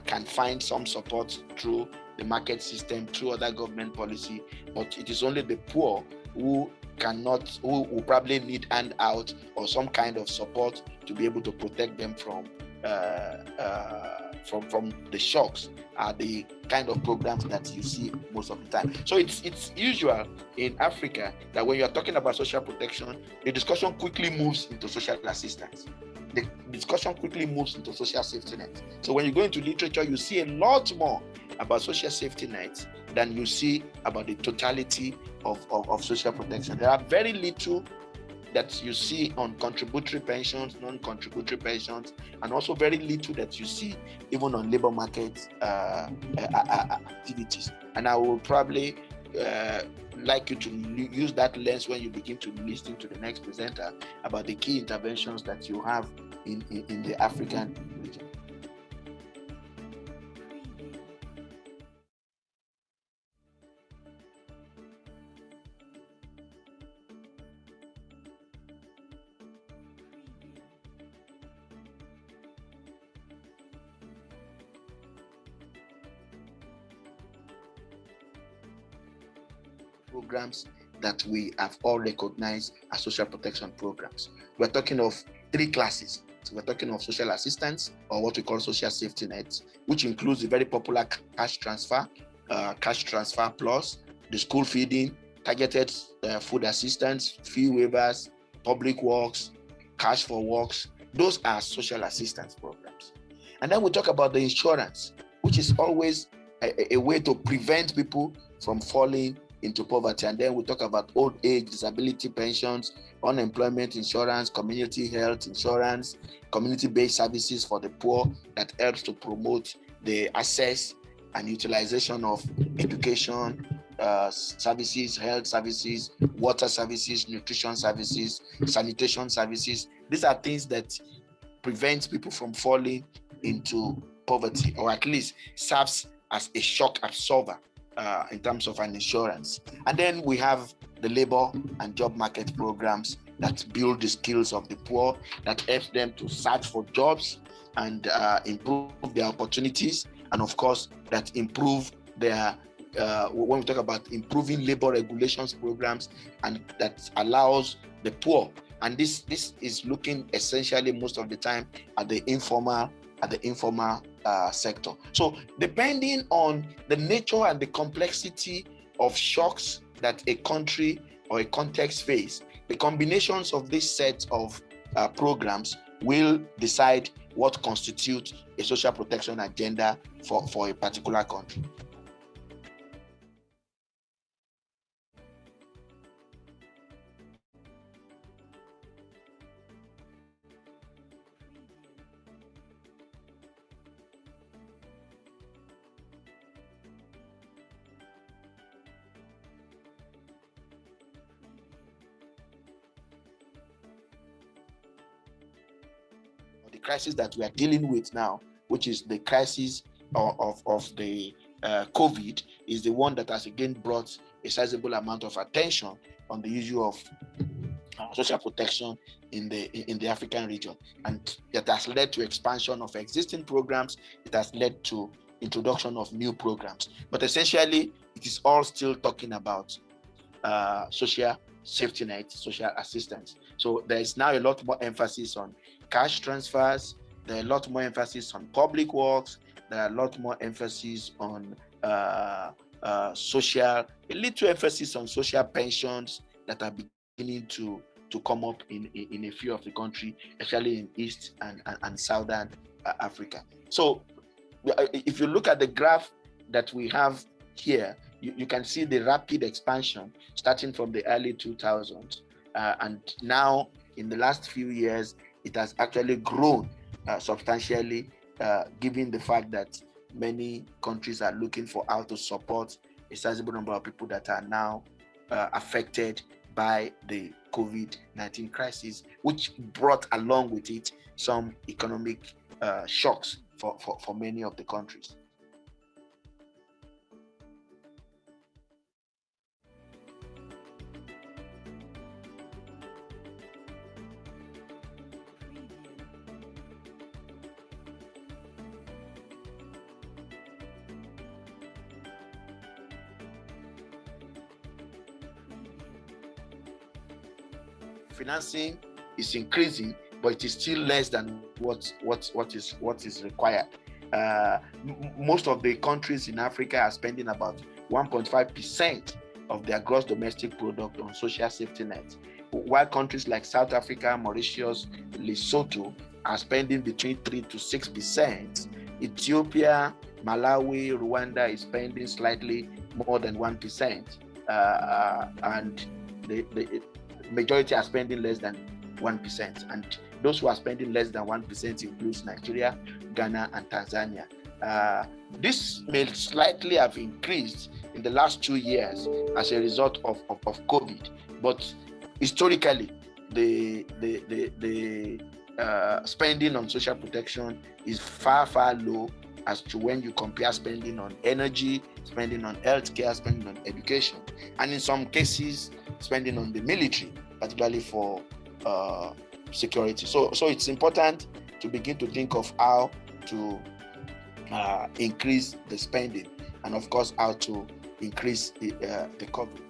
can find some support through the market system, through other government policy, but it is only the poor who will probably need handout or some kind of support to be able to protect them from the shocks, are the kind of programs that you see most of the time. So it's usual in Africa that when you're talking about social protection, the discussion quickly moves into social assistance. The discussion quickly moves into social safety net. So when you go into literature, you see a lot more about social safety nets than you see about the totality of social protection. There are very little that you see on contributory pensions, non-contributory pensions, and also very little that you see even on labor market activities. And I will probably like you to use that lens when you begin to listen to the next presenter about the key interventions that you have in the African region. Programs that we have all recognized as social protection programs. We're talking of three classes. So we're talking of social assistance, or what we call social safety nets, which includes the very popular cash transfer plus, the school feeding, targeted food assistance, fee waivers, public works, cash for works. Those are social assistance programs. And then we talk about the insurance, which is always a way to prevent people from falling into poverty. And then we talk about old age, disability pensions, unemployment insurance, community health insurance, community-based services for the poor that helps to promote the access and utilization of education services, health services, water services, nutrition services, sanitation services. These are things that prevent people from falling into poverty, or at least serves as a shock absorber in terms of an insurance. And then we have the labor and job market programs that build the skills of the poor, that helps them to search for jobs and improve their opportunities, and of course that improve their when we talk about improving labor regulations programs, and that allows the poor, and this is looking essentially most of the time at the informal sector. So depending on the nature and the complexity of shocks that a country or a context face, the combinations of this set of programs will decide what constitutes a social protection agenda for a particular country. The crisis that we are dealing with now, which is the crisis of the COVID, is the one that has again brought a sizable amount of attention on the issue of social protection in the African region, and that has led to expansion of existing programs. It has led to introduction of new programs, but essentially it is all still talking about social safety net, social assistance. So there is now a lot more emphasis on cash transfers. There are a lot more emphasis on public works. There are a lot more emphasis on social, a little emphasis on social pensions that are beginning to come up in a few of the country, especially in East and Southern Africa. So if you look at the graph that we have here, you can see the rapid expansion starting from the early 2000s. And now in the last few years, it has actually grown substantially, given the fact that many countries are looking for how to support a sizable number of people that are now affected by the COVID-19 crisis, which brought along with it some economic shocks for many of the countries. financing is increasing, but it is still less than what is required. Most of the countries in Africa are spending about 1.5% of their gross domestic product on social safety nets, while countries like South Africa, Mauritius, Lesotho are spending between 3 to 6%. Ethiopia, Malawi, Rwanda is spending slightly more than 1%, and the majority are spending less than 1%. And those who are spending less than 1% includes Nigeria, Ghana, and Tanzania. This may slightly have increased in the last 2 years as a result of COVID, but historically, the spending on social protection is far low as to when you compare spending on energy, spending on healthcare, spending on education, and in some cases, spending on the military, particularly for security. So it's important to begin to think of how to increase the spending, and of course, how to increase the coverage.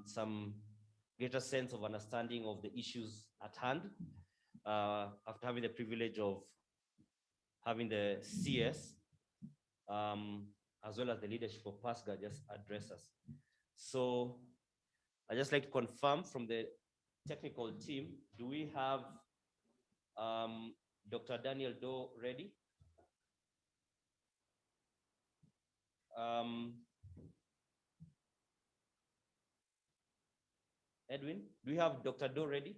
some greater sense of understanding of the issues at hand, after having the privilege of having the CS, as well as the leadership of PASGA just address us. So I just like to confirm from the technical team, do we have Dr. Daniel Doe ready? Edwin, do we have Dr. Doe ready?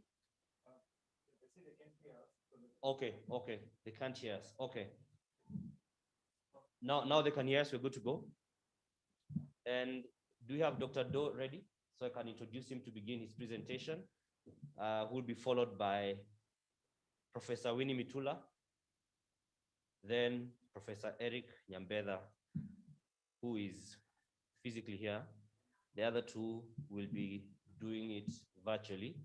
Okay, okay, they can't hear us. Okay. Now they can hear us, we're good to go. And do we have Dr. Doe ready? So I can introduce him to begin his presentation, who will be followed by Professor Winnie Mitula, then Professor Eric Nyambetha, who is physically here. The other two will be doing it virtually.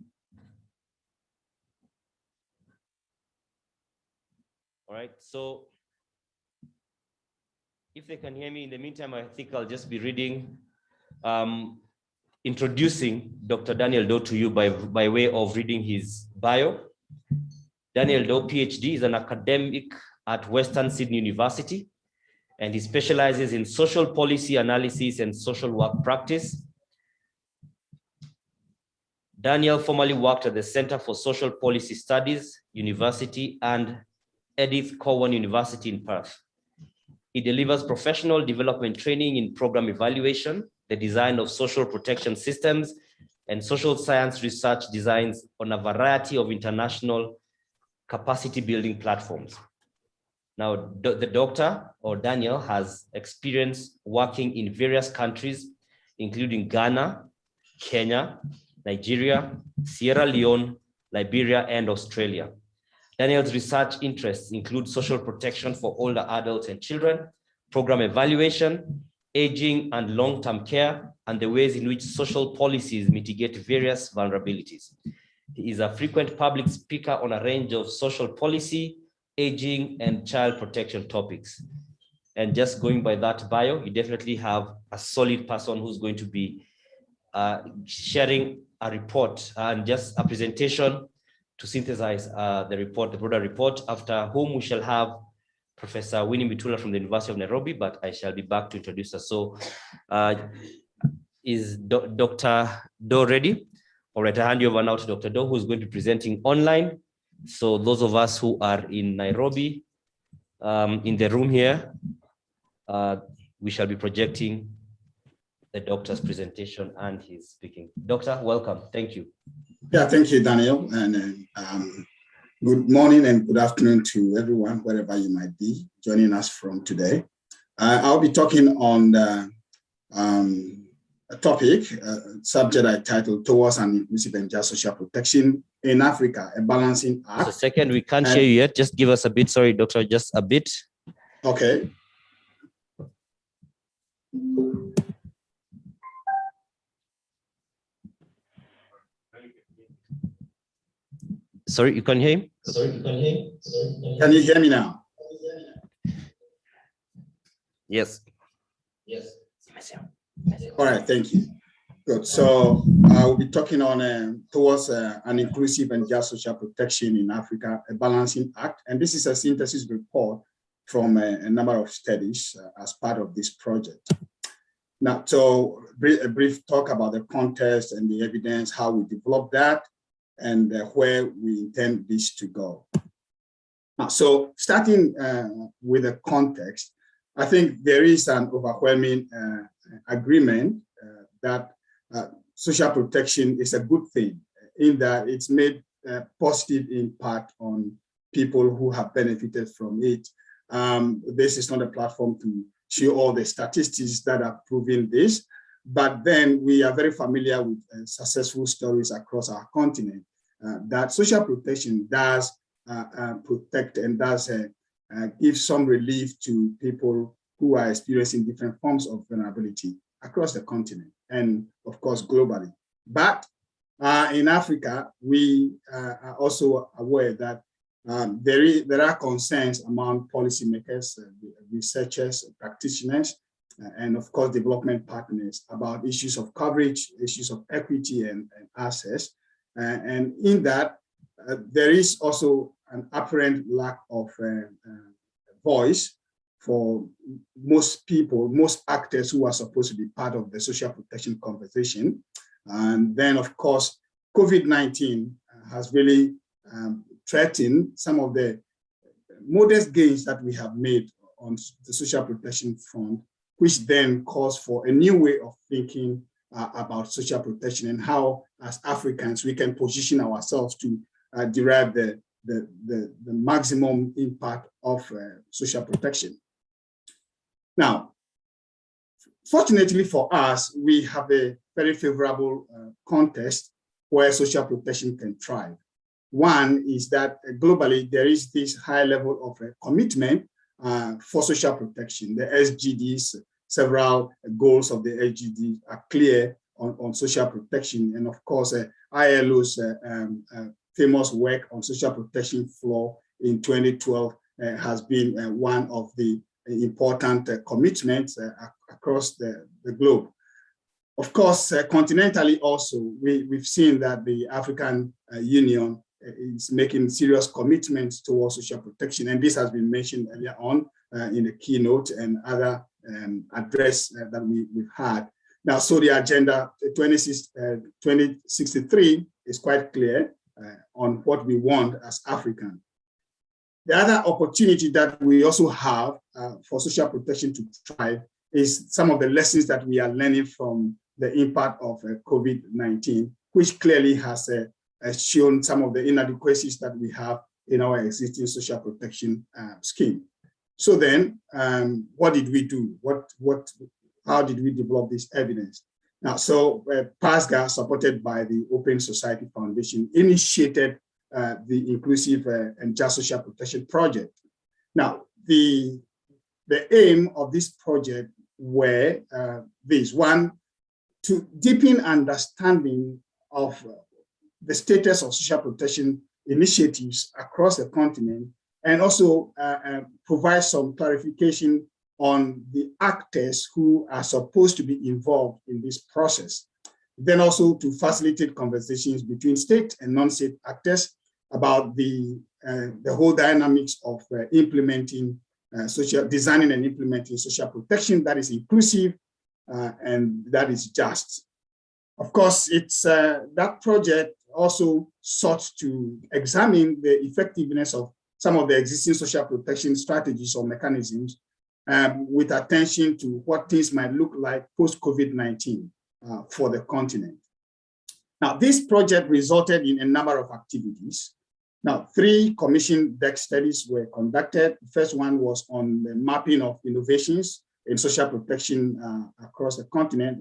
All right, so if they can hear me, in the meantime, I think I'll just be reading, introducing Dr. Daniel Doe to you by way of reading his bio. Daniel Doe, PhD, is an academic at Western Sydney University, and he specializes in social policy analysis and social work practice. Daniel formerly worked at the Center for Social Policy Studies, University, and Edith Cowan University in Perth. He delivers professional development training in program evaluation, the design of social protection systems, and social science research designs on a variety of international capacity building platforms. Now, the doctor, or Daniel, has experience working in various countries, including Ghana, Kenya, Nigeria, Sierra Leone, Liberia, and Australia. Daniel's research interests include social protection for older adults and children, program evaluation, aging and long-term care, and the ways in which social policies mitigate various vulnerabilities. He is a frequent public speaker on a range of social policy, aging, and child protection topics. And just going by that bio, you definitely have a solid person who's going to be sharing a report and just a presentation to synthesize the report, the broader report, after whom we shall have Professor Winnie Mitula from the University of Nairobi, but I shall be back to introduce her. So is Dr. Doe ready? All right, I hand you over now to Dr. Doe, who's going to be presenting online. So those of us who are in Nairobi, in the room here, we shall be projecting the doctor's presentation and his speaking. Doctor, welcome. Thank you. Yeah, thank you, Daniel. And good morning and good afternoon to everyone, wherever you might be joining us from today. I'll be talking on the, a topic, subject I titled Towards an Inclusive and Just Social Protection in Africa, a Balancing Act. Just a second, we can't hear you yet. Just give us a bit. Sorry, doctor, just a bit. Okay. Sorry, you can hear him? Can you hear me now? Yes. Yes. All right, thank you. Good. So I will be talking on towards an inclusive and just social protection in Africa, a balancing act. And this is a synthesis report from a number of studies as part of this project. Now, so a brief talk about the context and the evidence, how we developed that, and where we intend this to go. Now, so starting with the context, I think there is an overwhelming agreement that social protection is a good thing, in that it's made a positive impact on people who have benefited from it. This is not a platform to show all the statistics that are proving this, but then we are very familiar with successful stories across our continent that social protection does protect and does give some relief to people who are experiencing different forms of vulnerability across the continent and, of course, globally. But in Africa, we are also aware that there are concerns among policymakers, researchers, practitioners and of course, development partners about issues of coverage, issues of equity and access. And in that, there is also an apparent lack of voice for most people, most actors who are supposed to be part of the social protection conversation. And then, of course, COVID-19 has really threatened some of the modest gains that we have made on the social protection front, which then calls for a new way of thinking about social protection and how, as Africans, we can position ourselves to derive the maximum impact of social protection. Now, fortunately for us, we have a very favorable context where social protection can thrive. One is that globally, there is this high level of commitment for social protection. The SDGs, several goals of the SDGs are clear on social protection. And of course, ILO's famous work on social protection floor in 2012 has been one of the important commitments across the globe. Of course, continentally also, we've seen that the African Union is making serious commitments towards social protection, and this has been mentioned earlier on in the keynote and other address that we've had. Now, so the agenda 2063 is quite clear on what we want as Africans. The other opportunity that we also have for social protection to thrive is some of the lessons that we are learning from the impact of COVID-19, which clearly has shown some of the inadequacies that we have in our existing social protection scheme. So then, what did we do? How did we develop this evidence? Now, so PASGA, supported by the Open Society Foundation, initiated the Inclusive and Just Social Protection Project. Now, the aim of this project were this: one, to deepen understanding of the status of social protection initiatives across the continent, and also provide some clarification on the actors who are supposed to be involved in this process. Then also to facilitate conversations between state and non-state actors about the whole dynamics of designing and implementing social protection that is inclusive and that is just. Of course, it's that project also sought to examine the effectiveness of some of the existing social protection strategies or mechanisms with attention to what things might look like post-COVID-19 for the continent. Now, this project resulted in a number of activities. Now, 3 commissioned deck studies were conducted. The first one was on the mapping of innovations in social protection across the continent,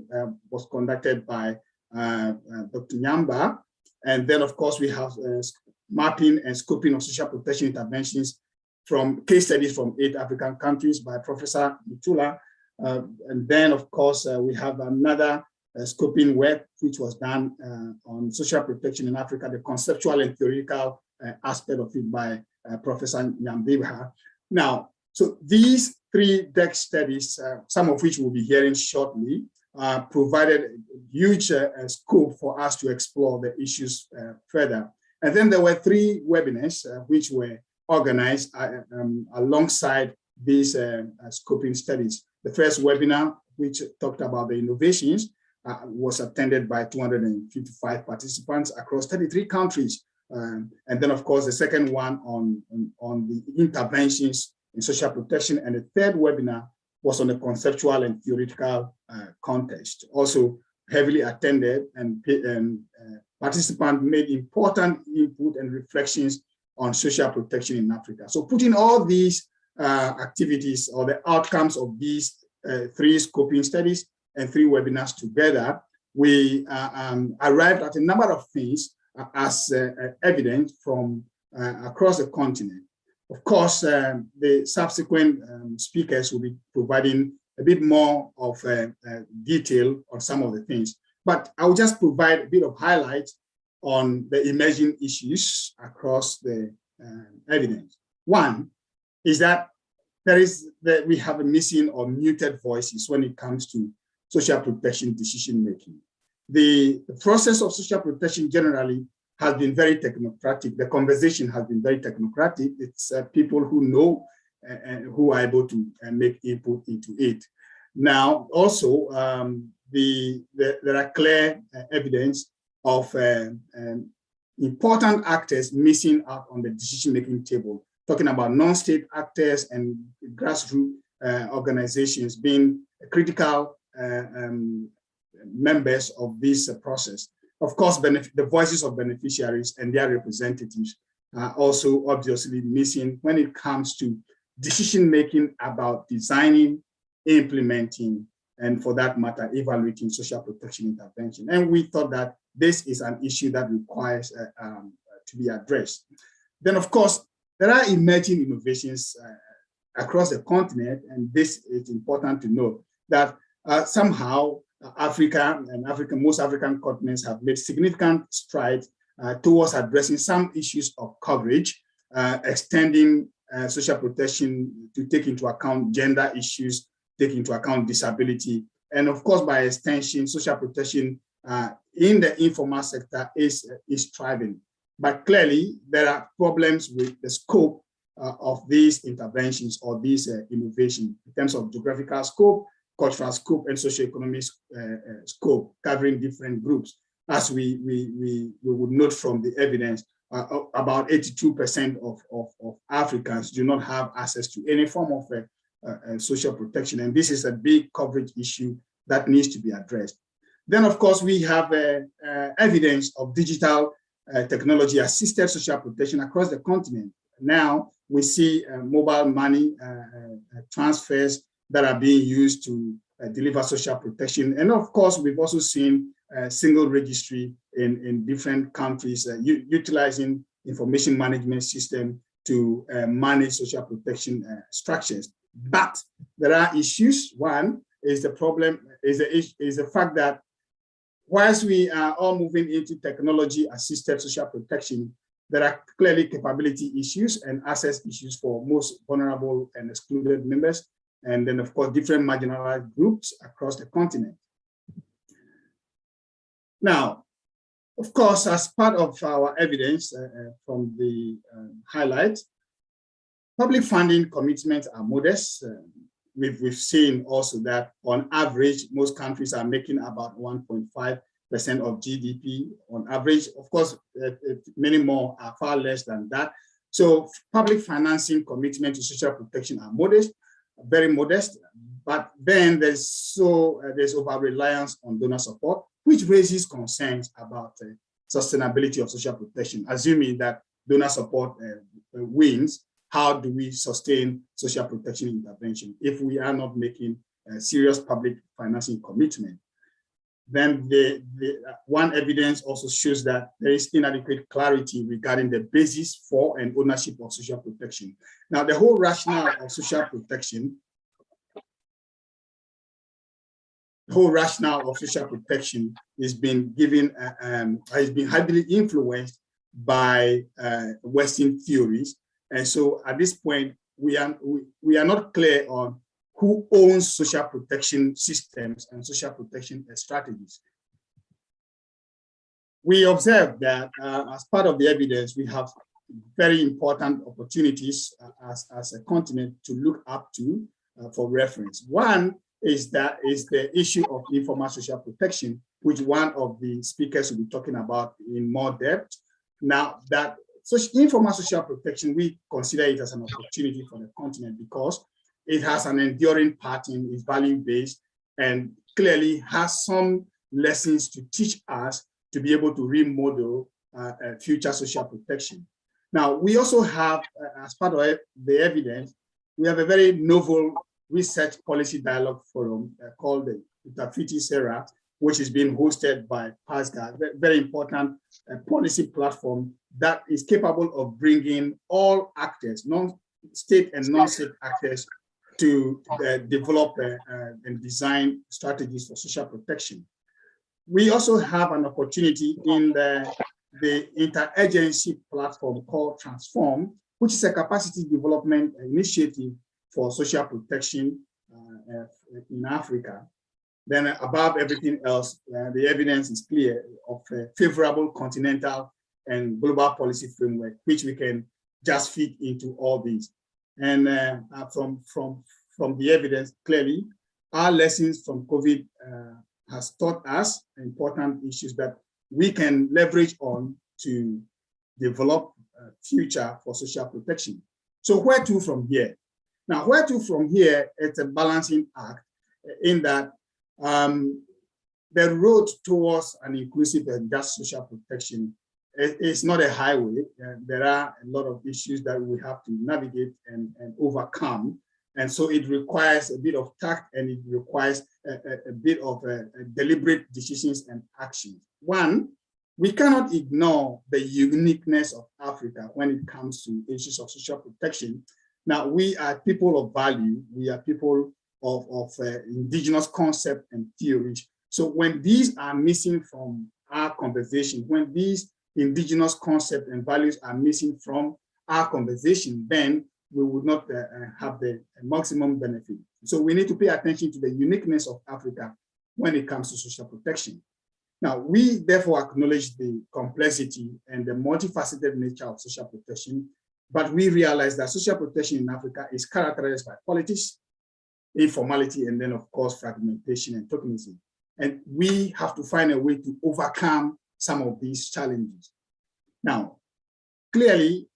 was conducted by Dr. Nyamba. And then, of course, we have mapping and scoping of social protection interventions from case studies from 8 African countries by Professor Mutula. And then, of course, we have another scoping work which was done on social protection in Africa, the conceptual and theoretical aspect of it by Professor Nyambibha. Now, so these 3 deck studies, some of which we'll be hearing shortly, provided huge scope for us to explore the issues further. And then there were 3 webinars which were organized alongside these scoping studies. The first webinar, which talked about the innovations, was attended by 255 participants across 33 countries. And then, of course, the second one on the interventions in social protection. And the third webinar was on the conceptual and theoretical context, also heavily attended, and participants made important input and reflections on social protection in Africa. So putting all these activities or the outcomes of these 3 scoping studies and 3 webinars together, we arrived at a number of things as evidence from across the continent. Of course, the subsequent speakers will be providing a bit more of detail on some of the things, but I will just provide a bit of highlight on the emerging issues across the evidence. One is that we have a missing or muted voices when it comes to social protection decision making. The process of social protection generally has been very technocratic. The conversation has been very technocratic. It's people who know and who are able to make input into it. Now, also, there are clear evidence of important actors missing out on the decision-making table, talking about non-state actors and grassroots organizations being critical members of this process. Of course, the voices of beneficiaries and their representatives are also obviously missing when it comes to decision-making about designing, implementing, and for that matter, evaluating social protection intervention. And we thought that this is an issue that requires to be addressed. Then, of course, there are emerging innovations across the continent, and this is important to note that somehow Africa and most African continents have made significant strides towards addressing some issues of coverage, extending social protection to take into account gender issues, take into account disability, and of course, by extension, social protection in the informal sector is thriving. But clearly, there are problems with the scope of these interventions or these innovations in terms of geographical scope, cultural scope, and socioeconomic scope, covering different groups. As we would note from the evidence, about 82% of Africans do not have access to any form of social protection, and this is a big coverage issue that needs to be addressed. Then, of course, we have evidence of digital technology-assisted social protection across the continent. Now, we see mobile money transfers that are being used to deliver social protection. And of course, we've also seen single registry in different countries utilizing information management system to manage social protection structures. But there are issues. One is the problem, is the fact that whilst we are all moving into technology-assisted social protection, there are clearly capability issues and access issues for most vulnerable and excluded members, and then, of course, different marginalized groups across the continent. Now, of course, as part of our evidence from the highlights, public funding commitments are modest. We've seen also that on average, most countries are making about 1.5% of GDP on average. Of course, many more are far less than that. So public financing commitment to social protection are modest, very modest, but then there's over-reliance on donor support, which raises concerns about sustainability of social protection. Assuming that donor support wins, how do we sustain social protection intervention if we are not making a serious public financing commitment? Then one evidence also shows that there is inadequate clarity regarding the basis for and ownership of social protection. Now, the whole rationale of social protection, is being given, has been heavily influenced by Western theories. And so at this point, we are not clear on who owns social protection systems and social protection strategies. We observe that as part of the evidence, we have very important opportunities as a continent to look up to for reference. One is the issue of informal social protection, which one of the speakers will be talking about in more depth. Now, that informal social protection, we consider it as an opportunity for the continent because it has an enduring pattern, is value-based, and clearly has some lessons to teach us to be able to remodel future social protection. Now, we also have, as part of the evidence, we have a very novel research policy dialogue forum called the Utafiti Sera, which is being hosted by PASGA, a very important policy platform that is capable of bringing all actors, non-state and non-state actors, to develop and design strategies for social protection. We also have an opportunity in the interagency platform called Transform, which is a capacity development initiative for social protection in Africa, then above everything else, the evidence is clear of a favorable continental and global policy framework, which we can just fit into all these. And from the evidence, clearly, our lessons from COVID has taught us important issues that we can leverage on to develop a future for social protection. So where to from here? Now, where to from here, it's a balancing act in that the road towards an inclusive and just social protection is not a highway. There are a lot of issues that we have to navigate and overcome. And so it requires a bit of tact, and it requires a bit of deliberate decisions and actions. One, we cannot ignore the uniqueness of Africa when it comes to issues of social protection. Now, we are people of value. We are people of indigenous concept and theories. So when these are missing from our conversation, when these indigenous concepts and values are missing from our conversation, then we would not have the maximum benefit. So we need to pay attention to the uniqueness of Africa when it comes to social protection. Now, we therefore acknowledge the complexity and the multifaceted nature of social protection, but we realize that social protection in Africa is characterized by politics, informality, and then of course, fragmentation and tokenism. And we have to find a way to overcome some of these challenges. Now, clearly,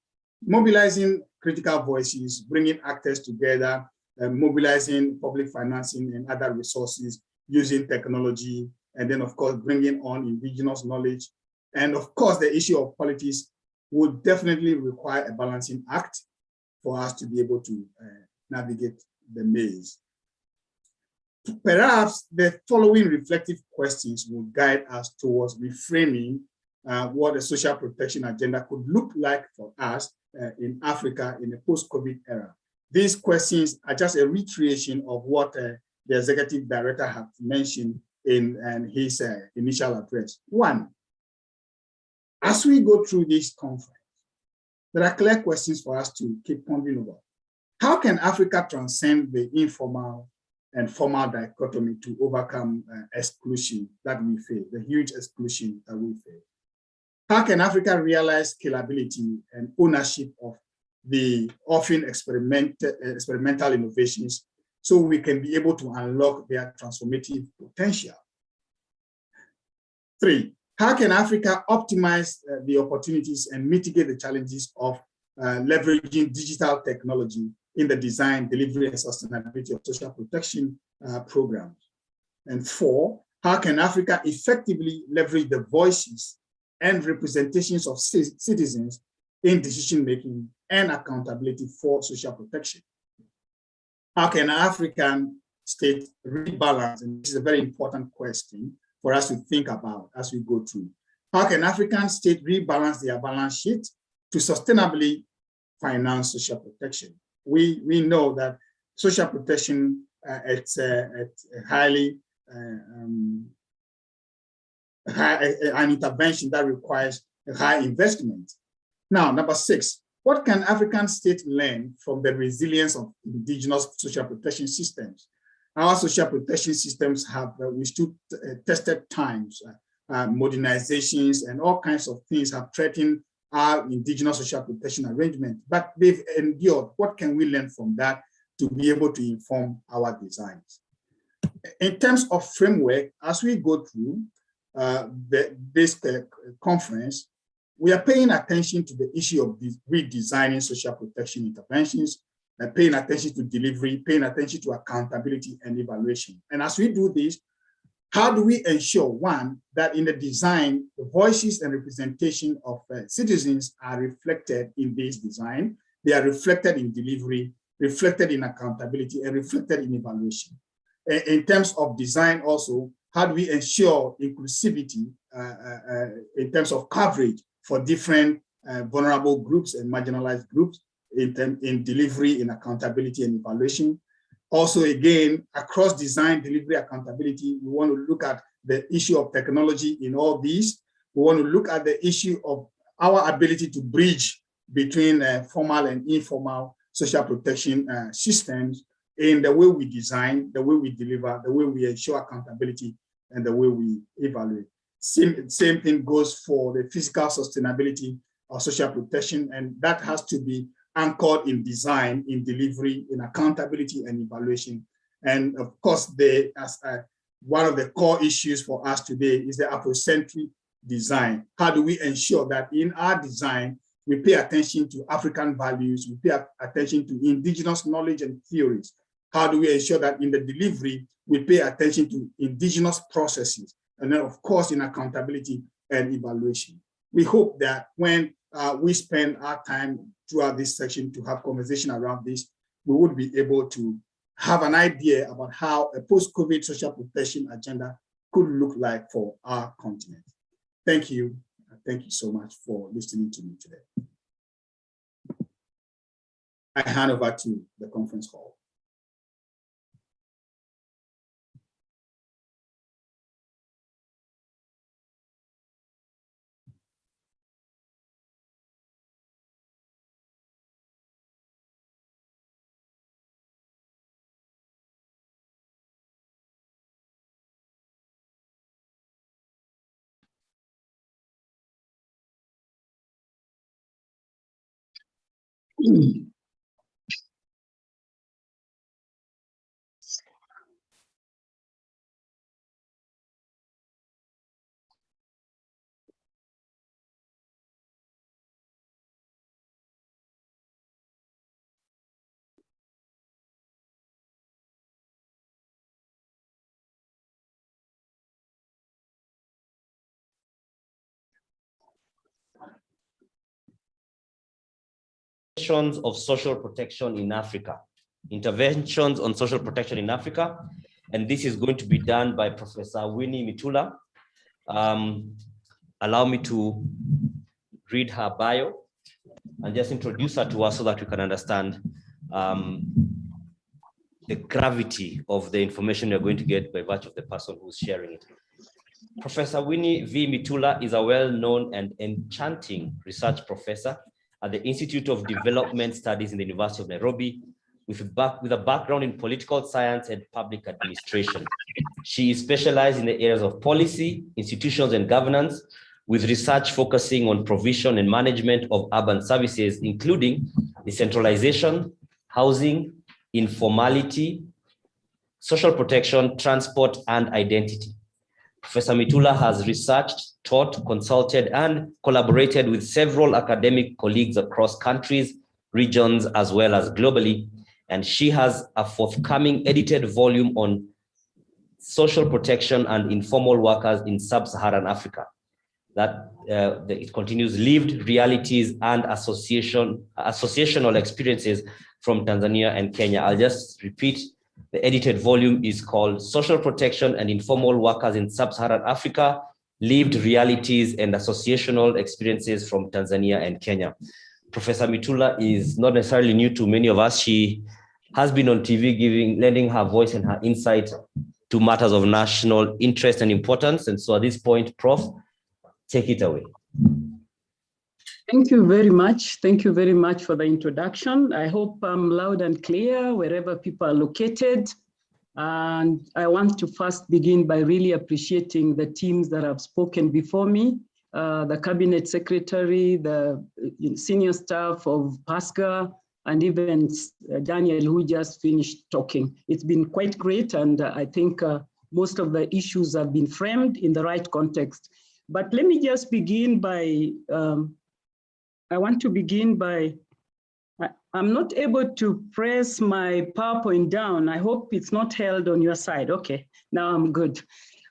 mobilizing critical voices, bringing actors together, mobilizing public financing and other resources, using technology, and then of course, bringing on indigenous knowledge. And of course, the issue of politics would definitely require a balancing act for us to be able to navigate the maze. Perhaps the following reflective questions will guide us towards reframing what a social protection agenda could look like for us in Africa in the post-COVID era. These questions are just a reiteration of what the executive director had mentioned in his initial address. One, as we go through this conference, there are clear questions for us to keep pondering over. How can Africa transcend the informal and formal dichotomy to overcome exclusion that we face, the huge exclusion that we face? How can Africa realize scalability and ownership of the often experimental innovations so we can be able to unlock their transformative potential? 3, how can Africa optimize the opportunities and mitigate the challenges of leveraging digital technology in the design, delivery, and sustainability of social protection programs? And 4, how can Africa effectively leverage the voices and representations of citizens in decision-making and accountability for social protection? How can African state rebalance? And this is a very important question for us to think about as we go through. How can African state rebalance their balance sheet to sustainably finance social protection? We know that social protection it's a highly an intervention that requires a high investment. Now, number 6, what can African states learn from the resilience of indigenous social protection systems? Our social protection systems have withstood tested times, modernizations, and all kinds of things have threatened our indigenous social protection arrangement, but they've endured. What can we learn from that to be able to inform our designs? In terms of framework, as we go through this conference, we are paying attention to the issue of redesigning social protection interventions, paying attention to delivery, paying attention to accountability and evaluation. And as we do this, how do we ensure, one, that in the design, the voices and representation of citizens are reflected in this design, they are reflected in delivery, reflected in accountability, and reflected in evaluation. In terms of design also, how do we ensure inclusivity in terms of coverage for different vulnerable groups and marginalized groups in delivery, in accountability and evaluation? Also, again, across design, delivery, accountability, we want to look at the issue of technology in all these. We want to look at the issue of our ability to bridge between formal and informal social protection systems in the way we design, the way we deliver, the way we ensure accountability, and the way we evaluate. Same thing goes for the physical sustainability of social protection, and that has to be anchored in design, in delivery, in accountability and evaluation. And of course, one of the core issues for us today is the Afrocentric design. How do we ensure that in our design, we pay attention to African values, we pay attention to indigenous knowledge and theories? How do we ensure that in the delivery, we pay attention to indigenous processes? And then, of course, in accountability and evaluation. We hope that when we spend our time throughout this section to have conversation around this, we would be able to have an idea about how a post-COVID social protection agenda could look like for our continent. Thank you. Thank you so much for listening to me today. I hand over to the conference hall. Of social protection in Africa, interventions on social protection in Africa, and this is going to be done by Professor Winnie Mitula. Allow me to read her bio and just introduce her to us so that we can understand the gravity of the information you're going to get by virtue of the person who's sharing it. Professor Winnie V. Mitula is a well-known and enchanting research professor at the Institute of Development Studies in the University of Nairobi, with a background in political science and public administration. She is specialized in the areas of policy, institutions, and governance, with research focusing on provision and management of urban services, including decentralization, housing, informality, social protection, transport, and identity. Professor Mitula has researched, taught, consulted, and collaborated with several academic colleagues across countries, regions, as well as globally. And she has a forthcoming edited volume on social protection and informal workers in sub-Saharan Africa. It continues lived realities and associational experiences from Tanzania and Kenya. I'll just repeat. The edited volume is called Social Protection and Informal Workers in Sub-Saharan Africa, Lived Realities and Associational Experiences from Tanzania and Kenya. Professor Mitula is not necessarily new to many of us. She has been on TV lending her voice and her insight to matters of national interest and importance. And so at this point, Prof, take it away. Thank you very much. Thank you very much for the introduction. I hope I'm loud and clear wherever people are located. And I want to first begin by really appreciating the teams that have spoken before me, the Cabinet Secretary, the senior staff of PASCA, and even Daniel, who just finished talking. It's been quite great, and I think most of the issues have been framed in the right context. But let me just begin by I'm not able to press my PowerPoint down. I hope it's not held on your side. Okay, now I'm good.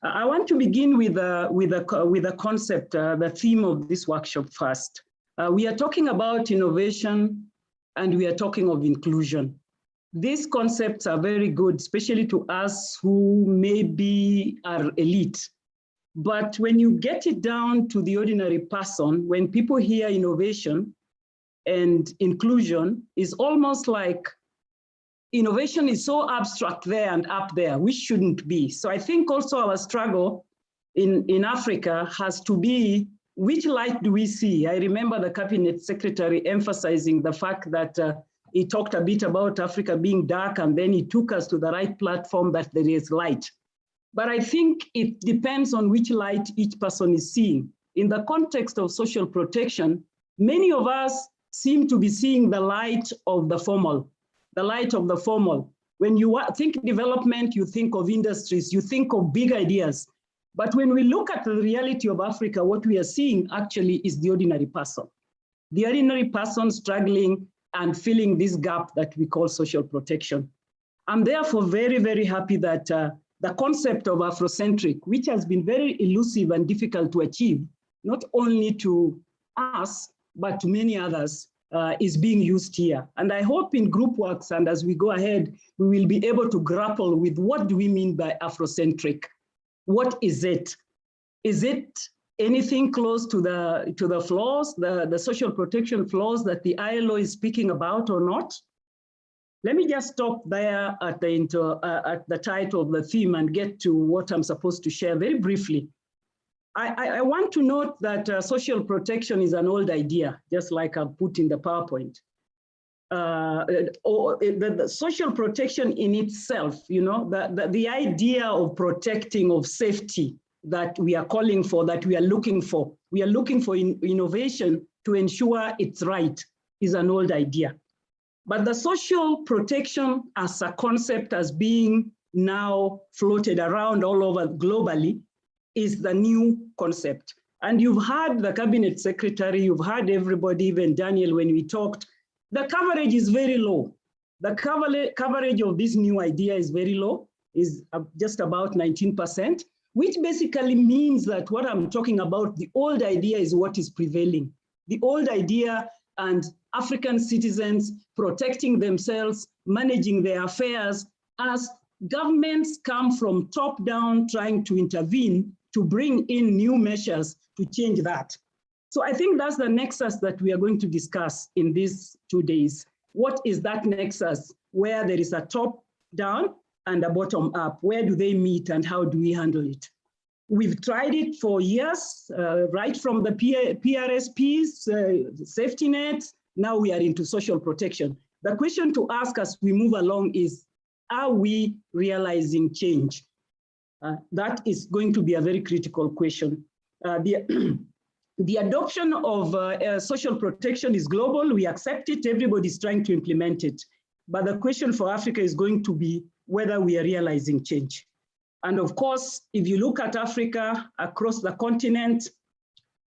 I want to begin with a concept, the theme of this workshop first. We are talking about innovation and we are talking of inclusion. These concepts are very good, especially to us who maybe are elite. But when you get it down to the ordinary person, when people hear innovation and inclusion, is almost like innovation is so abstract there and up there, which shouldn't be. So I think also our struggle in Africa has to be, which light do we see? I remember the Cabinet Secretary emphasizing the fact that He talked a bit about Africa being dark, and then he took us to the right platform that there is light. But I think it depends on which light each person is seeing. In the context of social protection, many of us seem to be seeing the light of the formal, the light of the formal. When you think development, you think of industries, you think of big ideas. But when we look at the reality of Africa, what we are seeing actually is the ordinary person. The ordinary person struggling and filling this gap that we call social protection. I'm therefore very, very happy that the concept of Afrocentric, which has been very elusive and difficult to achieve, not only to us, but to many others, is being used here. And I hope in group works and as we go ahead, we will be able to grapple with what do we mean by Afrocentric? What is it? Is it anything close to the flaws, the social protection flaws that the ILO is speaking about or not? Let me just stop there at the title of the theme and get to what I'm supposed to share very briefly. I want to note that social protection is an old idea, just like I've put in the PowerPoint. The social protection in itself, you know, the idea of protecting, of safety that we are calling for, that we are looking for. We are looking for innovation to ensure it's right, is an old idea. But the social protection as a concept, as being now floated around all over globally, is the new concept. And you've heard the cabinet secretary, you've heard everybody, even Daniel, when we talked, the coverage is very low. The coverage of this new idea is very low, is just about 19%, which basically means that what I'm talking about, the old idea is what is prevailing. The old idea and African citizens protecting themselves, managing their affairs, as governments come from top down trying to intervene to bring in new measures to change that. So I think that's the nexus that we are going to discuss in these 2 days. What is that nexus where there is a top down and a bottom up? Where do they meet and how do we handle it? We've tried it for years, right from the PRSPs, safety nets, now we are into social protection. The question to ask as we move along is, are we realizing change? That is going to be a very critical question. The adoption of social protection is global. We accept it. Everybody's trying to implement it. But the question for Africa is going to be whether we are realizing change. And of course, if you look at Africa across the continent,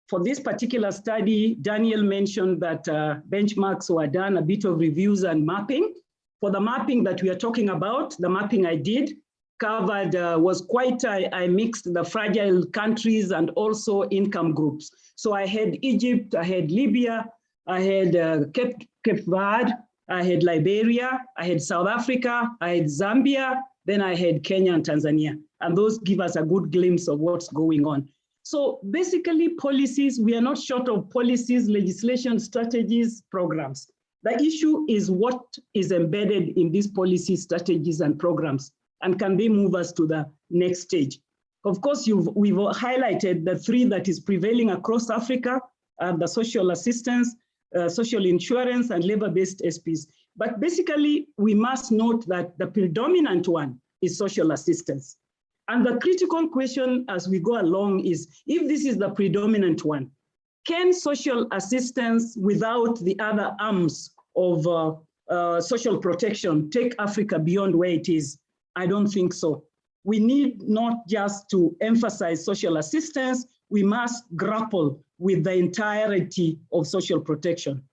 for this particular study, Daniel mentioned that benchmarks were done, a bit of reviews and mapping. For the mapping that we are talking about, the mapping I did covered, was quite, I mixed the fragile countries and also income groups. So I had Egypt, I had Libya, I had Cape Verde, I had Liberia, I had South Africa, I had Zambia, then I had Kenya and Tanzania. And those give us a good glimpse of what's going on. So basically policies, we are not short of policies, legislation, strategies, programs. The issue is what is embedded in these policies, strategies, and programs, and can they move us to the next stage? Of course, we've highlighted the three that is prevailing across Africa, the social assistance, social insurance, and labor-based SPs. But basically, we must note that the predominant one is social assistance. And the critical question as we go along is, if this is the predominant one, can social assistance without the other arms of social protection take Africa beyond where it is? I don't think so. We need not just to emphasize social assistance, we must grapple with the entirety of social protection.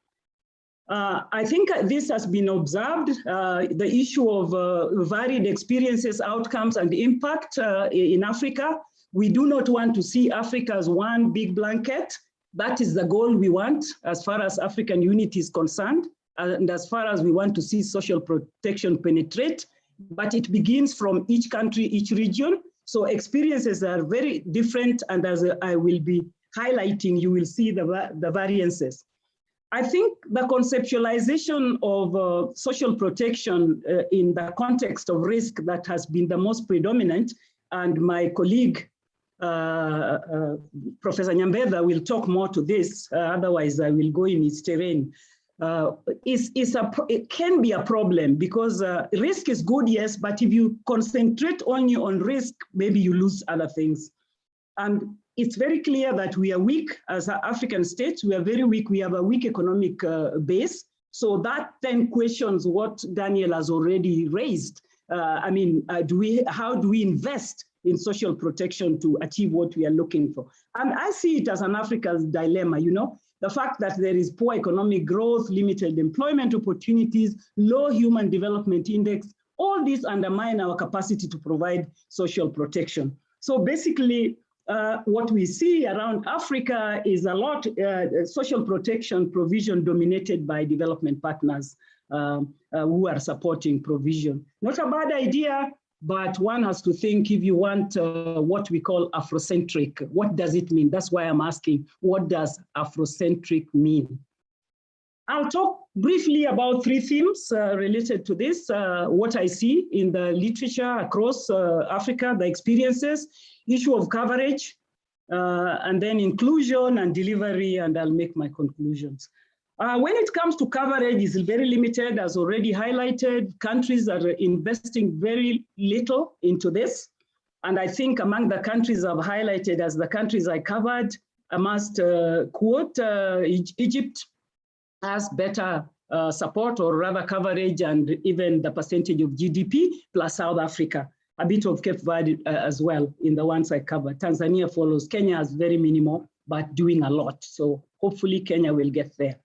I think this has been observed, the issue of varied experiences, outcomes, and impact in Africa. We do not want to see Africa as one big blanket. That is the goal we want as far as African unity is concerned, and as far as we want to see social protection penetrate. But it begins from each country, each region. So experiences are very different, and as I will be highlighting, you will see the variances. I think the conceptualization of social protection in the context of risk that has been the most predominant, and my colleague, Professor Nyambetha, will talk more to this, otherwise I will go in its terrain. it can be a problem, because risk is good, yes, but if you concentrate only on risk, maybe you lose other things. And it's very clear that we are weak as African states. We are very weak. We have a weak economic base. So that then questions what Daniel has already raised. How do we invest in social protection to achieve what we are looking for? And I see it as an Africa's dilemma, you know, the fact that there is poor economic growth, limited employment opportunities, low human development index, all these undermine our capacity to provide social protection. So basically, what we see around Africa is a lot social protection provision dominated by development partners who are supporting provision. Not a bad idea, but one has to think, if you want what we call Afrocentric, what does it mean? That's why I'm asking, what does Afrocentric mean? I'll talk briefly about 3 themes related to this, what I see in the literature across Africa, the experiences, issue of coverage, and then inclusion and delivery, and I'll make my conclusions. When it comes to coverage, it's very limited, as already highlighted. Countries are investing very little into this. And I think among the countries I've highlighted as the countries I covered, I must quote Egypt has better support, or rather coverage, and even the percentage of GDP, plus South Africa, a bit of Cape Verde as well in the ones I covered. Tanzania follows. Kenya has very minimal, but doing a lot. So hopefully Kenya will get there.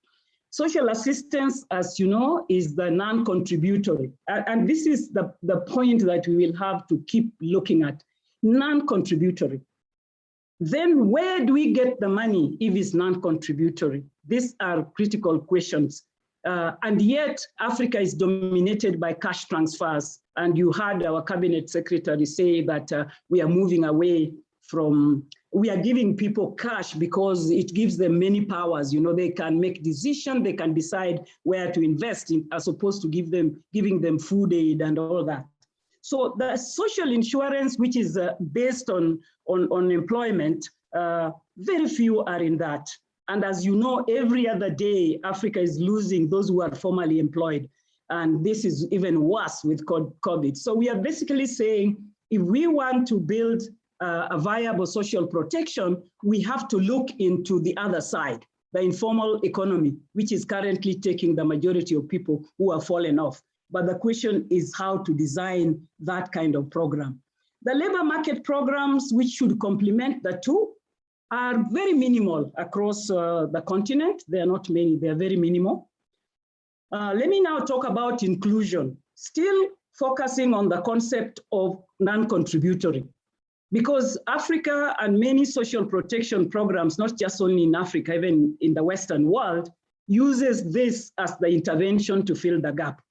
Social assistance, as you know, is the non-contributory. And this is the point that we will have to keep looking at, non-contributory. Then where do we get the money if it's non-contributory? These are critical questions. And yet Africa is dominated by cash transfers. And you heard our cabinet secretary say that we are moving away from, we are giving people cash because it gives them many powers. You know, they can make decisions, they can decide where to invest in, as opposed to giving them food aid and all that. So the social insurance, which is based on employment, very few are in that. And as you know, every other day, Africa is losing those who are formally employed. And this is even worse with COVID. So we are basically saying, if we want to build a viable social protection, we have to look into the other side, the informal economy, which is currently taking the majority of people who are fallen off. But the question is how to design that kind of program. The labor market programs, which should complement the two, are very minimal across the continent. They are not many, they are very minimal. Let me now talk about inclusion, still focusing on the concept of non-contributory. Because Africa and many social protection programs, not just only in Africa, even in the Western world, uses this as the intervention to fill the gap.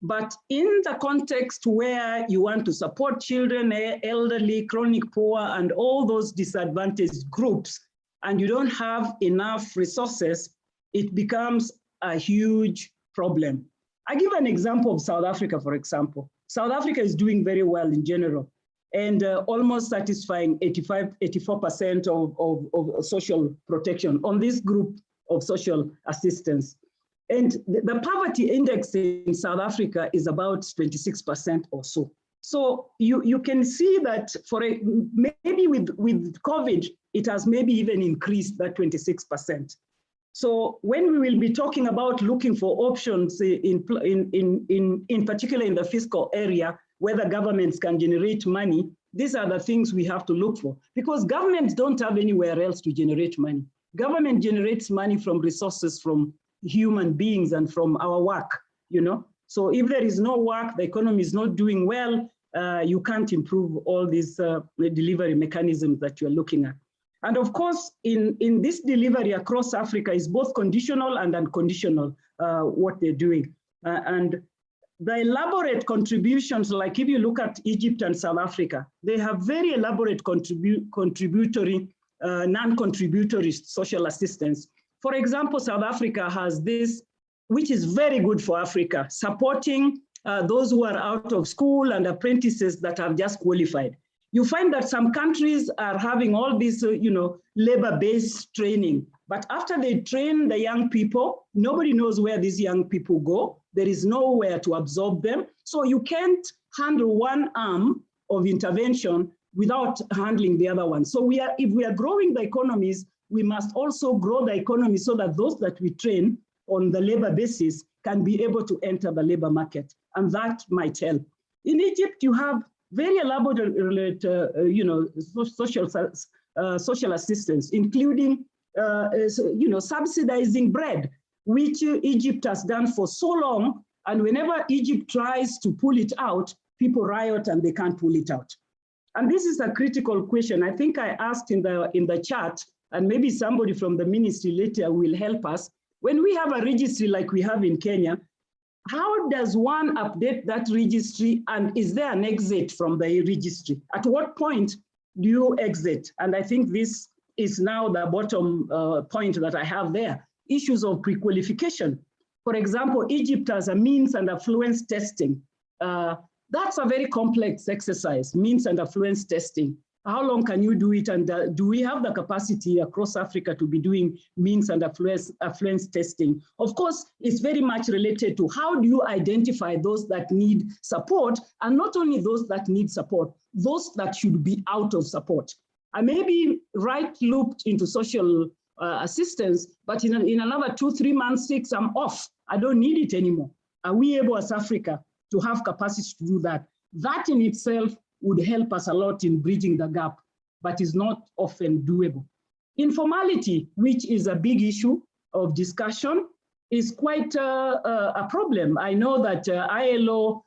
But in the context where you want to support children, elderly, chronic poor, and all those disadvantaged groups, and you don't have enough resources, it becomes a huge problem. I give an example of South Africa, for example. South Africa is doing very well in general, and almost satisfying 84% of social protection on this group of social assistance. And the poverty index in South Africa is about 26% or so. So you can see that maybe with COVID, it has maybe even increased that 26%. So when we will be talking about looking for options in particular in the fiscal area, whether governments can generate money, these are the things we have to look for, because governments don't have anywhere else to generate money. Government generates money from resources from human beings and from our work, you know. So if there is no work, the economy is not doing well, you can't improve all these delivery mechanisms that you're looking at. And of course, in this delivery across Africa is both conditional and unconditional, what they're doing. And the elaborate contributions, like if you look at Egypt and South Africa, they have very elaborate contributory, non-contributory social assistance. For example, South Africa has this, which is very good for Africa, supporting those who are out of school and apprentices that have just qualified. You find that some countries are having all this, labor-based training, But after they train the young people, nobody knows where these young people go. There is nowhere to absorb them. So you can't handle one arm of intervention without handling the other one. So if we are growing the economies, we must also grow the economy so that those that we train on the labor basis can be able to enter the labor market, and that might help. In Egypt, you have very elaborate, social assistance, including, subsidizing bread, which Egypt has done for so long. And whenever Egypt tries to pull it out, people riot and they can't pull it out. And this is a critical question. I think I asked in the chat, and maybe somebody from the ministry later will help us. When we have a registry like we have in Kenya, how does one update that registry, and is there an exit from the registry? At what point do you exit? And I think this is now the bottom point that I have there. Issues of pre-qualification. For example, Egypt has a means and affluence testing. That's a very complex exercise, means and affluence testing. How long can you do it? And do we have the capacity across Africa to be doing means and affluence testing? Of course, it's very much related to how do you identify those that need support, and not only those that need support, those that should be out of support. I may be looped into social assistance, but in another 2, 3 months, 6, I'm off. I don't need it anymore. Are we able as Africa to have capacity to do that? That in itself would help us a lot in bridging the gap, but is not often doable. Informality, which is a big issue of discussion, is quite a problem. I know that ILO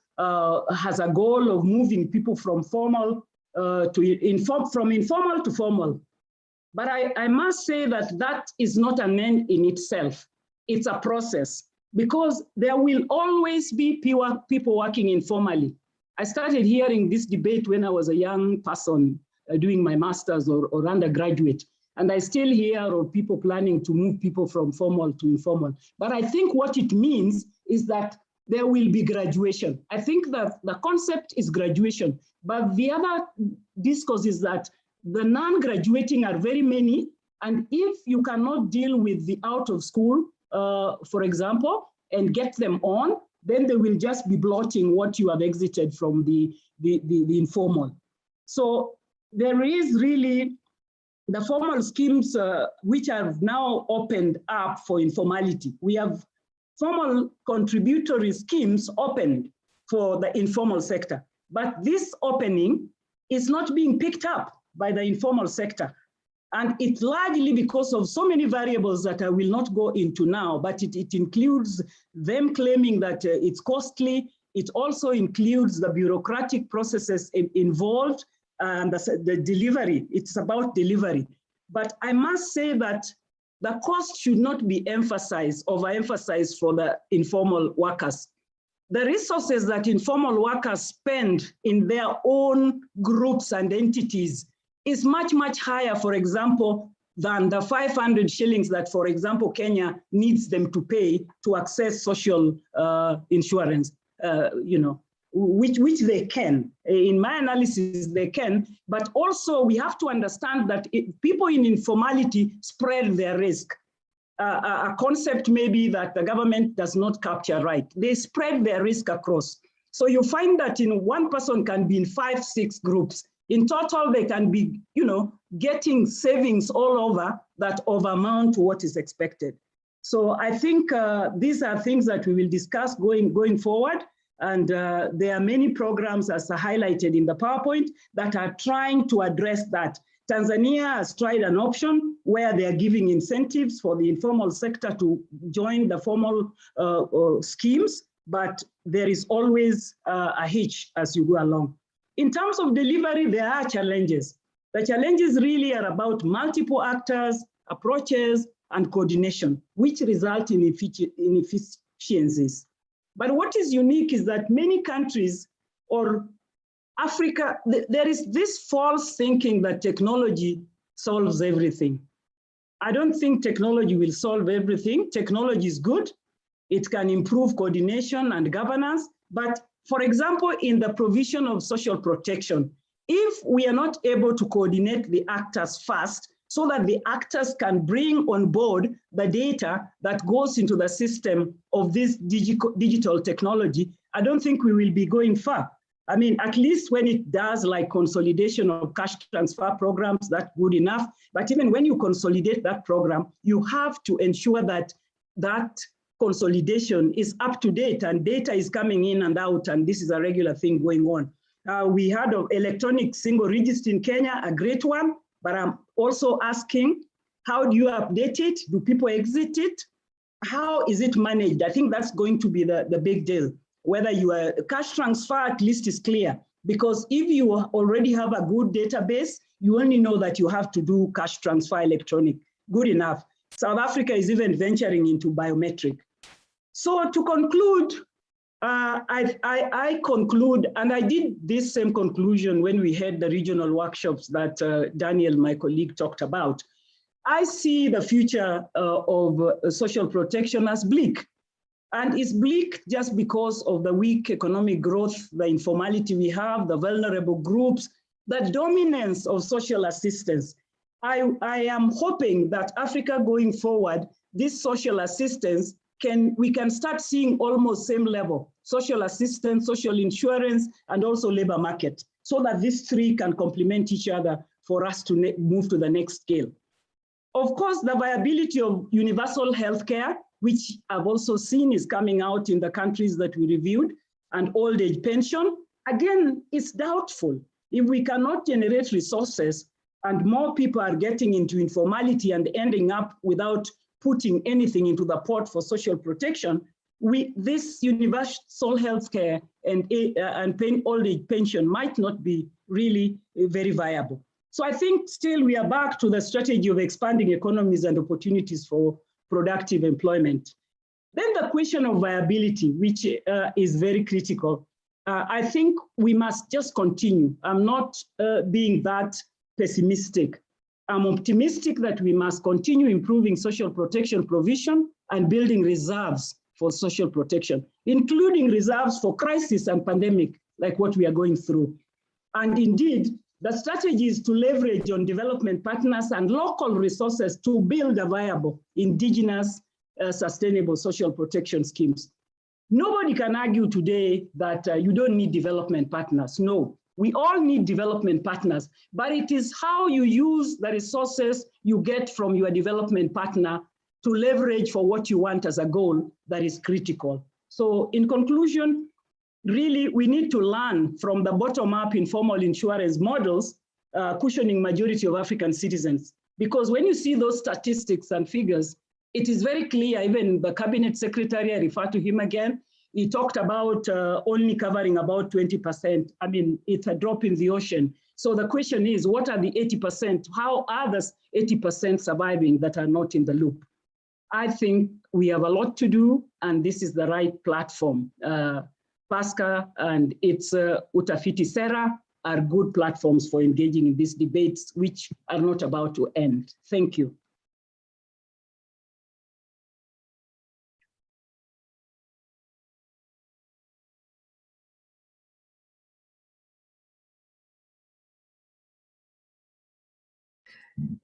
has a goal of moving people from informal to formal. But I must say that that is not an end in itself. It's a process, because there will always be people working informally. I started hearing this debate when I was a young person doing my master's or undergraduate, and I still hear of people planning to move people from formal to informal. But I think what it means is that there will be graduation. I think that the concept is graduation, but the other discourse is that the non-graduating are very many, and if you cannot deal with the out of school, for example, and get them on, then they will just be blotting what you have exited from the informal. So there is really the formal schemes which have now opened up for informality. We have formal contributory schemes opened for the informal sector, but this opening is not being picked up by the informal sector. And it's largely because of so many variables that I will not go into now, but it includes them claiming that it's costly. It also includes the bureaucratic processes involved and the delivery. It's about delivery. But I must say that the cost should not be overemphasized for the informal workers. The resources that informal workers spend in their own groups and entities is much, much higher, for example, than the 500 shillings that, for example, Kenya needs them to pay to access social insurance, which they can. In my analysis, they can, but also we have to understand that people in informality spread their risk. A concept maybe that the government does not capture right. They spread their risk across. So you find that one person can be in 5, 6 groups. In total, they can be, getting savings all over that overamount to what is expected. So I think these are things that we will discuss going forward. And there are many programs, as highlighted in the PowerPoint, that are trying to address that. Tanzania has tried an option where they are giving incentives for the informal sector to join the formal schemes, but there is always a hitch as you go along. In terms of delivery, there are challenges. The challenges really are about multiple actors, approaches, and coordination, which result in inefficiencies. But what is unique is that many countries or Africa, there is this false thinking that technology solves everything. I don't think technology will solve everything. Technology is good. It can improve coordination and governance, but for example, in the provision of social protection, if we are not able to coordinate the actors fast so that the actors can bring on board the data that goes into the system of this digital technology, I don't think we will be going far. I mean, at least when it does like consolidation of cash transfer programs, that's good enough. But even when you consolidate that program, you have to ensure that that consolidation is up to date and data is coming in and out, and this is a regular thing going on. We had an electronic single register in Kenya, a great one, but I'm also asking, how do you update it? Do people exit it? How is it managed? I think that's going to be the big deal. Whether you are cash transfer at least is clear, because if you already have a good database, you only know that you have to do cash transfer electronic, good enough. South Africa is even venturing into biometric. So to conclude, I conclude, and I did this same conclusion when we had the regional workshops that Daniel, my colleague, talked about. I see the future of social protection as bleak. And it's bleak just because of the weak economic growth, the informality we have, the vulnerable groups, the dominance of social assistance. I am hoping that Africa going forward, this social assistance, we can start seeing almost same level, social assistance, social insurance, and also labor market, so that these three can complement each other for us to move to the next scale. Of course, the viability of universal healthcare, which I've also seen is coming out in the countries that we reviewed, and old age pension, again, it's doubtful. If we cannot generate resources and more people are getting into informality and ending up without putting anything into the pot for social protection, this universal healthcare and old age pension might not be really very viable. So I think still we are back to the strategy of expanding economies and opportunities for productive employment. Then the question of viability, which is very critical. I think we must just continue. I'm not being that pessimistic. I'm optimistic that we must continue improving social protection provision and building reserves for social protection, including reserves for crisis and pandemic, like what we are going through. And indeed, the strategy is to leverage on development partners and local resources to build a viable indigenous sustainable social protection schemes. Nobody can argue today that you don't need development partners. No, we all need development partners, but it is how you use the resources you get from your development partner to leverage for what you want as a goal that is critical. So in conclusion, really, we need to learn from the bottom-up informal insurance models cushioning majority of African citizens. Because when you see those statistics and figures, it is very clear, even the cabinet secretary, I refer to him again, he talked about only covering about 20%. I mean, it's a drop in the ocean. So the question is, what are the 80%? How are the 80% surviving that are not in the loop? I think we have a lot to do, and this is the right platform. PASCA and its Utafiti Sera are good platforms for engaging in these debates, which are not about to end. Thank you.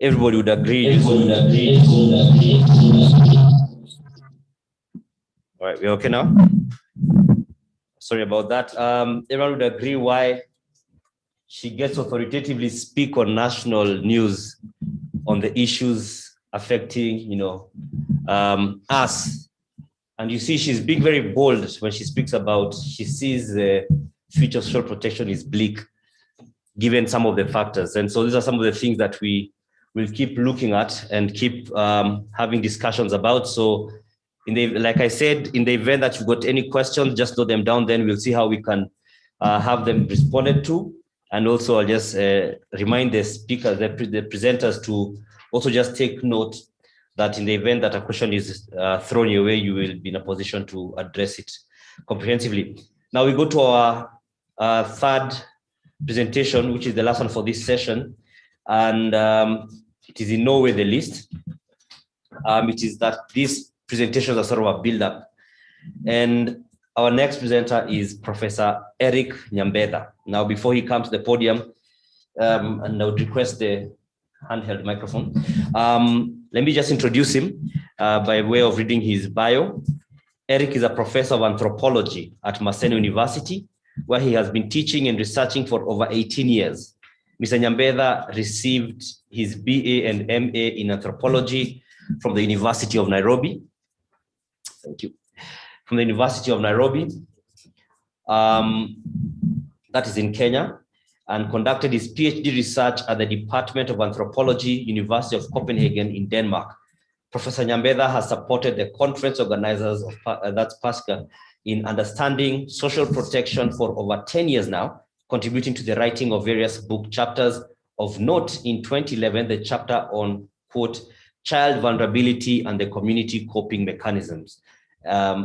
Everybody would agree. All right, we're okay now? Sorry about that. Everyone would agree why she gets authoritatively speak on national news on the issues affecting, us. And you see, she's being very bold when she speaks about, she sees the future of social protection is bleak, given some of the factors. And so these are some of the things that we will keep looking at and keep having discussions about. So like I said, in the event that you've got any questions, just note them down, then we'll see how we can have them responded to. And also I'll just remind the speakers, the presenters to also just take note that in the event that a question is thrown your way, you will be in a position to address it comprehensively. Now we go to our third presentation, which is the last one for this session. And it is in no way the least. It is that these presentations are sort of a build-up. And our next presenter is Professor Eric Nyambetha. Now, before he comes to the podium, and I would request the handheld microphone. Let me just introduce him by way of reading his bio. Eric is a professor of anthropology at Maseno University, where he has been teaching and researching for over 18 years. Mr. Nyambetha received his BA and MA in anthropology from the University of Nairobi. Thank you. From the University of Nairobi, that is in Kenya, and conducted his PhD research at the Department of Anthropology, University of Copenhagen in Denmark. Professor Nyambetha has supported the conference organizers of that's PASCA in understanding social protection for over 10 years now, contributing to the writing of various book chapters. Of note, in 2011, the chapter on, quote, child vulnerability and the community coping mechanisms,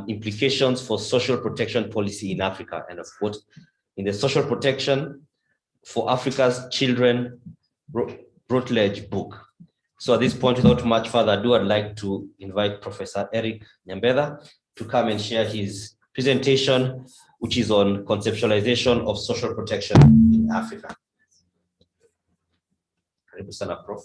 implications for social protection policy in Africa, end of quote, in the social protection for Africa's children Routledge book. So at this point, without much further ado, I'd like to invite Professor Eric Nyambetha to come and share his presentation, which is on conceptualization of social protection in Africa. Karibu sana, Prof.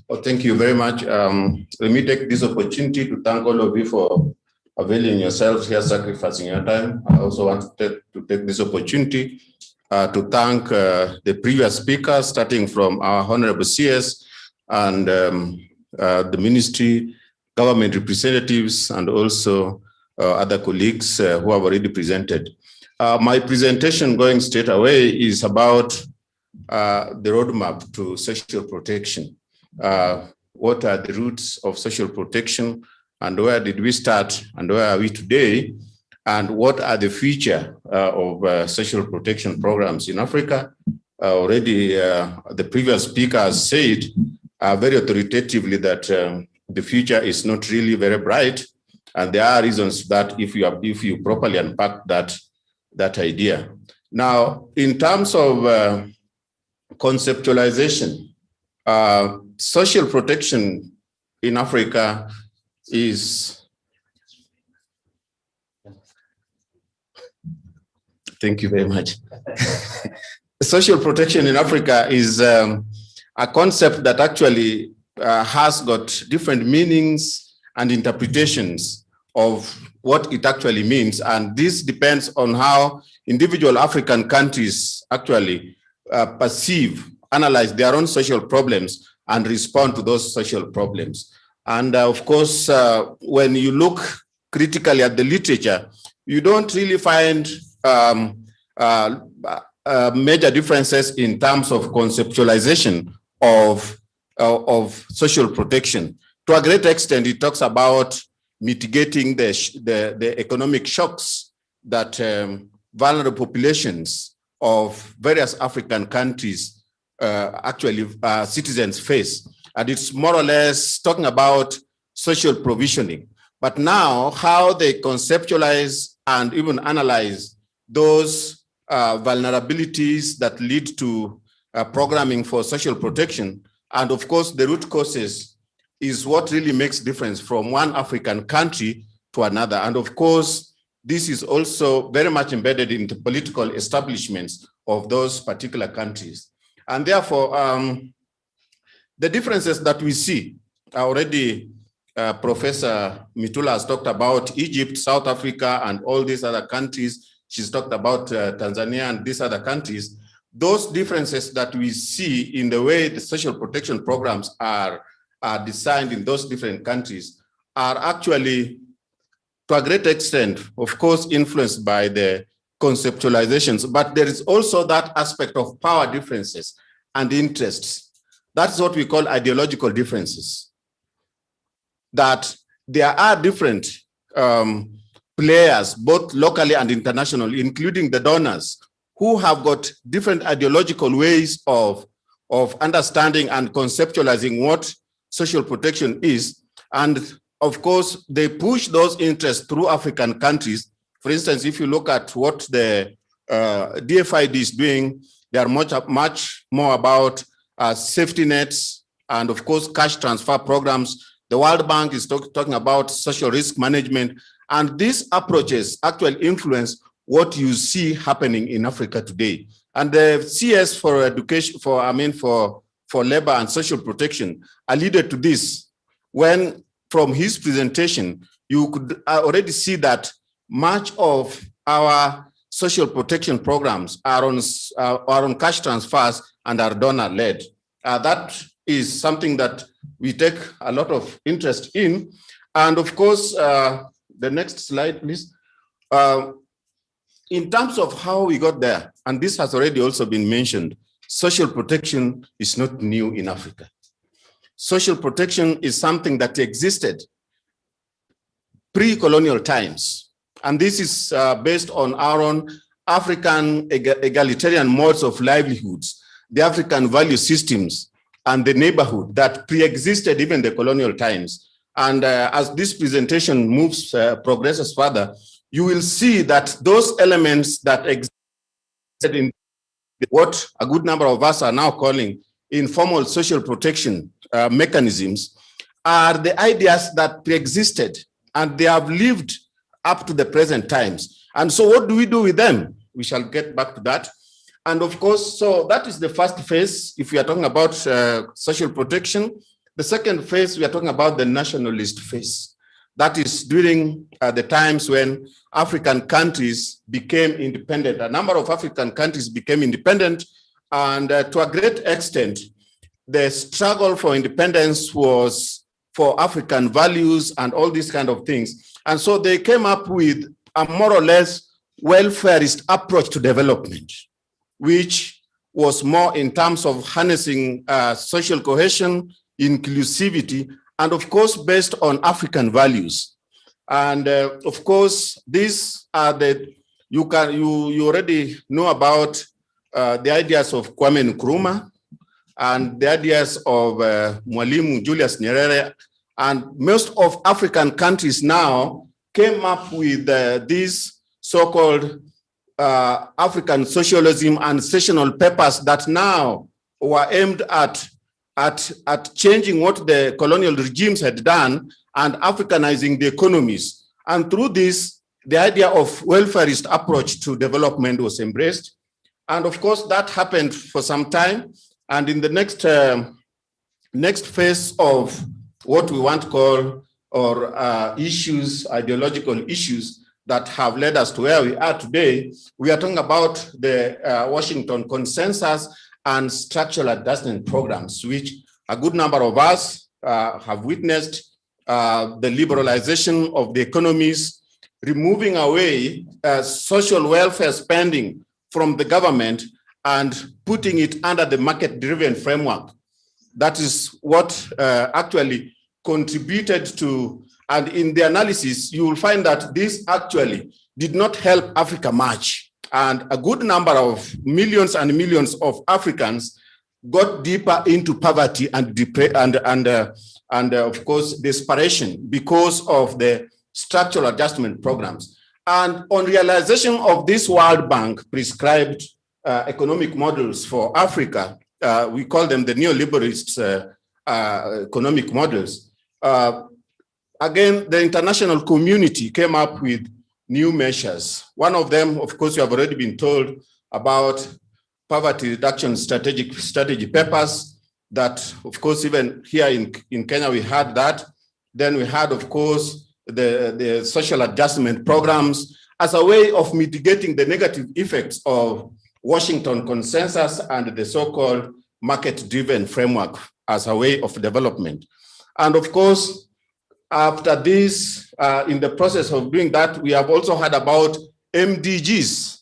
Oh, thank you very much. Let me take this opportunity to thank all of you for availing yourselves here, sacrificing your time. I also want to take this opportunity to thank the previous speakers, starting from our Honorable CS and the ministry, government representatives, and also other colleagues who have already presented. My presentation, going straight away, is about the roadmap to social protection. What are the roots of social protection, and where did we start, and where are we today, and what are the future of social protection programs in Africa? Already the previous speakers said very authoritatively that the future is not really very bright, and there are reasons that if you properly unpack that idea. Now, in terms of conceptualization, social protection in Africa is, thank you very much. Social protection in Africa is a concept that actually has got different meanings and interpretations of what it actually means. And this depends on how individual African countries actually perceive, analyze their own social problems and respond to those social problems. And of course, when you look critically at the literature, you don't really find major differences in terms of conceptualization of social protection. To a great extent, it talks about mitigating the economic shocks that vulnerable populations of various African countries citizens face. And it's more or less talking about social provisioning. But now, how they conceptualize and even analyze those vulnerabilities that lead to programming for social protection, and of course, the root causes is what really makes difference from one African country to another. And of course, this is also very much embedded in the political establishments of those particular countries. And therefore, the differences that we see already, Professor Mitula has talked about Egypt, South Africa, and all these other countries. She's talked about Tanzania and these other countries. Those differences that we see in the way the social protection programs are designed in those different countries are actually, to a great extent, of course, influenced by the conceptualizations, but there is also that aspect of power differences and interests. That's what we call ideological differences. That there are different players, both locally and internationally, including the donors, who have got different ideological ways of understanding and conceptualizing what social protection is. And of course, they push those interests through African countries. For instance, if you look at what the DFID is doing, they are much more about safety nets and of course cash transfer programs. The World Bank is talking about social risk management, and these approaches actually influence what you see happening in Africa today. And the CS for education, for labor and social protection alluded to this when from his presentation, you could already see that much of our social protection programs are on cash transfers and are donor-led. That is something that we take a lot of interest in. And of course, the next slide, please. In terms of how we got there, and this has already also been mentioned, social protection is not new in Africa. Social protection is something that existed pre-colonial times. And this is based on our own African egalitarian modes of livelihoods, the African value systems, and the neighborhood that pre-existed even the colonial times. And as this presentation progresses further, you will see that those elements that existed in what a good number of us are now calling informal social protection mechanisms are the ideas that pre-existed, and they have lived up to the present times. And so what do we do with them? We shall get back to that. And of course, so that is the first phase if we are talking about social protection. The second phase, we are talking about the nationalist phase. That is during the times when African countries became independent. A number of African countries became independent, and to a great extent, the struggle for independence was for African values and all these kind of things. And so they came up with a more or less welfarist approach to development, which was more in terms of harnessing social cohesion, inclusivity, and of course, based on African values. And of course, these are you already know about the ideas of Kwame Nkrumah and the ideas of Mwalimu Julius Nyerere. And most of African countries now came up with these so-called African socialism and sessional papers that now were aimed at changing what the colonial regimes had done and Africanizing the economies. And through this, the idea of welfarist approach to development was embraced. And of course, that happened for some time. And in the next phase of what we want to call or issues, ideological issues that have led us to where we are today, we are talking about the Washington Consensus and structural adjustment programs, which a good number of us have witnessed the liberalization of the economies, removing away social welfare spending from the government and putting it under the market-driven framework. That is what actually contributed to, and in the analysis, you will find that this actually did not help Africa much. And a good number of millions and millions of Africans got deeper into poverty and of course, desperation because of the structural adjustment programs. And on realization of this World Bank prescribed economic models for Africa, we call them the neoliberalist economic models. Again, the international community came up with new measures. One of them, of course, you have already been told about poverty reduction strategy papers that, of course, even here in Kenya, we had that. Then we had, of course, the social adjustment programs as a way of mitigating the negative effects of Washington Consensus and the so-called market-driven framework as a way of development. And of course, after this, in the process of doing that, we have also heard about MDGs,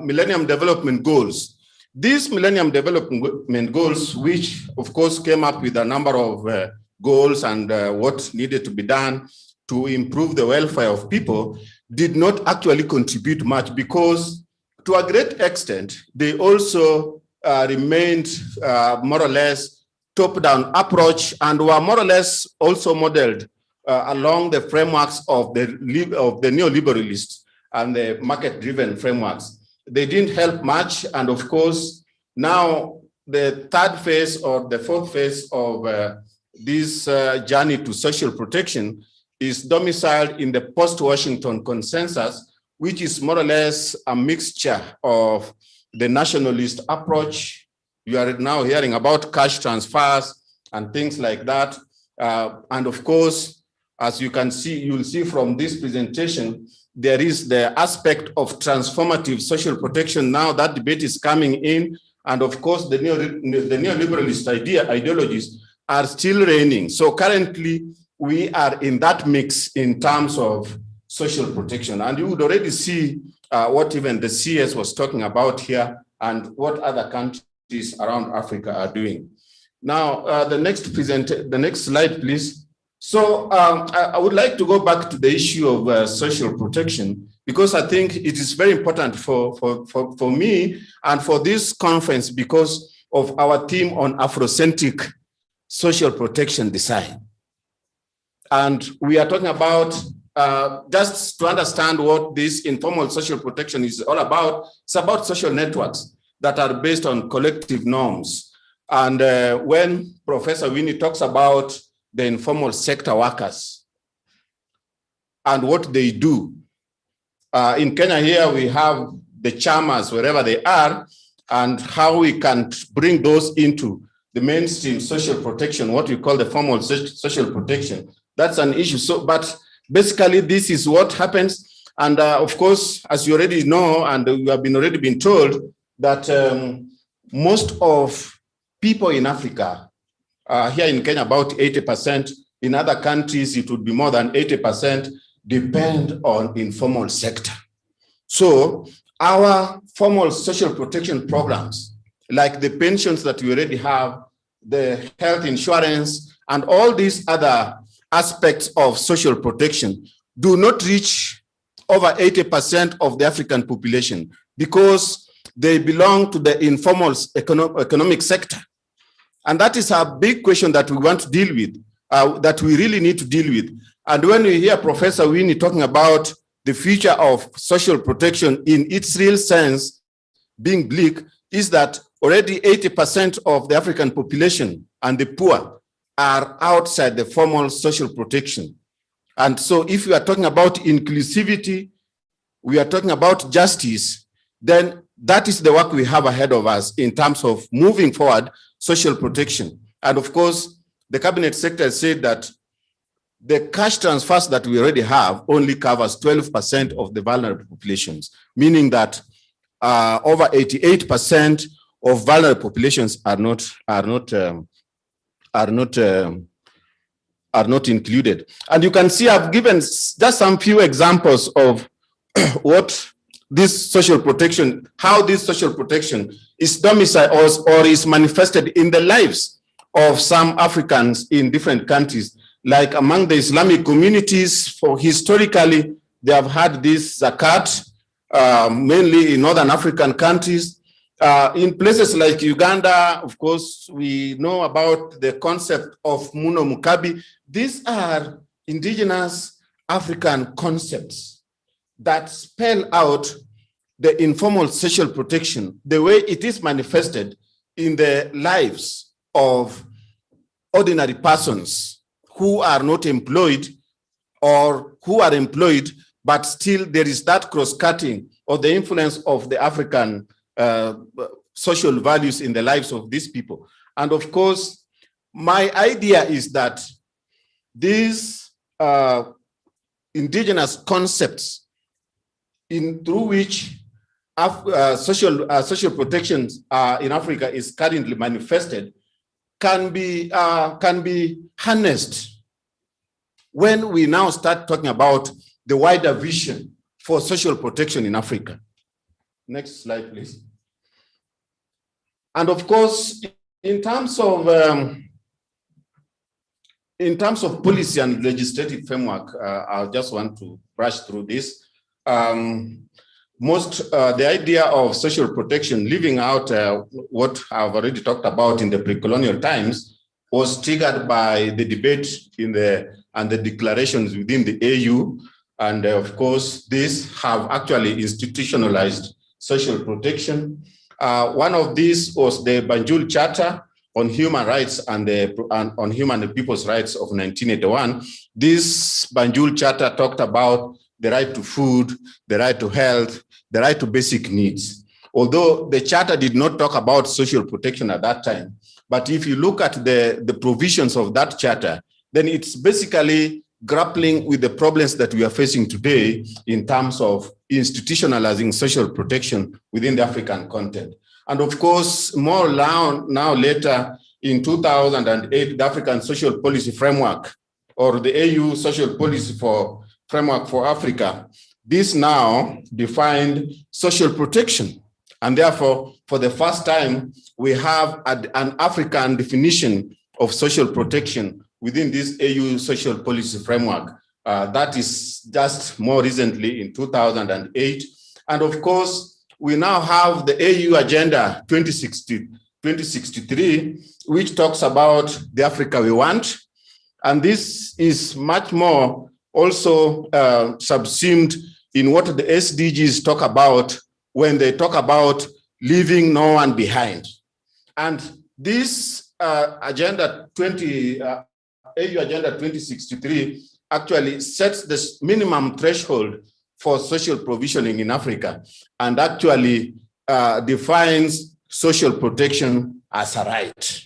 Millennium Development Goals. These Millennium Development Goals, which of course came up with a number of goals and what needed to be done to improve the welfare of people, did not actually contribute much because to a great extent, they also remained more or less top-down approach and were more or less also modeled along the frameworks of the neoliberalists and the market-driven frameworks. they didn't help much. And of course, now the third phase or the fourth phase of this journey to social protection is domiciled in the post-Washington consensus, which is more or less a mixture of the nationalist approach. You are now hearing about cash transfers and things like that. And of course, as you can see, you'll see from this presentation, there is the aspect of transformative social protection. Now that debate is coming in. And of course, the neoliberalist ideologies are still reigning. So currently, we are in that mix in terms of social protection. And you would already see what even the CS was talking about here and what other countries around Africa are doing. Now, the next slide, please. So I would like to go back to the issue of social protection, because I think it is very important for me and for this conference because of our theme on Afrocentric social protection design. And we are talking about, just to understand what this informal social protection is all about, it's about social networks that are based on collective norms. And when Professor Winnie talks about the informal sector workers and what they do, in Kenya here, we have the chamas wherever they are, and how we can bring those into the mainstream social protection, what we call the formal social protection. That's an issue. So, but basically, this is what happens. And of course, as you already know, and you have already been told, that most of people in Africa, here in Kenya, about 80%, in other countries, it would be more than 80%, depend on informal sector. So our formal social protection programs, like the pensions that we already have, the health insurance, and all these other aspects of social protection do not reach over 80% of the African population because they belong to the informal economic sector. And that is a big question that we want to deal with, that we really need to deal with. And when we hear Professor Winnie talking about the future of social protection in its real sense being bleak, is that already 80% of the African population and the poor are outside the formal social protection. And so if we are talking about inclusivity, we are talking about justice, then that is the work we have ahead of us in terms of moving forward social protection. And of course, the cabinet secretary said that the cash transfers that we already have only covers 12% of the vulnerable populations, meaning that over 88% of vulnerable populations are not included. And you can see I've given just some few examples of what this social protection, how this social protection is domiciled or is manifested in the lives of some Africans in different countries. Like among the Islamic communities, for historically, they have had this zakat, mainly in Northern African countries. In places like Uganda, of course, we know about the concept of Muno Mukabi. These are indigenous African concepts that spell out the informal social protection, the way it is manifested in the lives of ordinary persons who are not employed or who are employed, but still there is that cross-cutting of the influence of the African social values in the lives of these people. And of course, my idea is that these indigenous concepts through which social protection in Africa is currently manifested can be harnessed when we now start talking about the wider vision for social protection in Africa. Next slide, please. And of course, in terms of policy and legislative framework, I just want to brush through this. The idea of social protection, leaving out what I've already talked about in the pre-colonial times, was triggered by the debate and the declarations within the AU. And of course, these have actually institutionalized social protection. One of these was the Banjul Charter on Human Rights and on Human and People's Rights of 1981. This Banjul Charter talked about the right to food, the right to health, the right to basic needs. Although the charter did not talk about social protection at that time, but if you look at the provisions of that charter, then it's basically grappling with the problems that we are facing today in terms of institutionalizing social protection within the African continent. And of course, more now later in 2008, the African Social Policy Framework, or the AU Social Policy Framework for Africa, this now defined social protection. And therefore, for the first time, we have an African definition of social protection within this AU social policy framework. That is just more recently in 2008. And of course, we now have the AU Agenda 2063, which talks about the Africa we want. And this is much more also subsumed in what the SDGs talk about when they talk about leaving no one behind. And this AU Agenda 2063 actually sets the minimum threshold for social provisioning in Africa and actually defines social protection as a right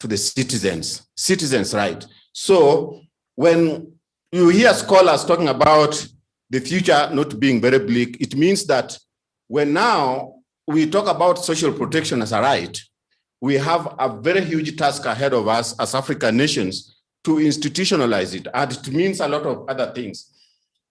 to the citizens' right. So when you hear scholars talking about the future not being very bleak, it means that when now we talk about social protection as a right, we have a very huge task ahead of us as African nations to institutionalize it, and it means a lot of other things.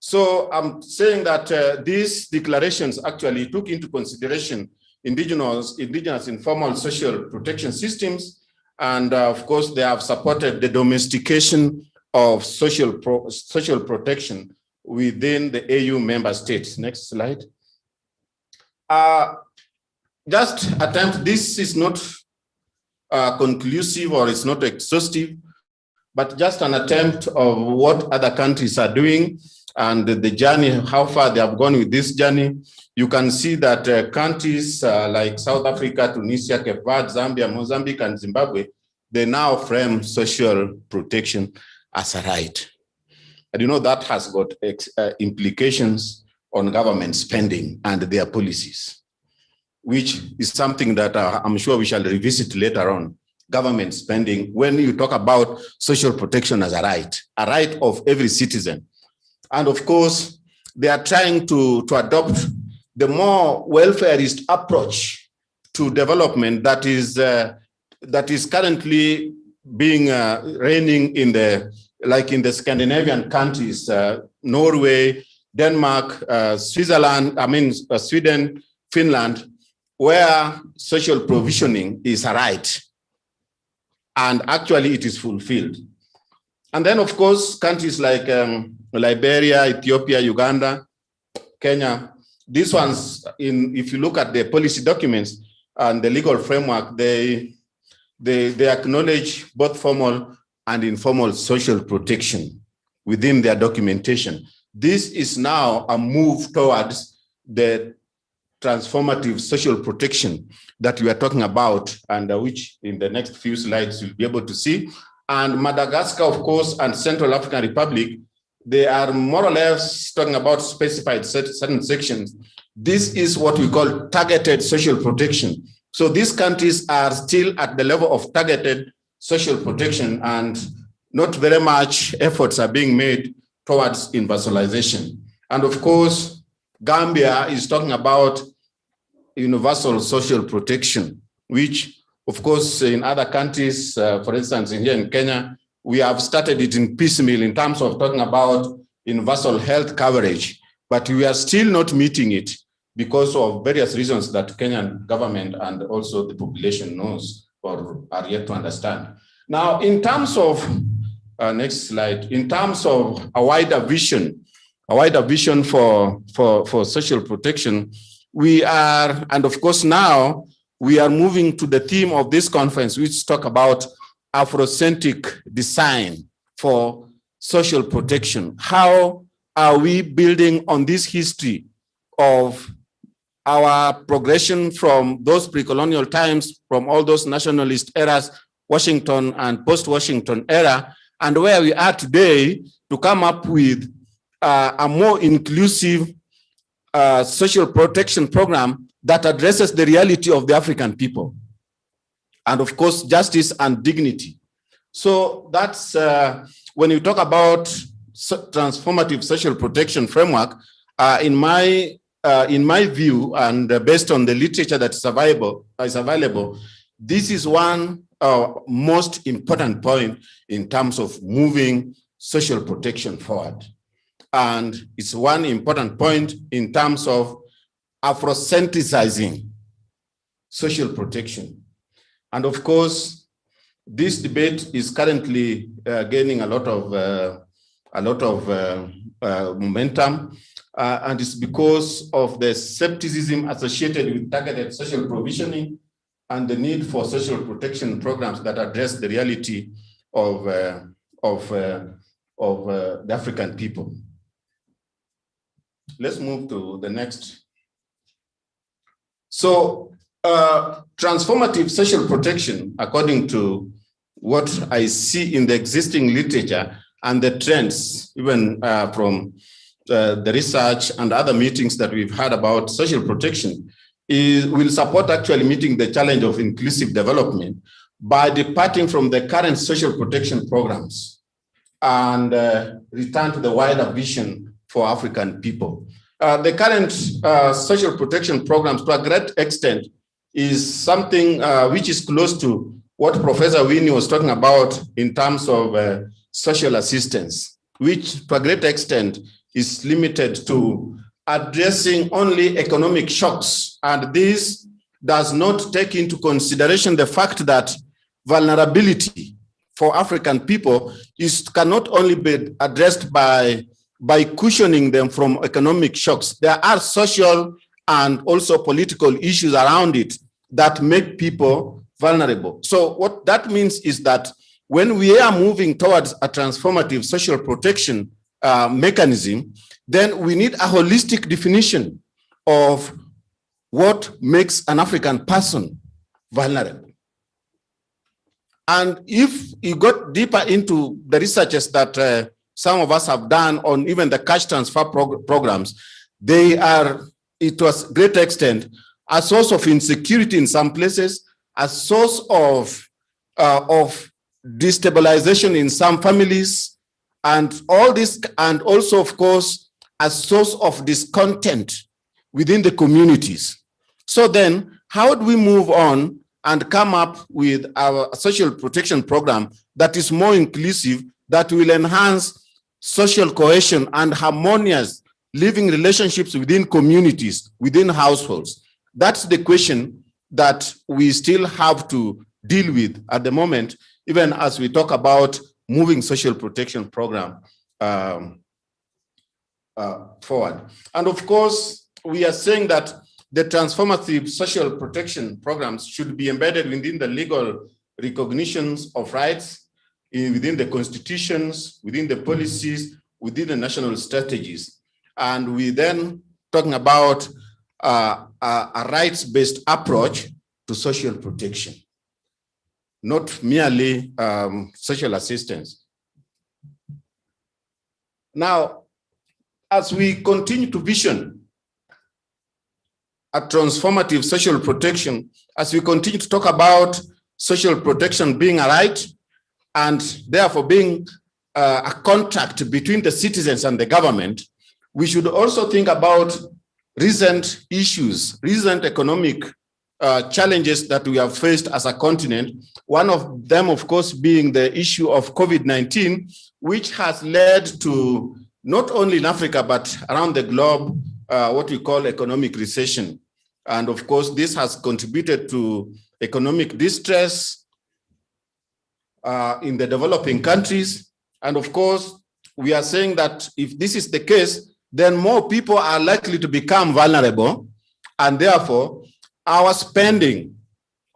So I'm saying that these declarations actually took into consideration indigenous informal social protection systems, and of course they have supported the domestication of social protection within the AU member states. Next slide. This is not conclusive or it's not exhaustive, but just an attempt of what other countries are doing and the journey, how far they have gone with this journey. You can see that countries like South Africa, Tunisia, Cape Verde, Zambia, Mozambique, and Zimbabwe, they now frame social protection as a right. And you know that has got implications on government spending and their policies, which is something that I'm sure we shall revisit later on. Government spending, when you talk about social protection as a right of every citizen. And of course, they are trying to adopt the more welfareist approach to development that is currently being reigning in the Scandinavian countries, Norway, Denmark, Sweden, Finland, where social provisioning is a right. And actually it is fulfilled. And then of course, countries like Liberia, Ethiopia, Uganda, Kenya, these ones, if you look at the policy documents and the legal framework, they acknowledge both formal and informal social protection within their documentation. This is now a move towards the transformative social protection that we are talking about, and which in the next few slides you'll be able to see. And Madagascar, of course, and Central African Republic, they are more or less talking about specified certain sections. This is what we call targeted social protection. So these countries are still at the level of targeted social protection, and not very much efforts are being made towards universalization. And of course, Gambia is talking about universal social protection, which of course in other countries, for instance, here in Kenya, we have started it in piecemeal in terms of talking about universal health coverage, but we are still not meeting it because of various reasons that Kenyan government and also the population knows or are yet to understand. Now, in terms of, next slide, in terms of a wider vision for social protection, we are, and of course now, we are moving to the theme of this conference, which talk about Afrocentric design for social protection. How are we building on this history of our progression from those pre-colonial times, from all those nationalist eras, Washington and post-Washington era, and where we are today, to come up with a more inclusive social protection program that addresses the reality of the African people. And of course, justice and dignity. So that's when you talk about transformative social protection framework, in my view, and based on the literature that is available, this is one most important point in terms of moving social protection forward. And it's one important point in terms of Afrocentricizing social protection. And of course, this debate is currently gaining a lot of momentum, and it's because of the skepticism associated with targeted social provisioning and the need for social protection programs that address the reality of the African people. Let's move to the next. So, transformative social protection, according to what I see in the existing literature and the trends, even from the research and other meetings that we've had about social protection, will support actually meeting the challenge of inclusive development by departing from the current social protection programs and return to the wider vision for African people. The current social protection programs, to a great extent, is something which is close to what Professor Winnie was talking about in terms of social assistance, which to a great extent is limited to addressing only economic shocks. And this does not take into consideration the fact that vulnerability for African people cannot only be addressed by cushioning them from economic shocks. There are social and also political issues around it that make people vulnerable. So what that means is that when we are moving towards a transformative social protection mechanism, then we need a holistic definition of what makes an African person vulnerable. And if you got deeper into the researches that some of us have done on even the cash transfer programs, they are, to a great extent, a source of insecurity in some places, a source of destabilization in some families, and all this, and also, of course, a source of discontent within the communities. So then, how do we move on and come up with our social protection program that is more inclusive, that will enhance social cohesion and harmonious living relationships within communities, within households? That's the question that we still have to deal with at the moment, even as we talk about moving social protection program forward. And of course, we are saying that the transformative social protection programs should be embedded within the legal recognitions of rights, within the constitutions, within the policies, within the national strategies. And we then talking about a rights-based approach to social protection, not merely social assistance. Now, as we continue to vision a transformative social protection, as we continue to talk about social protection being a right and therefore being a contract between the citizens and the government, we should also think about recent issues, recent economic challenges that we have faced as a continent. One of them, of course, being the issue of COVID-19, which has led to, not only in Africa, but around the globe, what we call economic recession. And of course, this has contributed to economic distress in the developing countries. And of course, we are saying that if this is the case, then more people are likely to become vulnerable. And therefore, our spending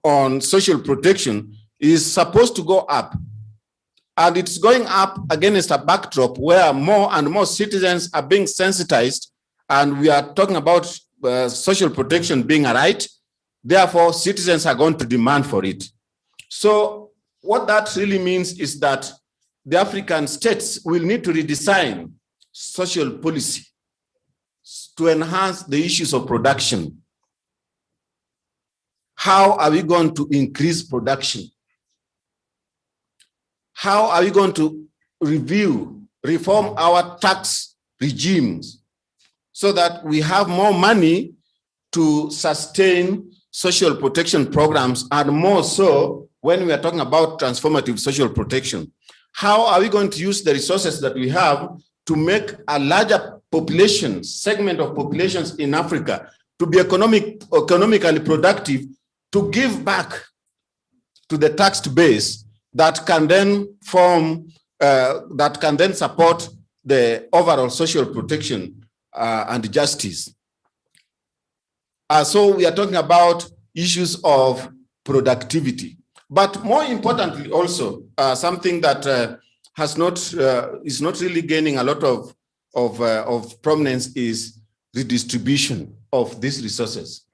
on social protection is supposed to go up. And it's going up against a backdrop where more and more citizens are being sensitized. And we are talking about social protection being a right. Therefore, citizens are going to demand for it. So what that really means is that the African states will need to redesign social policy to enhance the issues of production. How are we going to increase production? How are we going to reform our tax regimes so that we have more money to sustain social protection programs, and more so when we are talking about transformative social protection? How are we going to use the resources that we have to make a larger population, segment of populations in Africa to be economically productive, to give back to the taxed base that can then support the overall social protection and justice? So we are talking about issues of productivity, but more importantly also something that is not really gaining a lot of prominence is redistribution of these resources.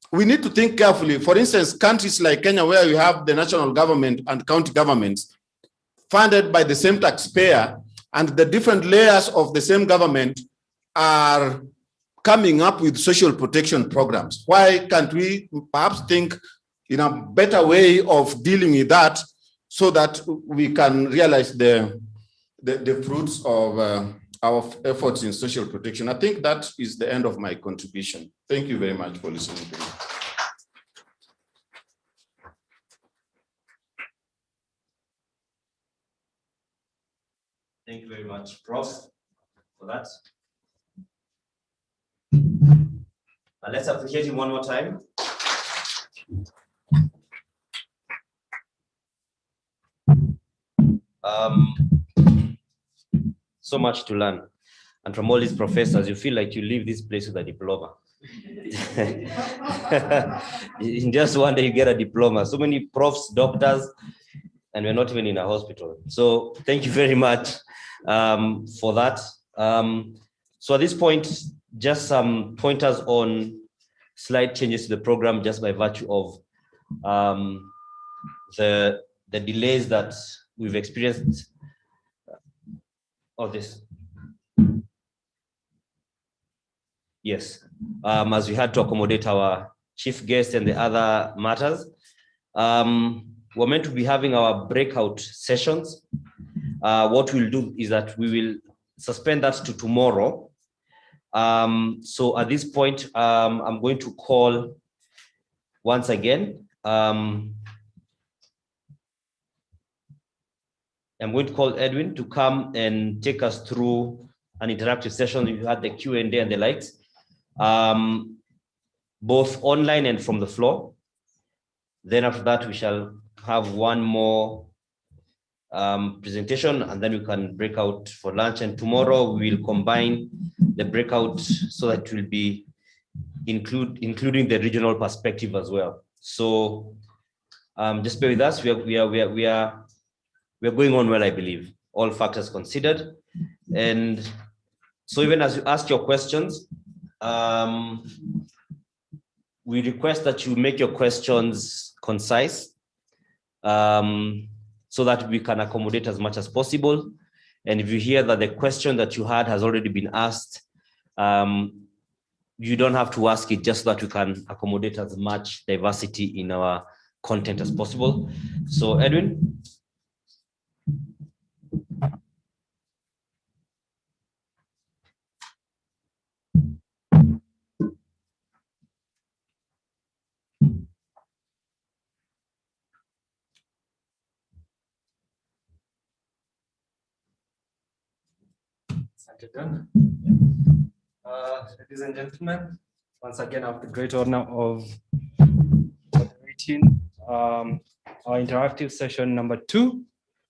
We need to think carefully. For instance, countries like Kenya, where you have the national government and county governments funded by the same taxpayer, and the different layers of the same government are coming up with social protection programs. Why can't we perhaps think in a better way of dealing with that so that we can realize the fruits of our efforts in social protection? I think that is the end of my contribution. Thank you very much for listening to me. Thank you very much, Prof, for that. Let's appreciate him one more time. So much to learn. And from all these professors, you feel like you leave this place with a diploma. In just one day, you get a diploma. So many profs, doctors, and we're not even in a hospital. So thank you very much for that. So at this point, just some pointers on slight changes to the program, just by virtue of the delays that we've experienced. This. Yes, as we had to accommodate our chief guest and the other matters. We're meant to be having our breakout sessions. What we'll do is that we will suspend that to tomorrow. So at this point, I'm going to call once again. I'm going to call Edwin to come and take us through an interactive session. We had the Q&A and the likes, both online and from the floor. Then after that, we shall have one more presentation, and then we can break out for lunch. And tomorrow we will combine the breakout so that it will be including the regional perspective as well. So just bear with us. We're going on well, I believe, all factors considered. And so even as you ask your questions, we request that you make your questions concise so that we can accommodate as much as possible. And if you hear that the question that you had has already been asked, you don't have to ask it, just so that we can accommodate as much diversity in our content as possible. So Edwin. Ladies and gentlemen, once again, I have the great honor of moderating our interactive session number 2.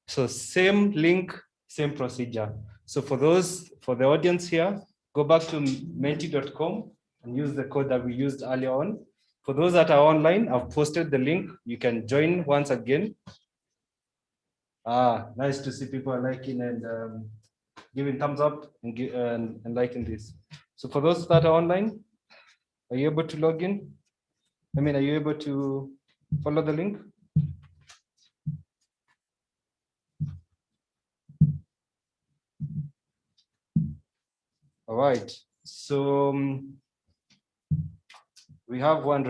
So same link, same procedure. So for the audience here, go back to menti.com and use the code that we used earlier on. For those that are online, I've posted the link. You can join once again. Nice to see people liking and giving thumbs up and liking this. So for those that are online, are you able to log in? I mean, are you able to follow the link? All right, so we have one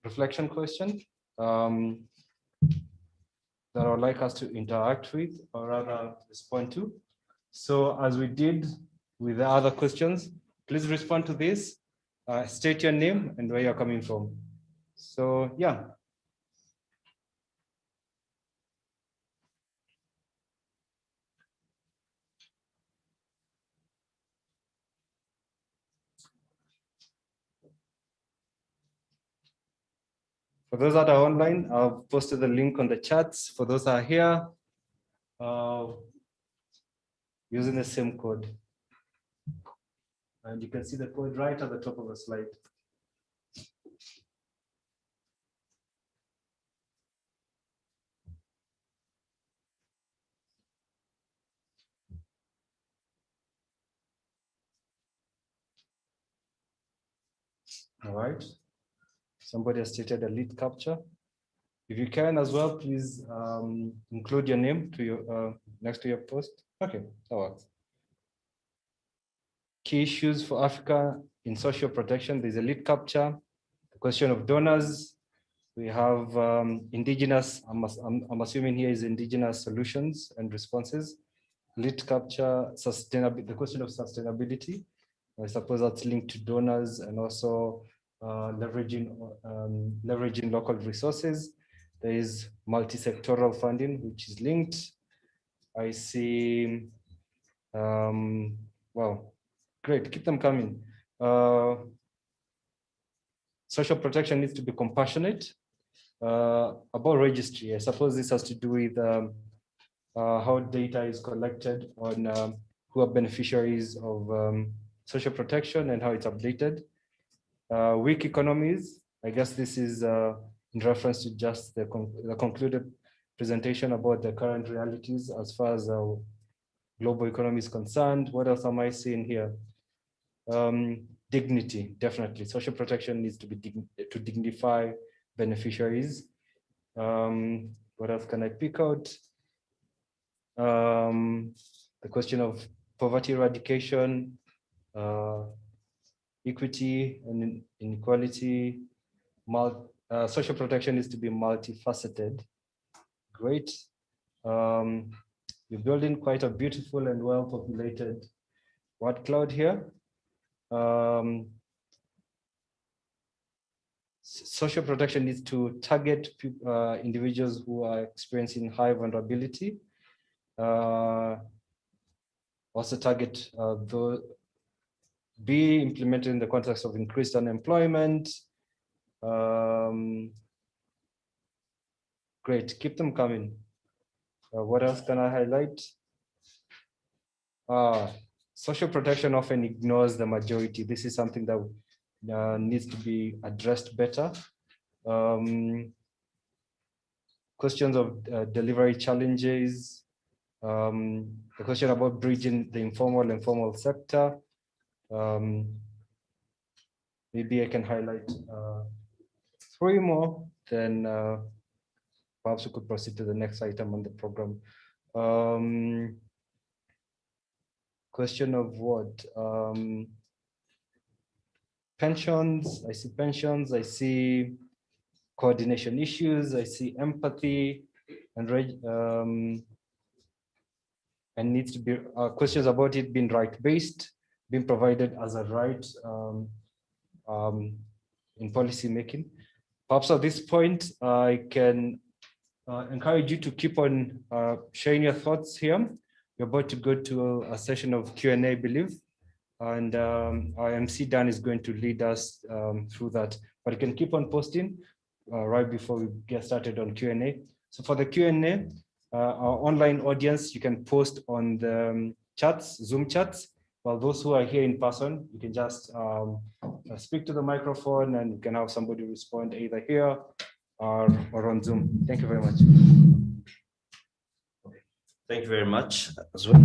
reflection question that I would like us to interact with, or rather respond to. So as we did with the other questions, please respond to this, state your name and where you're coming from. So yeah. For those that are online, I've posted the link on the chats. For those that are here, using the same code. And you can see the code right at the top of the slide. All right. Somebody has stated a lead capture. If you can as well, please include your name to your next to your post. Okay, that works. Key issues for Africa in social protection. There's a lead capture. The question of donors. We have indigenous. I'm assuming here is indigenous solutions and responses. Lead capture, sustainability. The question of sustainability. I suppose that's linked to donors and also leveraging local resources. There is multi-sectoral funding, which is linked. I see, wow, great, keep them coming. Social protection needs to be compassionate. About registry, I suppose this has to do with how data is collected on who are beneficiaries of social protection and how it's updated. Weak economies, I guess this is in reference to just the concluded presentation about the current realities as far as global economy is concerned. What else am I seeing here? Dignity, definitely. Social protection needs to be to dignify beneficiaries. What else can I pick out? The question of poverty eradication, equity and inequality. Social protection needs to be multifaceted. Great. You're building quite a beautiful and well-populated word cloud here. Social protection needs to target individuals who are experiencing high vulnerability. Also target be implemented in the context of increased unemployment. Great, keep them coming. What else can I highlight? Social protection often ignores the majority. This is something that needs to be addressed better. Questions of delivery challenges. The question about bridging the informal and formal sector. Maybe I can highlight 3 more, then perhaps we could proceed to the next item on the program. Question of what? Pensions, I see pensions, I see coordination issues, I see empathy, and needs to be questions about it being right-based, being provided as a right in policy making. Perhaps at this point, I can encourage you to keep on sharing your thoughts here. We're about to go to a session of Q&A, I believe, and our MC Dan is going to lead us through that. But you can keep on posting right before we get started on Q&A. So for the Q&A, our online audience, you can post on the chats, Zoom chats, while those who are here in person, you can just speak to the microphone and you can have somebody respond either here or on Zoom. Thank you very much. Thank you very much as well.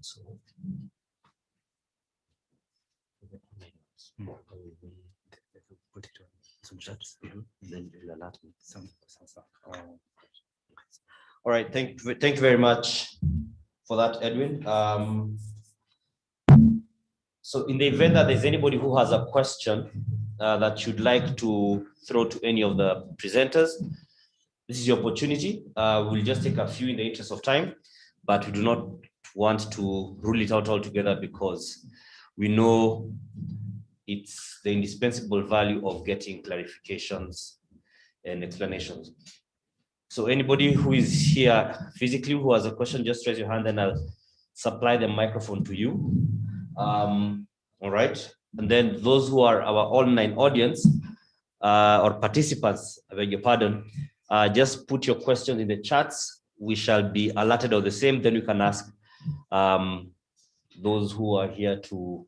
So, put it on some chats, then you'll alert me. All right, thank you very much for that, Edwin. So in the event that there's anybody who has a question that you'd like to throw to any of the presenters, this is your opportunity. We'll just take a few in the interest of time, but we do not want to rule it out altogether because we know it's the indispensable value of getting clarifications and explanations. So anybody who is here physically who has a question, just raise your hand and I'll supply the microphone to you. All right. And then those who are our online audience or participants, I beg your pardon, just put your questions in the chats. We shall be alerted of the same. Then you can ask those who are here to,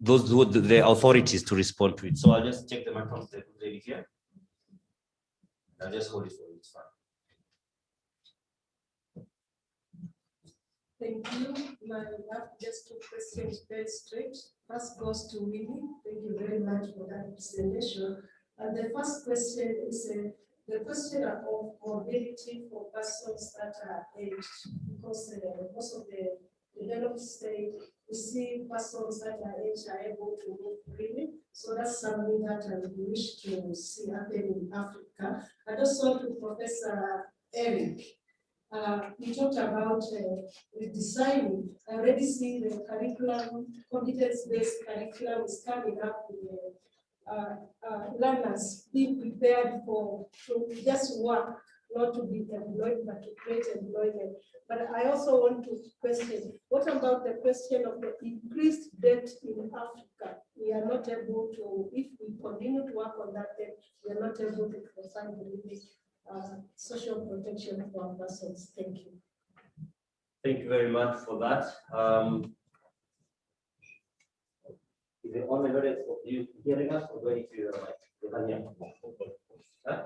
those who the authorities to respond to it. So I'll just take the microphone to the lady here. I'll just hold it for you, it's fine. Thank you. I have just 2 questions very straight. First goes to Winnie. Thank you very much for that presentation. And the first question is the question of mobility for persons that are aged, because most of the developed state, we see persons that are aged are able to move freely. So that's something that I wish to see happen in Africa. I just want to Professor Eric. You talked about redesigning. I already see the curriculum, competence-based curriculum is coming up with learners being prepared to just work, not to be employed, but to create employment. But I also want to question, what about the question of the increased debt in Africa? We are not able to, if we continue to work on that debt, we are not able to provide really social protection for our persons. Thank you. Thank you very much for that. Is the online audience, are you hearing us or do I need to they can hear? Huh?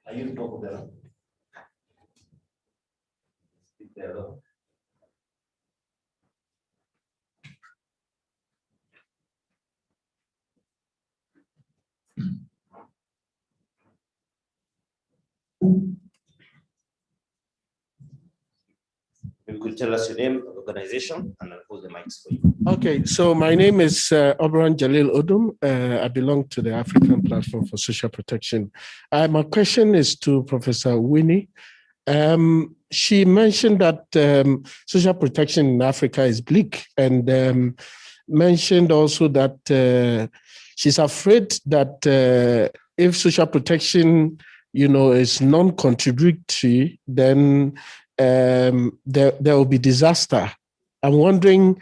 I use both of them. Speak there though. You could tell us your name, organization, and I'll hold the mics for you. Okay, so my name is Oberon Jalil Odum. I belong to the African Platform for Social Protection. My question is to Professor Winnie. She mentioned that social protection in Africa is bleak, and mentioned also that she's afraid that if social protection, is non-contributory, then there will be disaster. I'm wondering,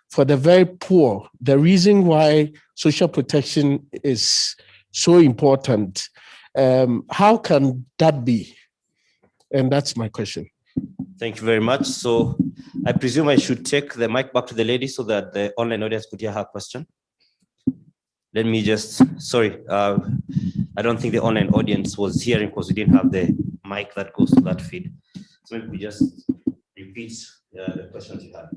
for the very poor, the reason why social protection is so important, how can that be? And that's my question. Thank you very much. So I presume I should take the mic back to the lady so that the online audience could hear her question. Let me just, sorry, I don't think the online audience was hearing because we didn't have the mic that goes to that feed. So maybe we just repeat the questions you had.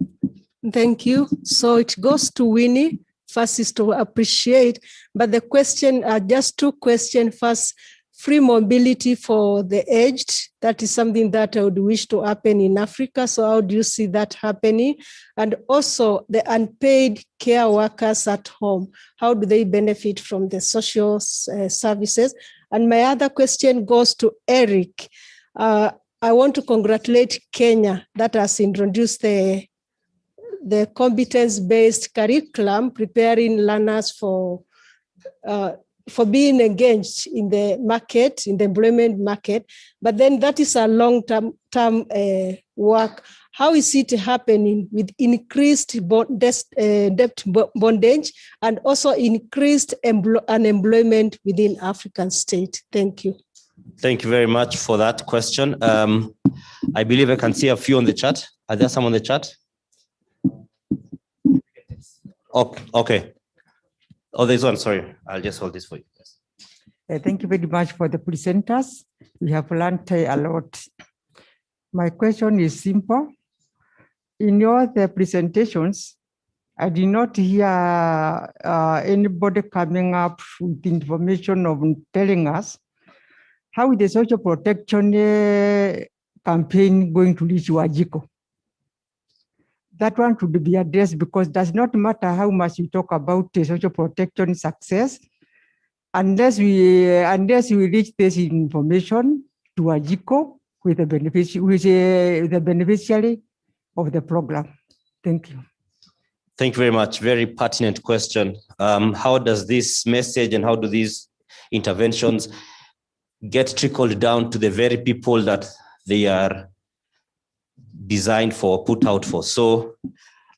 Thank you. So it goes to Winnie. First is to appreciate, but the question are just 2 questions. First, free mobility for the aged. That is something that I would wish to happen in Africa. So how do you see that happening? And also the unpaid care workers at home. How do they benefit from the social services? And my other question goes to Eric. I want to congratulate Kenya that has introduced the competence-based curriculum, preparing learners for being engaged in the market, in the employment market. But then that is a long-term work. How is it happening with increased debt bondage and also increased unemployment within African state? Thank you. Thank you very much for that question. I believe I can see a few on the chat. Are there some on the chat? Oh, okay. Oh, there's one, sorry. I'll just hold this for you. Thank you very much for the presenters. We have learned a lot. My question is simple. in your presentations, I did not hear anybody coming up with information of telling us how the social protection campaign going to reach Wajiko. That one should be addressed, because it does not matter how much you talk about the social protection success, unless we reach this information to Wajiko with the beneficiary of the program. Thank you. Thank you very much. Very pertinent question. How does this message and how do these interventions get trickled down to the very people that they are designed for, put out for? So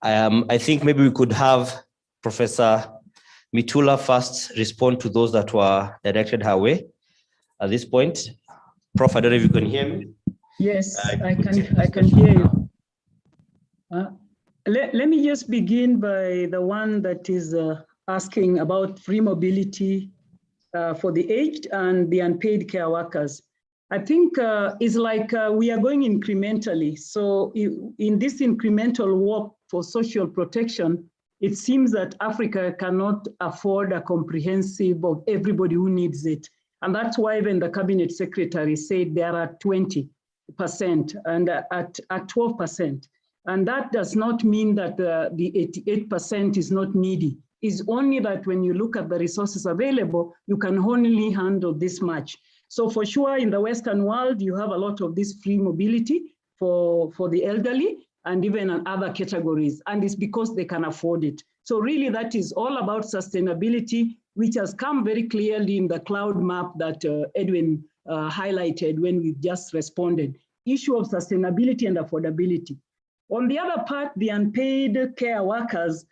I think maybe we could have Professor Mitula first respond to those that were directed her way at this point. Prof, I don't know if you can hear me. Yes, I can hear you. Let me just begin by the one that is asking about free mobility for the aged and the unpaid care workers. I think it's like we are going incrementally. So in this incremental work for social protection, it seems that Africa cannot afford a comprehensive of everybody who needs it. And that's why even the cabinet secretary said there are 20% and at 12%. And that does not mean that the 88% is not needy. It's only that when you look at the resources available, you can only handle this much. So for sure, in the Western world, you have a lot of this free mobility for the elderly and even in other categories. And it's because they can afford it. So really that is all about sustainability, which has come very clearly in the cloud map that Edwin highlighted when we just responded. Issue of sustainability and affordability. On the other part, the unpaid care workers,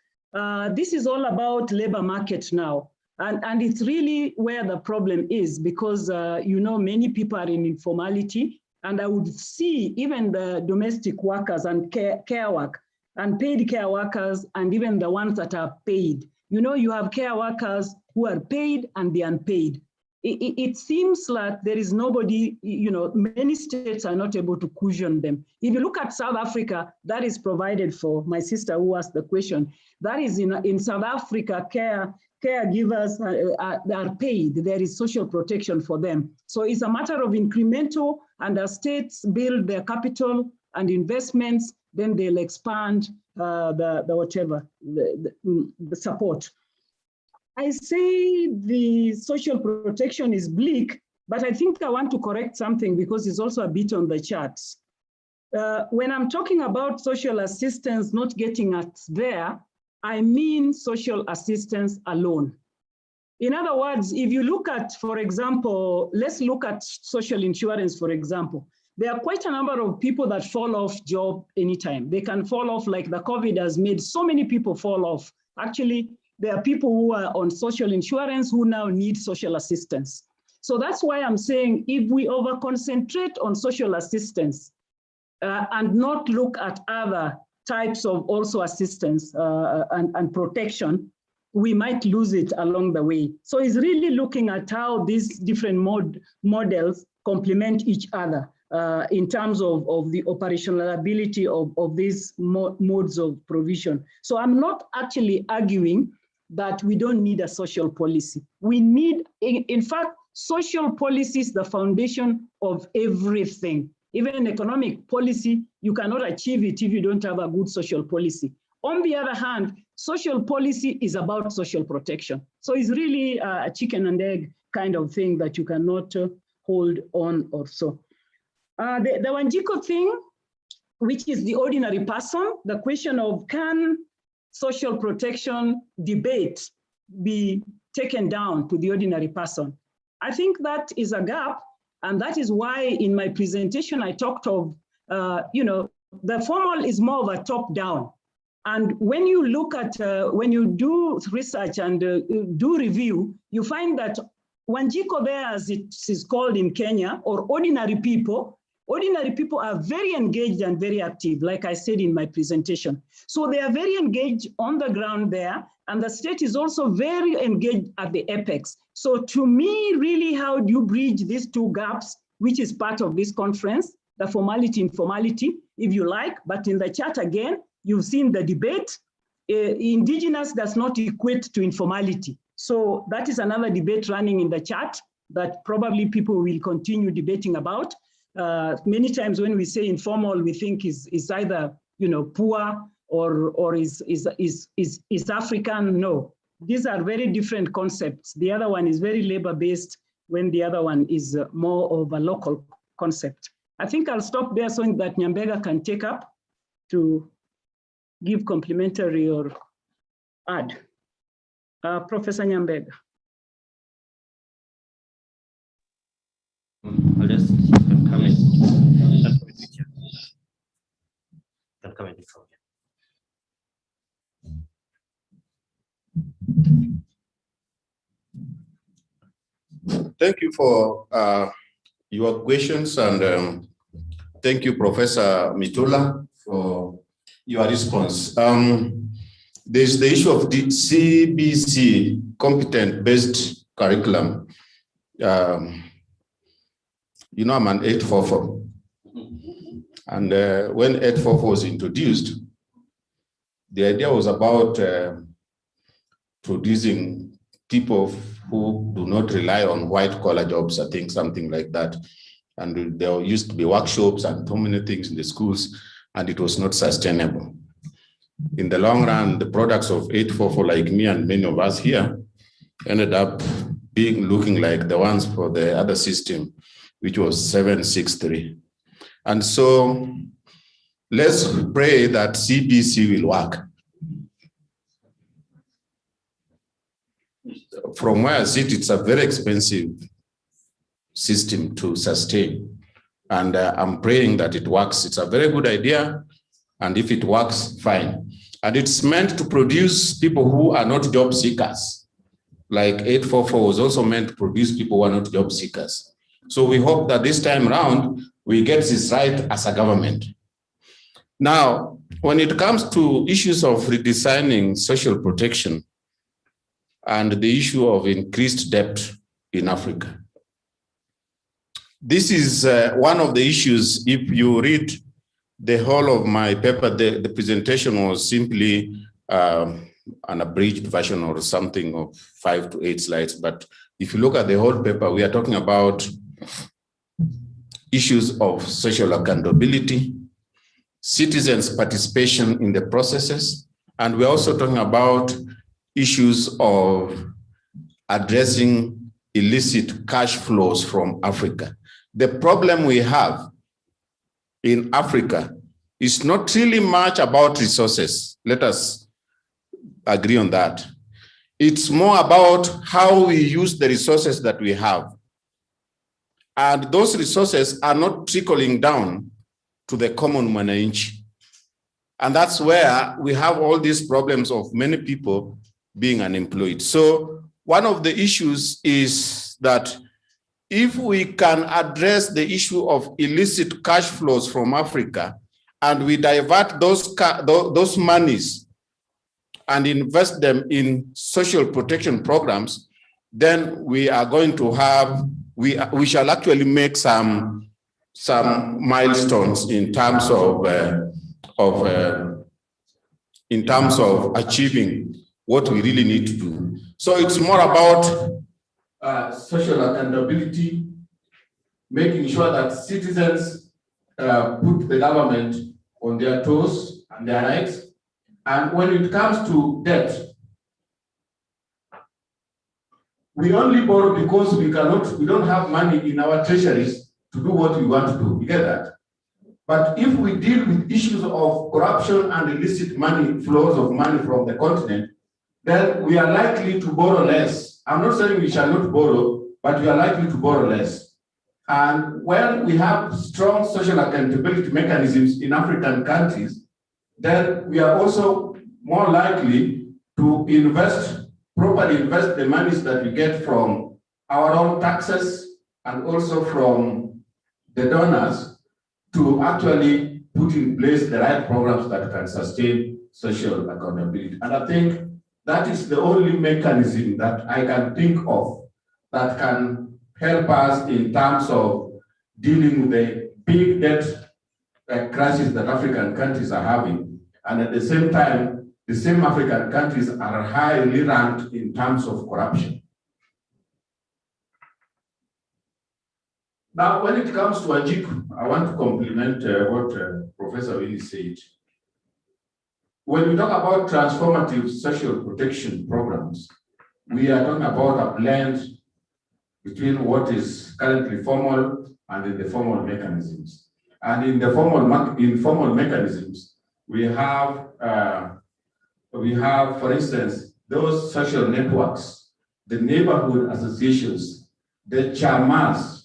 this is all about labor market now. And it's really where the problem is, because many people are in informality, and I would see even the domestic workers and care work, unpaid care workers, and even the ones that are paid. You have care workers who are paid and the unpaid. It seems like there is nobody, many states are not able to cushion them. If you look at South Africa, that is provided for. My sister who asked the question, that is in South Africa, caregivers are paid. There is social protection for them. So it's a matter of incremental, and as states build their capital and investments, then they'll expand the support. I say the social protection is bleak, but I think I want to correct something because it's also a bit on the charts. When I'm talking about social assistance not getting us there, I mean social assistance alone. In other words, if you look at, for example, let's look at social insurance, for example. There are quite a number of people that fall off job anytime. They can fall off, like the COVID has made so many people fall off. Actually, there are people who are on social insurance who now need social assistance. So that's why I'm saying if we over-concentrate on social assistance and not look at other types of also assistance and protection, we might lose it along the way. So it's really looking at how these different models complement each other in terms of the operational ability of these modes of provision. So I'm not actually arguing that we don't need a social policy. We need, in fact, social policy is the foundation of everything. Even economic policy, you cannot achieve it if you don't have a good social policy. On the other hand, social policy is about social protection. So it's really a chicken and egg kind of thing that you cannot hold on or so. The Wanjiko thing, which is the ordinary person, the question of can social protection debate be taken down to the ordinary person? I think that is a gap. And that is why in my presentation, I talked of, the formal is more of a top down. And when you look at, when you do research and do review, you find that Wanjiko there, as it is called in Kenya, or ordinary people are very engaged and very active, like I said in my presentation. So they are very engaged on the ground there, and the state is also very engaged at the apex. So to me, really, how do you bridge these two gaps, which is part of this conference? the formality, informality, if you like, but in the chat again, you've seen the debate. Indigenous does not equate to informality. So that is another debate running in the chat that probably people will continue debating about. Many times when we say informal, we think is either poor or is African. No, these are very different concepts. The other one is very labor-based, when the other one is more of a local concept. I think I'll stop there so that Nyambega can take up to give complimentary or add. Professor Nyambega. I'll just come in. Can come in from here. Thank you for your questions, and thank you, Professor Mitula, for your response. There's the issue of the CBC, competent-based curriculum. I'm an 844. And when 844 was introduced, the idea was about producing people who do not rely on white-collar jobs, I think, something like that. And there used to be workshops and so many things in the schools, and it was not sustainable. In the long run, the products of 844, like me and many of us here, ended up looking like the ones for the other system, which was 763. And so let's pray that CBC will work. From where I sit, it's a very expensive system to sustain. And I'm praying that it works. It's a very good idea. And if it works, fine. And it's meant to produce people who are not job seekers. Like 844 was also meant to produce people who are not job seekers. So we hope that this time around, we get this right as a government. Now, when it comes to issues of redesigning social protection and the issue of increased debt in Africa, this is one of the issues. If you read the whole of my paper, the presentation was simply an abridged version or something of 5 to 8 slides. But if you look at the whole paper, we are talking about issues of social accountability, citizens' participation in the processes, and we're also talking about issues of addressing illicit cash flows from Africa. The problem we have in Africa is not really much about resources. Let us agree on that. It's more about how we use the resources that we have. And those resources are not trickling down to the common mwananchi. And that's where we have all these problems of many people being unemployed. So one of the issues is that if we can address the issue of illicit cash flows from Africa and we divert those monies and invest them in social protection programs, then we are going to have, we shall actually make some milestones in terms of achieving what we really need to do. So it's more about social accountability, making sure that citizens put the government on their toes and their rights. And when it comes to debt, we only borrow because we don't have money in our treasuries to do what we want to do. You get that? But if we deal with issues of corruption and illicit money, flows of money from the continent, then we are likely to borrow less. I'm not saying we shall not borrow, but we are likely to borrow less. And when we have strong social accountability mechanisms in African countries, then we are also more likely to properly invest the monies that we get from our own taxes and also from the donors to actually put in place the right programs that can sustain social accountability. And I think that is the only mechanism that I can think of that can help us in terms of dealing with the big debt crisis that African countries are having. And at the same time, the same African countries are highly ranked in terms of corruption. Now, when it comes to Wanjiku, I want to compliment what Professor Winnie said. When we talk about transformative social protection programs, we are talking about a blend between what is currently formal and in the formal mechanisms. And in the informal mechanisms, we have, for instance, those social networks, the neighborhood associations, the chamas,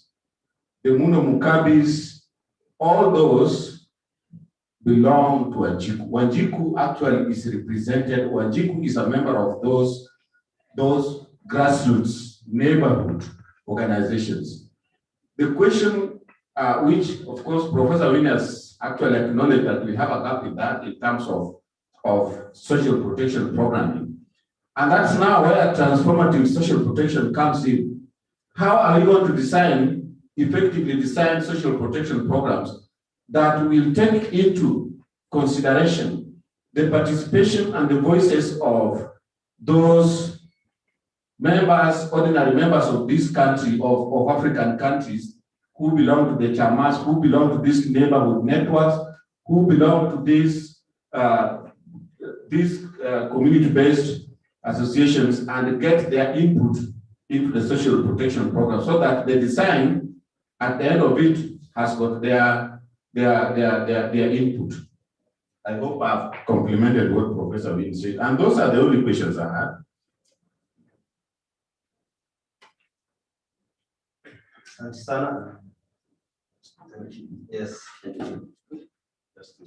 the Munomukabis, all those belong to Wanjiku. Wanjiku actually is represented. Wanjiku is a member of those grassroots neighborhood organizations. The question, which of course Professor Winners actually acknowledged that we have a gap in that in terms of social protection programming. And that's now where transformative social protection comes in. How are you going to effectively design social protection programs that will take into consideration the participation and the voices of those members, ordinary members of this country, of African countries, who belong to the chamas, who belong to these neighborhood networks, who belong to these community-based associations, and get their input into the social protection program, so that the design at the end of it has got their input. I hope I've complimented what Professor Win said, and those are the only questions I had. Sana. Yes. Just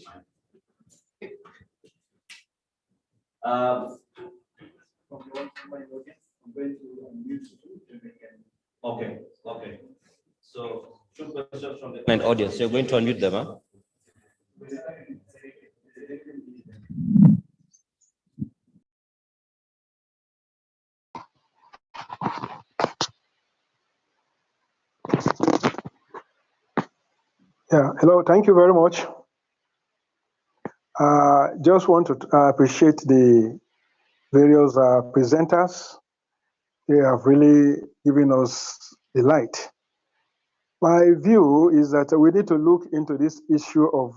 okay. So, two questions from the audience. You're going to unmute them, huh? Yeah, hello, thank you very much. Just want to appreciate the various presenters. They have really given us the light. My view is that we need to look into this issue of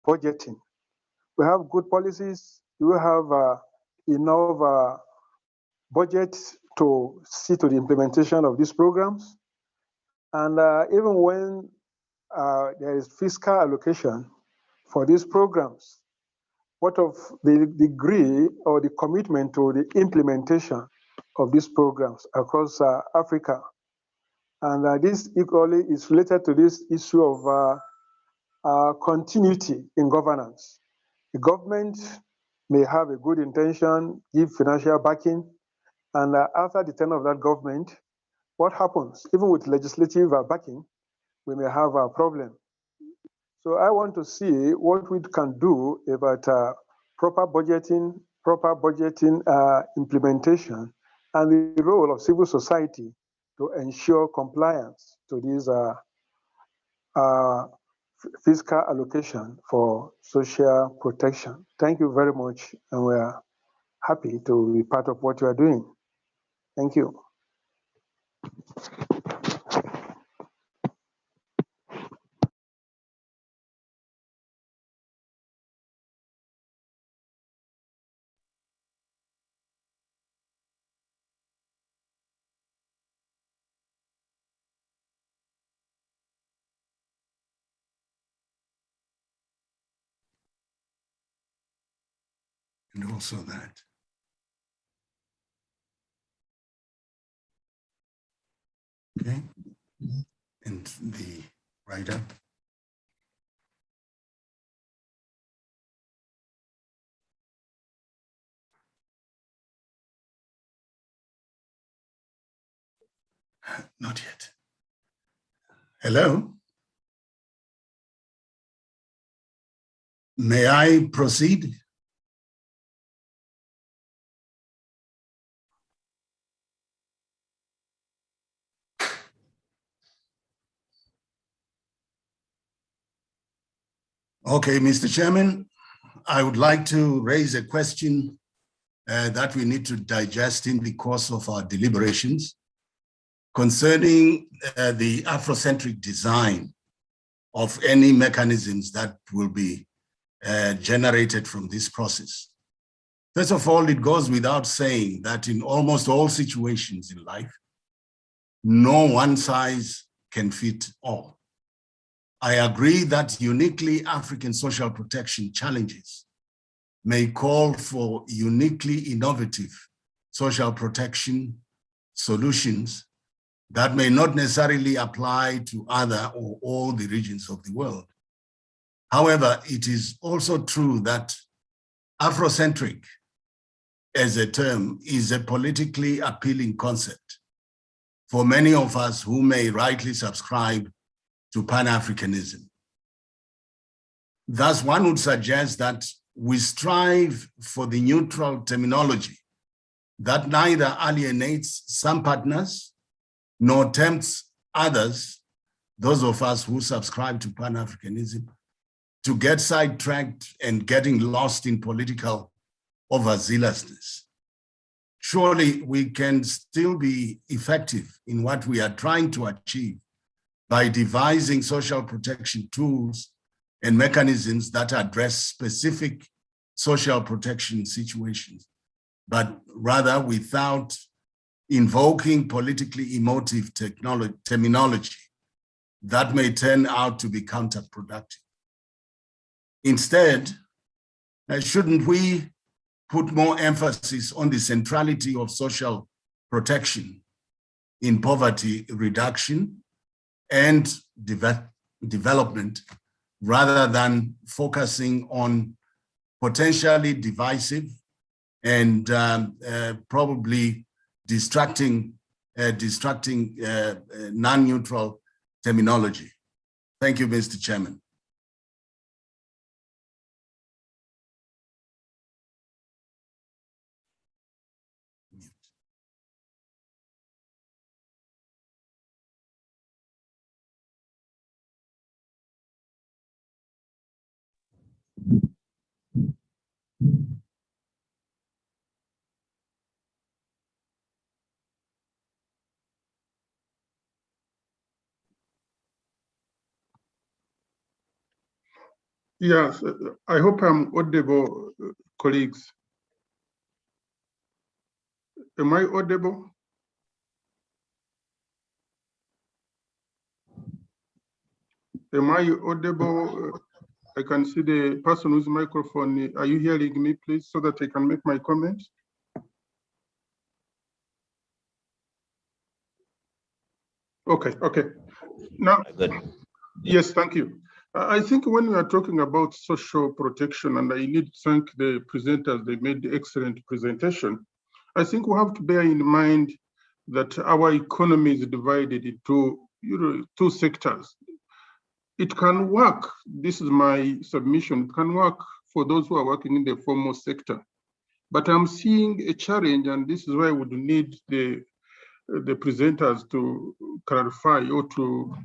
budgeting. We have good policies. We have enough budget to see to the implementation of these programs. And even when there is fiscal allocation for these programs, what of the degree or the commitment to the implementation of these programs across Africa? And this equally is related to this issue of continuity in governance. The government may have a good intention, give financial backing, and after the tenure of that government, what happens? Even with legislative backing, we may have a problem. So I want to see what we can do about proper budgeting implementation, and the role of civil society to ensure compliance to these fiscal allocation for social protection. Thank you very much, and we are happy to be part of what you are doing. Thank you. And also that. Okay. And the writer. Not yet. Hello? May I proceed? Okay, Mr. Chairman, I would like to raise a question that we need to digest in the course of our deliberations concerning the Afrocentric design of any mechanisms that will be generated from this process. First of all, it goes without saying that in almost all situations in life, no one size can fit all. I agree that uniquely African social protection challenges may call for uniquely innovative social protection solutions that may not necessarily apply to other or all the regions of the world. However, it is also true that Afrocentric as a term is a politically appealing concept for many of us who may rightly subscribe to Pan-Africanism. Thus, one would suggest that we strive for the neutral terminology that neither alienates some partners nor tempts others, those of us who subscribe to Pan-Africanism, to get sidetracked and getting lost in political overzealousness. Surely we can still be effective in what we are trying to achieve by devising social protection tools and mechanisms that address specific social protection situations, but rather without invoking politically emotive terminology that may turn out to be counterproductive. Instead, shouldn't we put more emphasis on the centrality of social protection in poverty reduction and development, rather than focusing on potentially divisive and probably distracting non-neutral terminology? Thank you, Mr. Chairman. Yes, I hope I'm audible, colleagues. Am I audible? Am I audible? I can see the person whose microphone. Are you hearing me, please, so that I can make my comments? Okay, okay. Now, yes, thank you. I think when we are talking about social protection, and I need to thank the presenters, they made the excellent presentation. I think we have to bear in mind that our economy is divided into two sectors. It can work, this is my submission, it can work for those who are working in the formal sector. But I'm seeing a challenge, and this is why I would need the presenters to clarify or to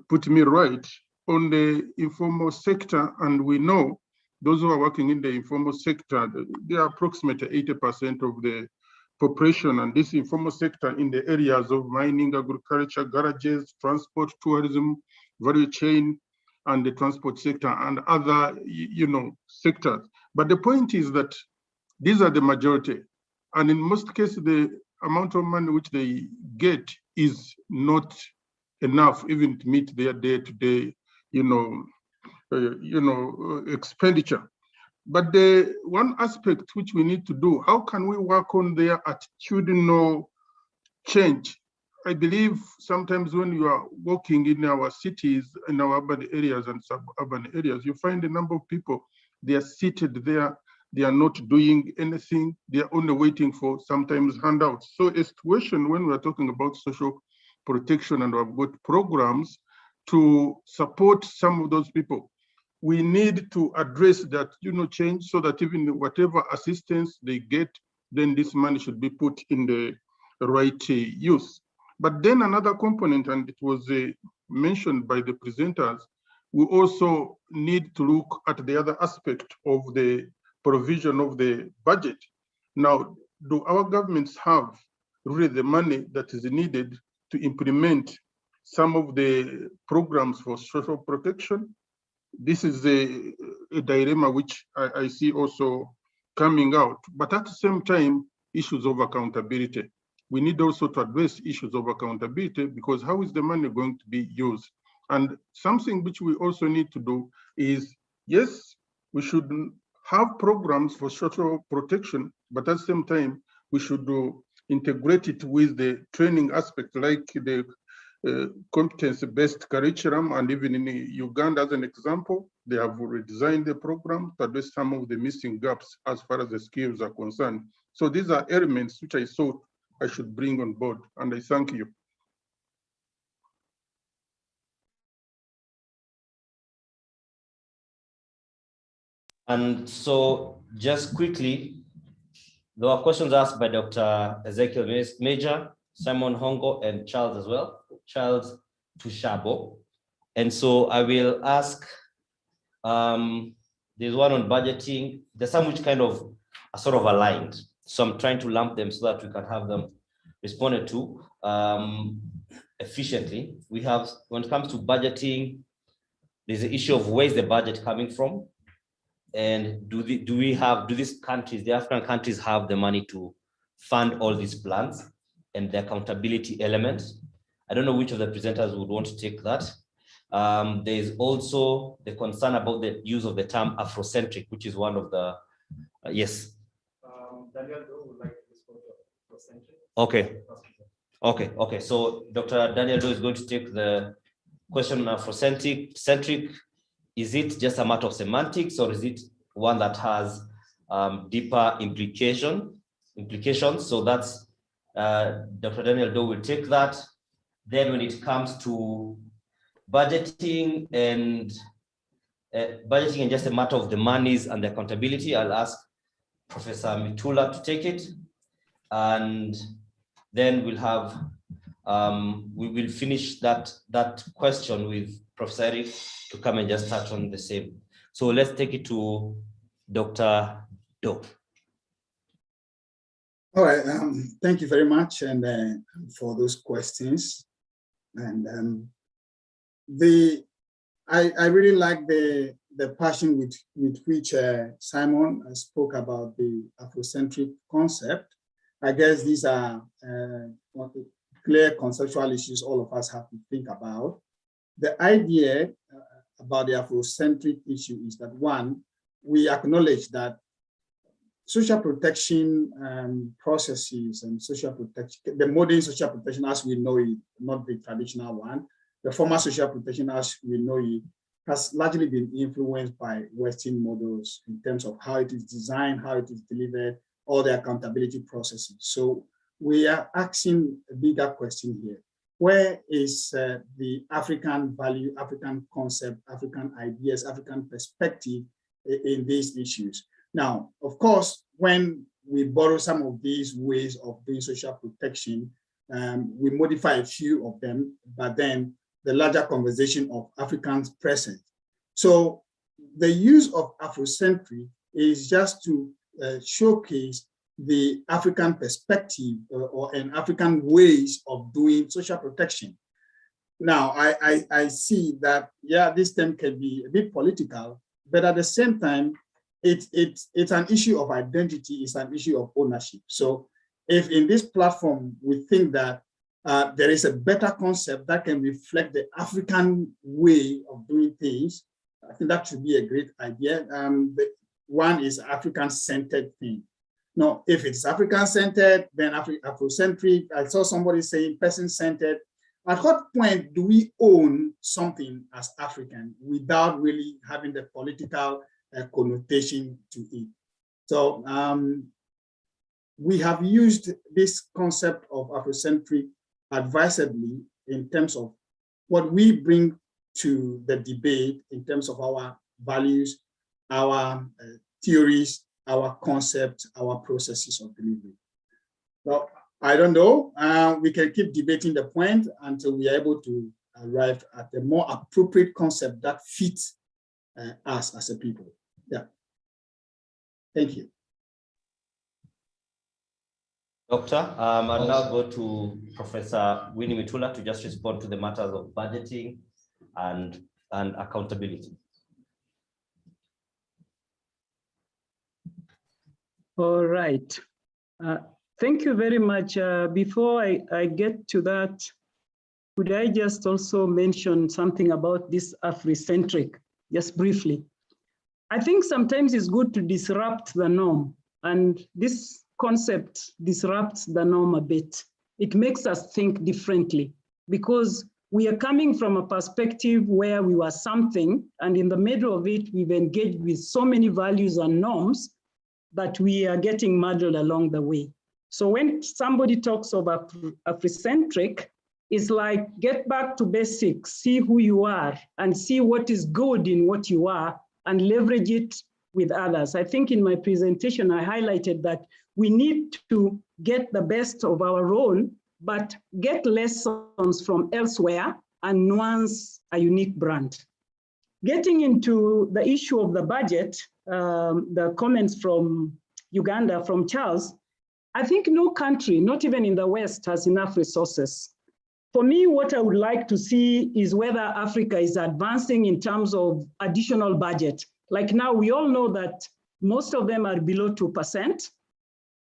put me right on the informal sector. And we know those who are working in the informal sector, they are approximately 80% of the population, and this informal sector in the areas of mining, agriculture, garages, transport, tourism, value chain, and the transport sector and other sectors. But the point is that these are the majority. And in most cases, the amount of money which they get is not enough even to meet their day-to-day, expenditure. But the one aspect which we need to do, how can we work on their attitudinal change? I believe sometimes when you are walking in our cities, in our urban areas and suburban areas, you find a number of people, they are seated there, they are not doing anything, they are only waiting for sometimes handouts. So a situation when we are talking about social protection and we've got programs to support some of those people, we need to address that change so that even whatever assistance they get, then this money should be put in the right use. But then another component, and it was mentioned by the presenters, we also need to look at the other aspect of the provision of the budget. Now, do our governments have really the money that is needed to implement some of the programs for social protection? This is a dilemma which I see also coming out. But at the same time, issues of accountability. We need also to address issues of accountability, because how is the money going to be used? And something which we also need to do is, yes, we should have programs for social protection, but at the same time, we should integrate it with the training aspect, like the competence-based curriculum. And even in Uganda, as an example, they have redesigned the program to address some of the missing gaps as far as the skills are concerned. So these are elements which I thought I should bring on board, and I thank you. And so just quickly, there were questions asked by Dr. Ezekiel Major, Simon Hongo, and Charles as well, Charles Tushabo. And so I will ask, there's one on budgeting, there's some which kind of are sort of aligned. So I'm trying to lump them so that we can have them responded to efficiently. We have, when it comes to budgeting, there's the issue of where's the budget coming from? And do these countries, the African countries, have the money to fund all these plans and the accountability element? I don't know which of the presenters would want to take that. There is also the concern about the use of the term Afrocentric, which is one of the, yes. Daniel Doe would like to respond to Afrocentric. Okay. So Dr. Daniel Doe is going to take the question on Afrocentric. Is it just a matter of semantics, or is it one that has deeper implications? So that's Dr. Daniel Doe will take that. Then when it comes to budgeting and just a matter of the monies and the accountability, I'll ask Professor Mitula to take it. And then we'll have, we will finish that question with Professor Eric to come and just touch on the same. So let's take it to Dr. Doe. All right, thank you very much and for those questions. And I really like the passion with which Simon spoke about the Afrocentric concept. I guess these are clear conceptual issues all of us have to think about. The idea about the Afrocentric issue is that, one, we acknowledge that social protection processes and social protection, the modern social protection as we know it, not the traditional one, the former social protection as we know it, has largely been influenced by Western models in terms of how it is designed, how it is delivered, all the accountability processes. So we are asking a bigger question here. Where is the African value, African concept, African ideas, African perspective in these issues? Now, of course, when we borrow some of these ways of doing social protection, we modify a few of them, but then the larger conversation of Africans present. So the use of Afrocentric is just to showcase the African perspective or an African ways of doing social protection. Now, I see that, yeah, this term can be a bit political, but at the same time, it's an issue of identity, it's an issue of ownership. So if in this platform, we think that there is a better concept that can reflect the African way of doing things, I think that should be a great idea. The one is African-centered thing. Now, if it's African-centered, then Afrocentric. I saw somebody saying person-centered. At what point do we own something as African without really having the political connotation to it? So we have used this concept of Afrocentric advisedly in terms of what we bring to the debate in terms of our values, our theories, our concepts, our processes of delivery. So I don't know, we can keep debating the point until we are able to arrive at a more appropriate concept that fits us as a people. Yeah. Thank you. Doctor, I'll now go to Professor Winnie Mitula to just respond to the matters of budgeting and accountability. All right. Thank you very much. Before I get to that, could I just also mention something about this Afrocentric, just briefly? I think sometimes it's good to disrupt the norm, and this concept disrupts the norm a bit. It makes us think differently because we are coming from a perspective where we were something, and in the middle of it, we've engaged with so many values and norms that we are getting muddled along the way. So when somebody talks of Afrocentric, it's like get back to basics, see who you are, and see what is good in what you are, and leverage it with others. I think in my presentation, I highlighted that we need to get the best of our own, but get lessons from elsewhere and nuance a unique brand. Getting into the issue of the budget, the comments from Uganda, from Charles, I think no country, not even in the West, has enough resources. For me, what I would like to see is whether Africa is advancing in terms of additional budget. Like now, we all know that most of them are below 2%.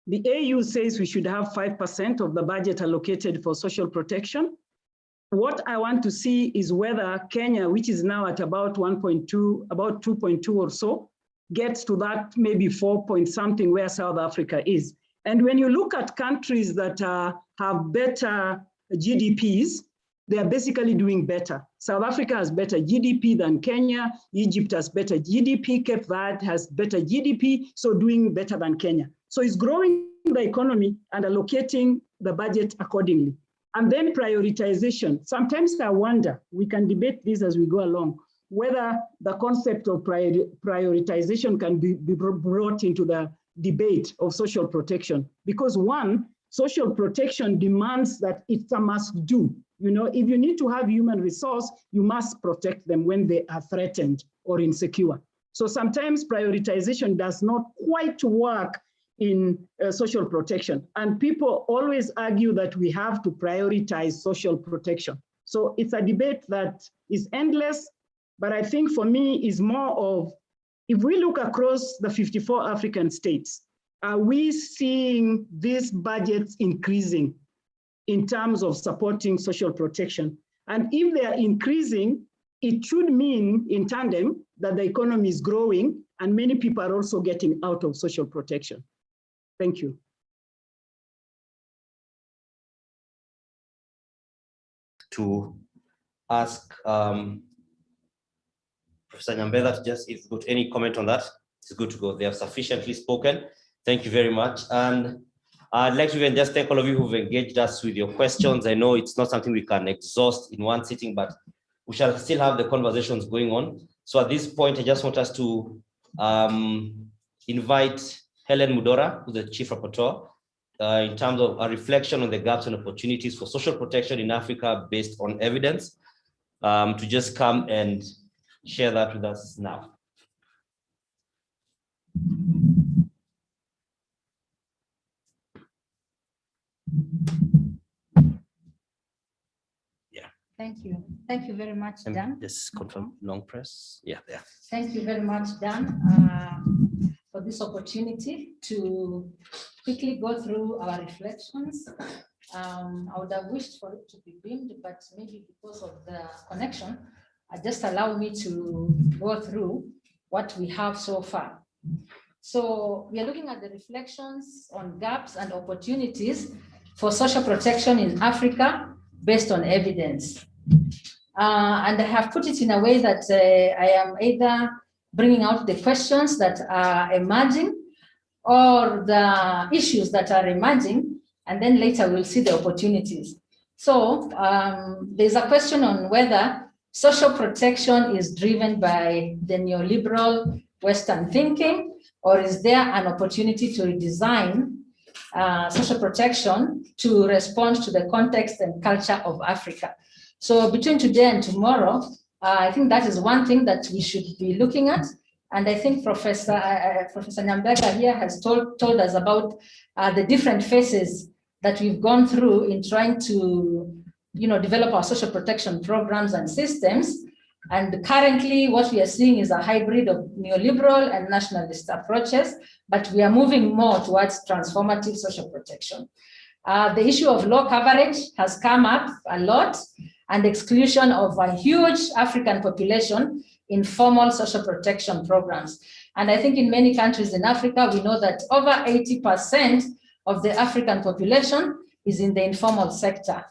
The AU says we should have 5% of the budget allocated for social protection. What I want to see is whether Kenya, which is now at about 1.2, about 2.2 or so, gets to that maybe 4 point something where South Africa is. And when you look at countries that have better GDPs, they are basically doing better. South Africa has better GDP than Kenya. Egypt has better GDP. Cape Verde has better GDP, so doing better than Kenya. So it's growing the economy and allocating the budget accordingly. And then prioritization. Sometimes I wonder, we can debate this as we go along, whether the concept of prioritization can be brought into the debate of social protection. Because one, social protection demands that it's a must do. You know, if you need to have human resource, you must protect them when they are threatened or insecure. So sometimes prioritization does not quite work in social protection. And people always argue that we have to prioritize social protection. So it's a debate that is endless, but I think for me is more of, if we look across the 54 African states, are we seeing these budgets increasing in terms of supporting social protection? And if they are increasing, it should mean in tandem that the economy is growing and many people are also getting out of social protection. Thank you. To ask Professor Nyambeda to just, if you've got any comment on that, it's good to go. They have sufficiently spoken. Thank you very much. And I'd like to even just thank all of you who've engaged us with your questions. I know it's not something we can exhaust in one sitting, but we shall still have the conversations going on. So at this point, I just want us to invite Helen Mudora, who's the Chief Rapporteur, in terms of a reflection on the gaps and opportunities for social protection in Africa based on evidence, to just come and share that with us now. Thank you. Thank you very much, Dan. Just confirm long press. Yeah, there. Thank you very much, Dan, for this opportunity to quickly go through our reflections. I would have wished for it to be beamed, but maybe because of the connection, just allow me to go through what we have so far. So we are looking at the reflections on gaps and opportunities for social protection in Africa based on evidence. And I have put it in a way that I am either bringing out the questions that are emerging or the issues that are emerging, and then later we'll see the opportunities. So there's a question on whether social protection is driven by the neoliberal Western thinking, or is there an opportunity to redesign social protection to respond to the context and culture of Africa? So between today and tomorrow, I think that is one thing that we should be looking at. And I think Professor Nyambega here has told us about the different phases that we've gone through in trying to, develop our social protection programs and systems. And currently what we are seeing is a hybrid of neoliberal and nationalist approaches, but we are moving more towards transformative social protection. The issue of low coverage has come up a lot, and exclusion of a huge African population in formal social protection programs. And I think in many countries in Africa, we know that over 80% of the African population is in the informal sector,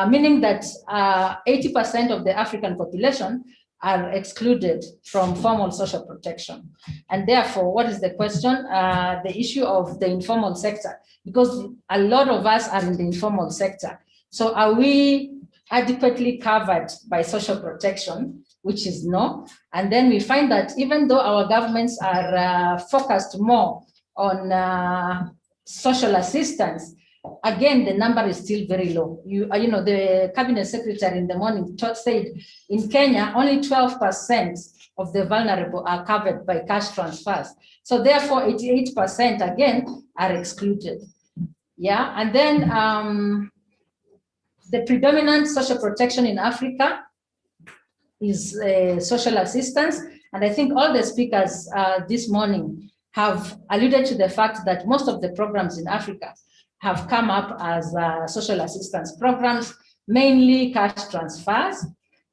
meaning that 80% of the African population are excluded from formal social protection. And therefore, what is the question? The issue of the informal sector, because a lot of us are in the informal sector. So are we adequately covered by social protection, which is no. And then we find that even though our governments are focused more on social assistance, again, the number is still very low. The cabinet secretary in the morning said in Kenya, only 12% of the vulnerable are covered by cash transfers. So therefore, 88% again are excluded. Yeah, and then the predominant social protection in Africa is social assistance. And I think all the speakers this morning have alluded to the fact that most of the programs in Africa have come up as social assistance programs, mainly cash transfers.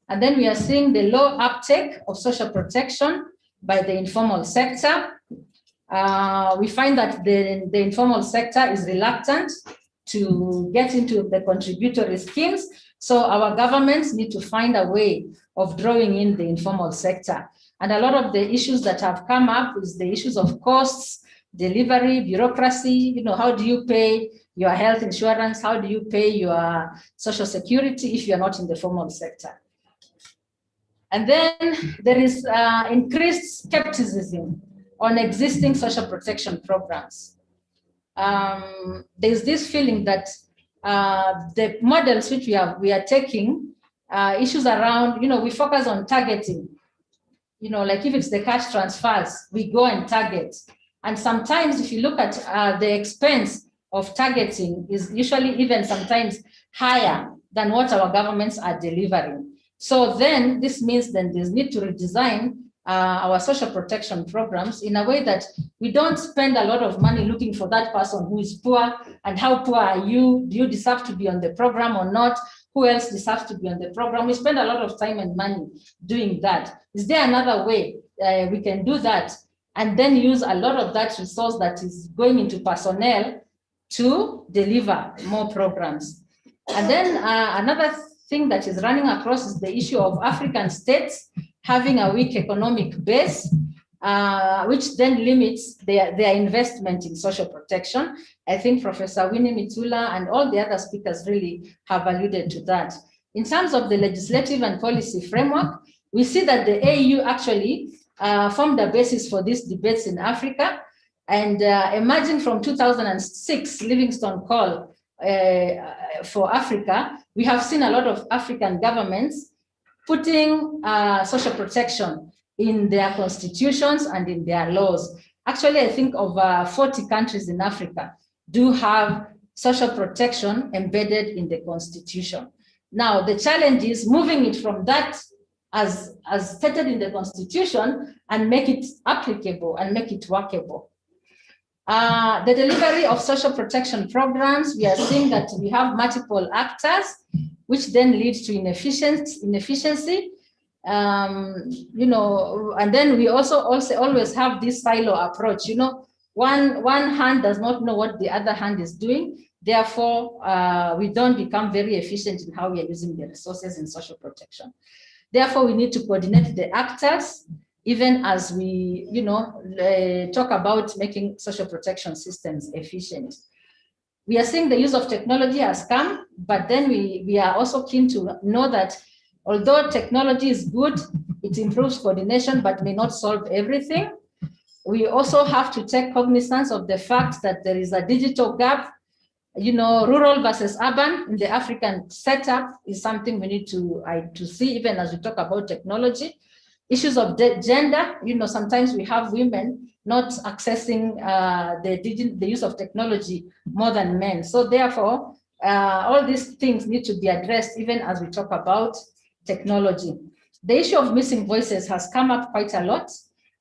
And then we are seeing the low uptake of social protection by the informal sector. We find that the informal sector is reluctant to get into the contributory schemes. So our governments need to find a way of drawing in the informal sector. And a lot of the issues that have come up is the issues of costs, delivery, bureaucracy. How do you pay your health insurance? How do you pay your social security if you're not in the formal sector? And then there is increased skepticism on existing social protection programs. There's this feeling that the models which we are taking, issues around, we focus on targeting. Like if it's the cash transfers, we go and target. And sometimes if you look at the expense of targeting is usually even sometimes higher than what our governments are delivering. So then this means then there's need to redesign our social protection programs in a way that we don't spend a lot of money looking for that person who is poor and how poor are you? Do you deserve to be on the program or not? Who else deserves to be on the program? We spend a lot of time and money doing that. Is there another way we can do that and then use a lot of that resource that is going into personnel to deliver more programs? And then another thing that is running across is the issue of African states having a weak economic base, which then limits their investment in social protection. I think Professor Winnie Mitula and all the other speakers really have alluded to that. In terms of the legislative and policy framework, we see that the AU actually formed the basis for these debates in Africa. And emerging from 2006 Livingstone Call for Africa, we have seen a lot of African governments putting social protection in their constitutions and in their laws. Actually, I think over 40 countries in Africa do have social protection embedded in the constitution. Now, the challenge is moving it from that as stated in the constitution and make it applicable and make it workable. The delivery of social protection programs, we are seeing that we have multiple actors, which then leads to inefficiency. And then we also always have this silo approach. One hand does not know what the other hand is doing. Therefore, we don't become very efficient in how we are using the resources in social protection. Therefore, we need to coordinate the actors, even as we, talk about making social protection systems efficient. We are seeing the use of technology has come, but then we are also keen to know that although technology is good, it improves coordination, but may not solve everything. We also have to take cognizance of the fact that there is a digital gap rural versus urban in the African setup is something we need to see, even as we talk about technology. Issues of gender, sometimes we have women not accessing the use of technology more than men. So therefore, all these things need to be addressed even as we talk about technology. The issue of missing voices has come up quite a lot.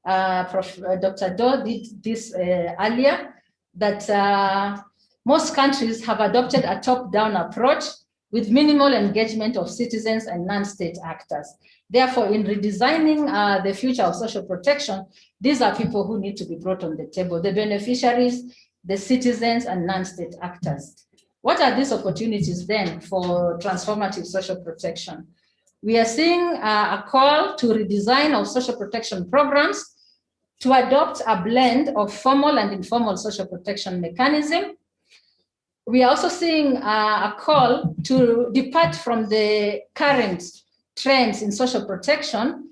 Dr. Do did this earlier, that most countries have adopted a top-down approach with minimal engagement of citizens and non-state actors. Therefore, in redesigning the future of social protection, these are people who need to be brought on the table, the beneficiaries, the citizens, and non-state actors. What are these opportunities then for transformative social protection? We are seeing a call to redesign of social protection programs to adopt a blend of formal and informal social protection mechanism. We are also seeing a call to depart from the current trends in social protection,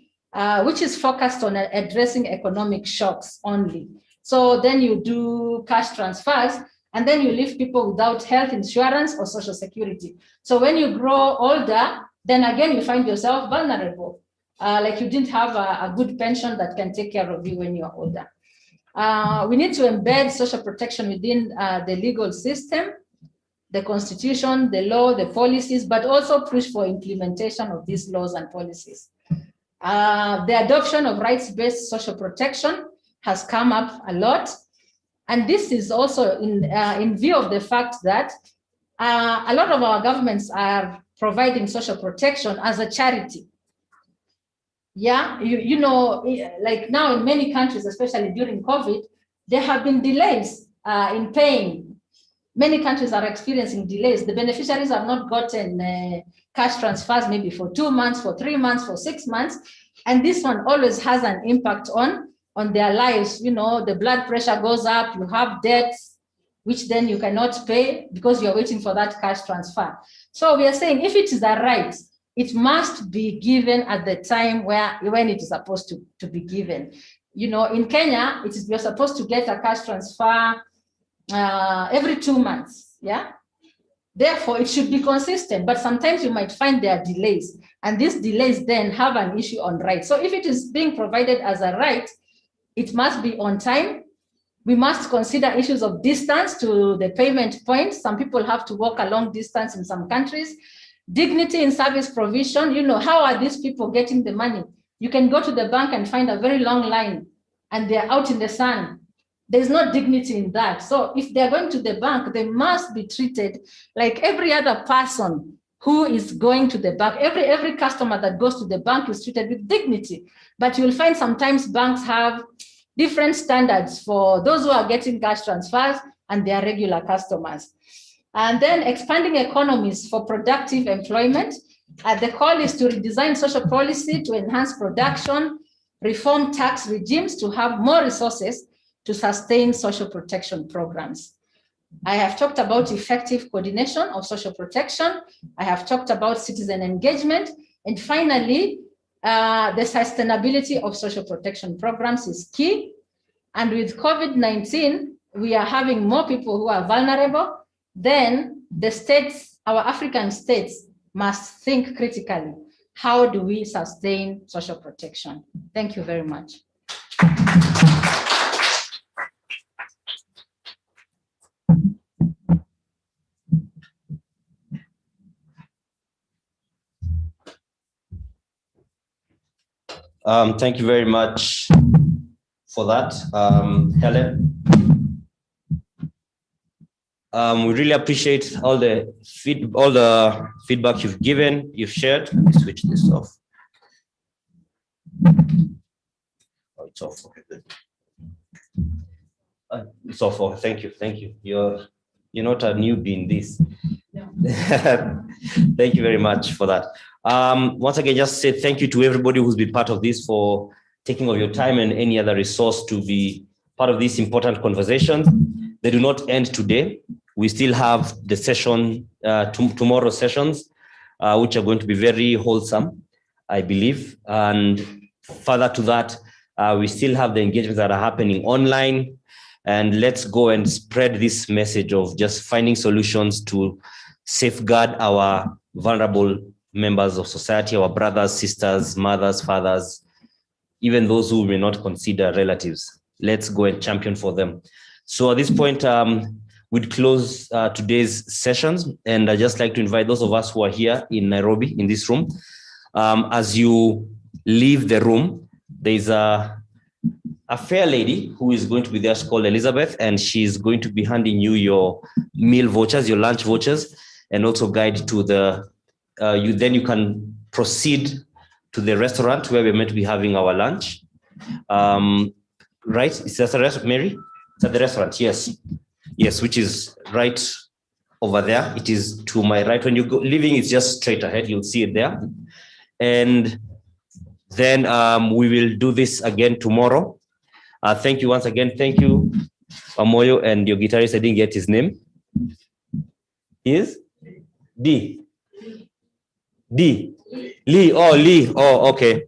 which is focused on addressing economic shocks only. So then you do cash transfers, and then you leave people without health insurance or social security. So when you grow older, then again, you find yourself vulnerable, like you didn't have a good pension that can take care of you when you're older. We need to embed social protection within the legal system, the constitution, the law, the policies, but also push for implementation of these laws and policies. The adoption of rights-based social protection has come up a lot. And this is also in view of the fact that a lot of our governments are providing social protection as a charity. Yeah, like now in many countries, especially during COVID, there have been delays in paying. Many countries are experiencing delays. The beneficiaries have not gotten cash transfers maybe for 2 months, for 3 months, for 6 months. And this one always has an impact on their lives. The blood pressure goes up, you have debts, which then you cannot pay because you're waiting for that cash transfer. So we are saying if it is a right, it must be given at the time when it is supposed to be given. In Kenya, you're supposed to get a cash transfer every 2 months, yeah? Therefore, it should be consistent, but sometimes you might find there are delays, and these delays then have an issue on rights. So if it is being provided as a right, it must be on time. We must consider issues of distance to the payment point. Some people have to walk a long distance in some countries. Dignity in service provision, how are these people getting the money? You can go to the bank and find a very long line and they're out in the sun. There's no dignity in that. So if they're going to the bank, they must be treated like every other person who is going to the bank. Every customer that goes to the bank is treated with dignity. But you'll find sometimes banks have different standards for those who are getting cash transfers and their regular customers. And then expanding economies for productive employment. The call is to redesign social policy to enhance production, reform tax regimes to have more resources to sustain social protection programs. I have talked about effective coordination of social protection. I have talked about citizen engagement. And finally, the sustainability of social protection programs is key. And with COVID-19, we are having more people who are vulnerable. Then the states, our African states, must think critically. How do we sustain social protection? Thank you very much. Thank you very much for that, Helen. We really appreciate all the feedback you've given, you've shared. Let me switch this off. Oh, it's off. Okay, good. It's off. Oh, thank you. You're not a newbie in this. No. Thank you very much for that. Once again, just say thank you to everybody who's been part of this for taking of your time and any other resource to be part of these important conversations. They do not end today. We still have the session, tomorrow sessions, which are going to be very wholesome, I believe. And further to that, we still have the engagements that are happening online. And let's go and spread this message of just finding solutions to safeguard our vulnerable members of society, our brothers, sisters, mothers, fathers, even those who may not consider relatives. Let's go and champion for them. So at this point, we'd close today's sessions, and I'd just like to invite those of us who are here in Nairobi, in this room. As you leave the room, there's a fair lady who is going to be there. She's called Elizabeth, and she's going to be handing you your meal vouchers, your lunch vouchers, and also guide to the, then you can proceed to the restaurant where we're meant to be having our lunch. Right, is that the restaurant, Mary? It's at the restaurant, yes. Yes, which is right over there. It is to my right. When you go leaving, it's just straight ahead. You'll see it there. And then we will do this again tomorrow. Thank you once again. Thank you, Amoyo, and your guitarist. I didn't get his name. He is? D. Lee. Oh, Lee. Oh, okay.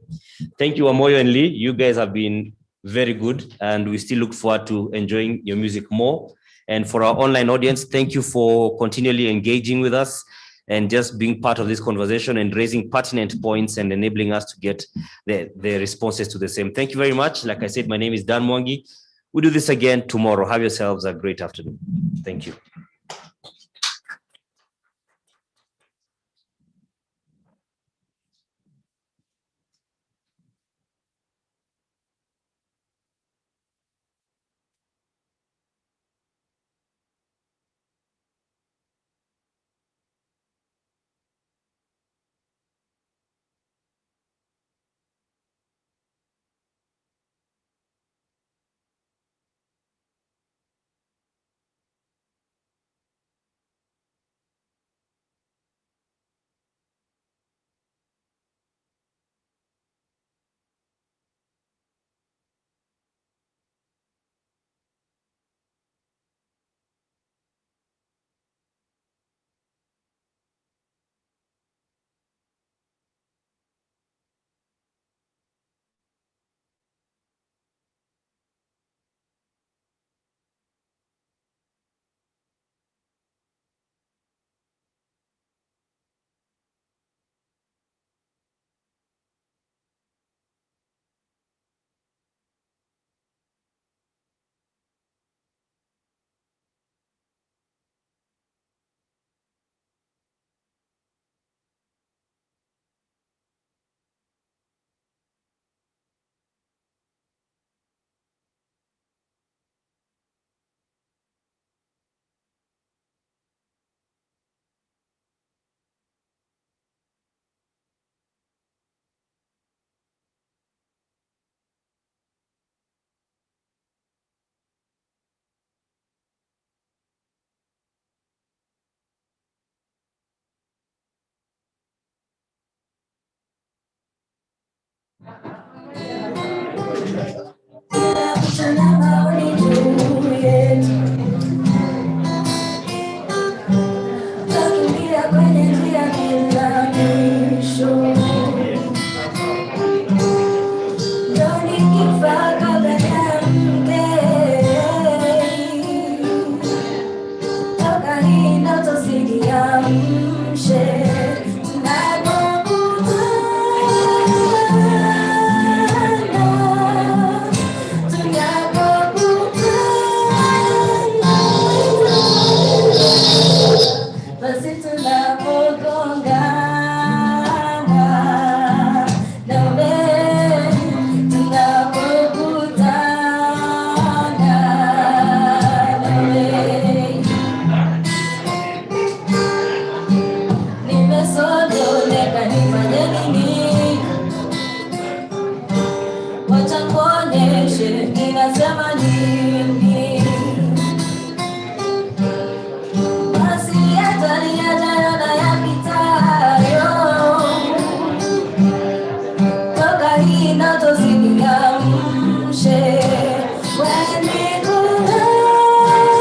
Thank you, Amoyo and Lee. You guys have been very good, and we still look forward to enjoying your music more. And for our online audience, thank you for continually engaging with us and just being part of this conversation and raising pertinent points and enabling us to get the responses to the same. Thank you very much. Like I said, my name is Dan Mwangi. We'll do this again tomorrow. Have yourselves a great afternoon. Thank you.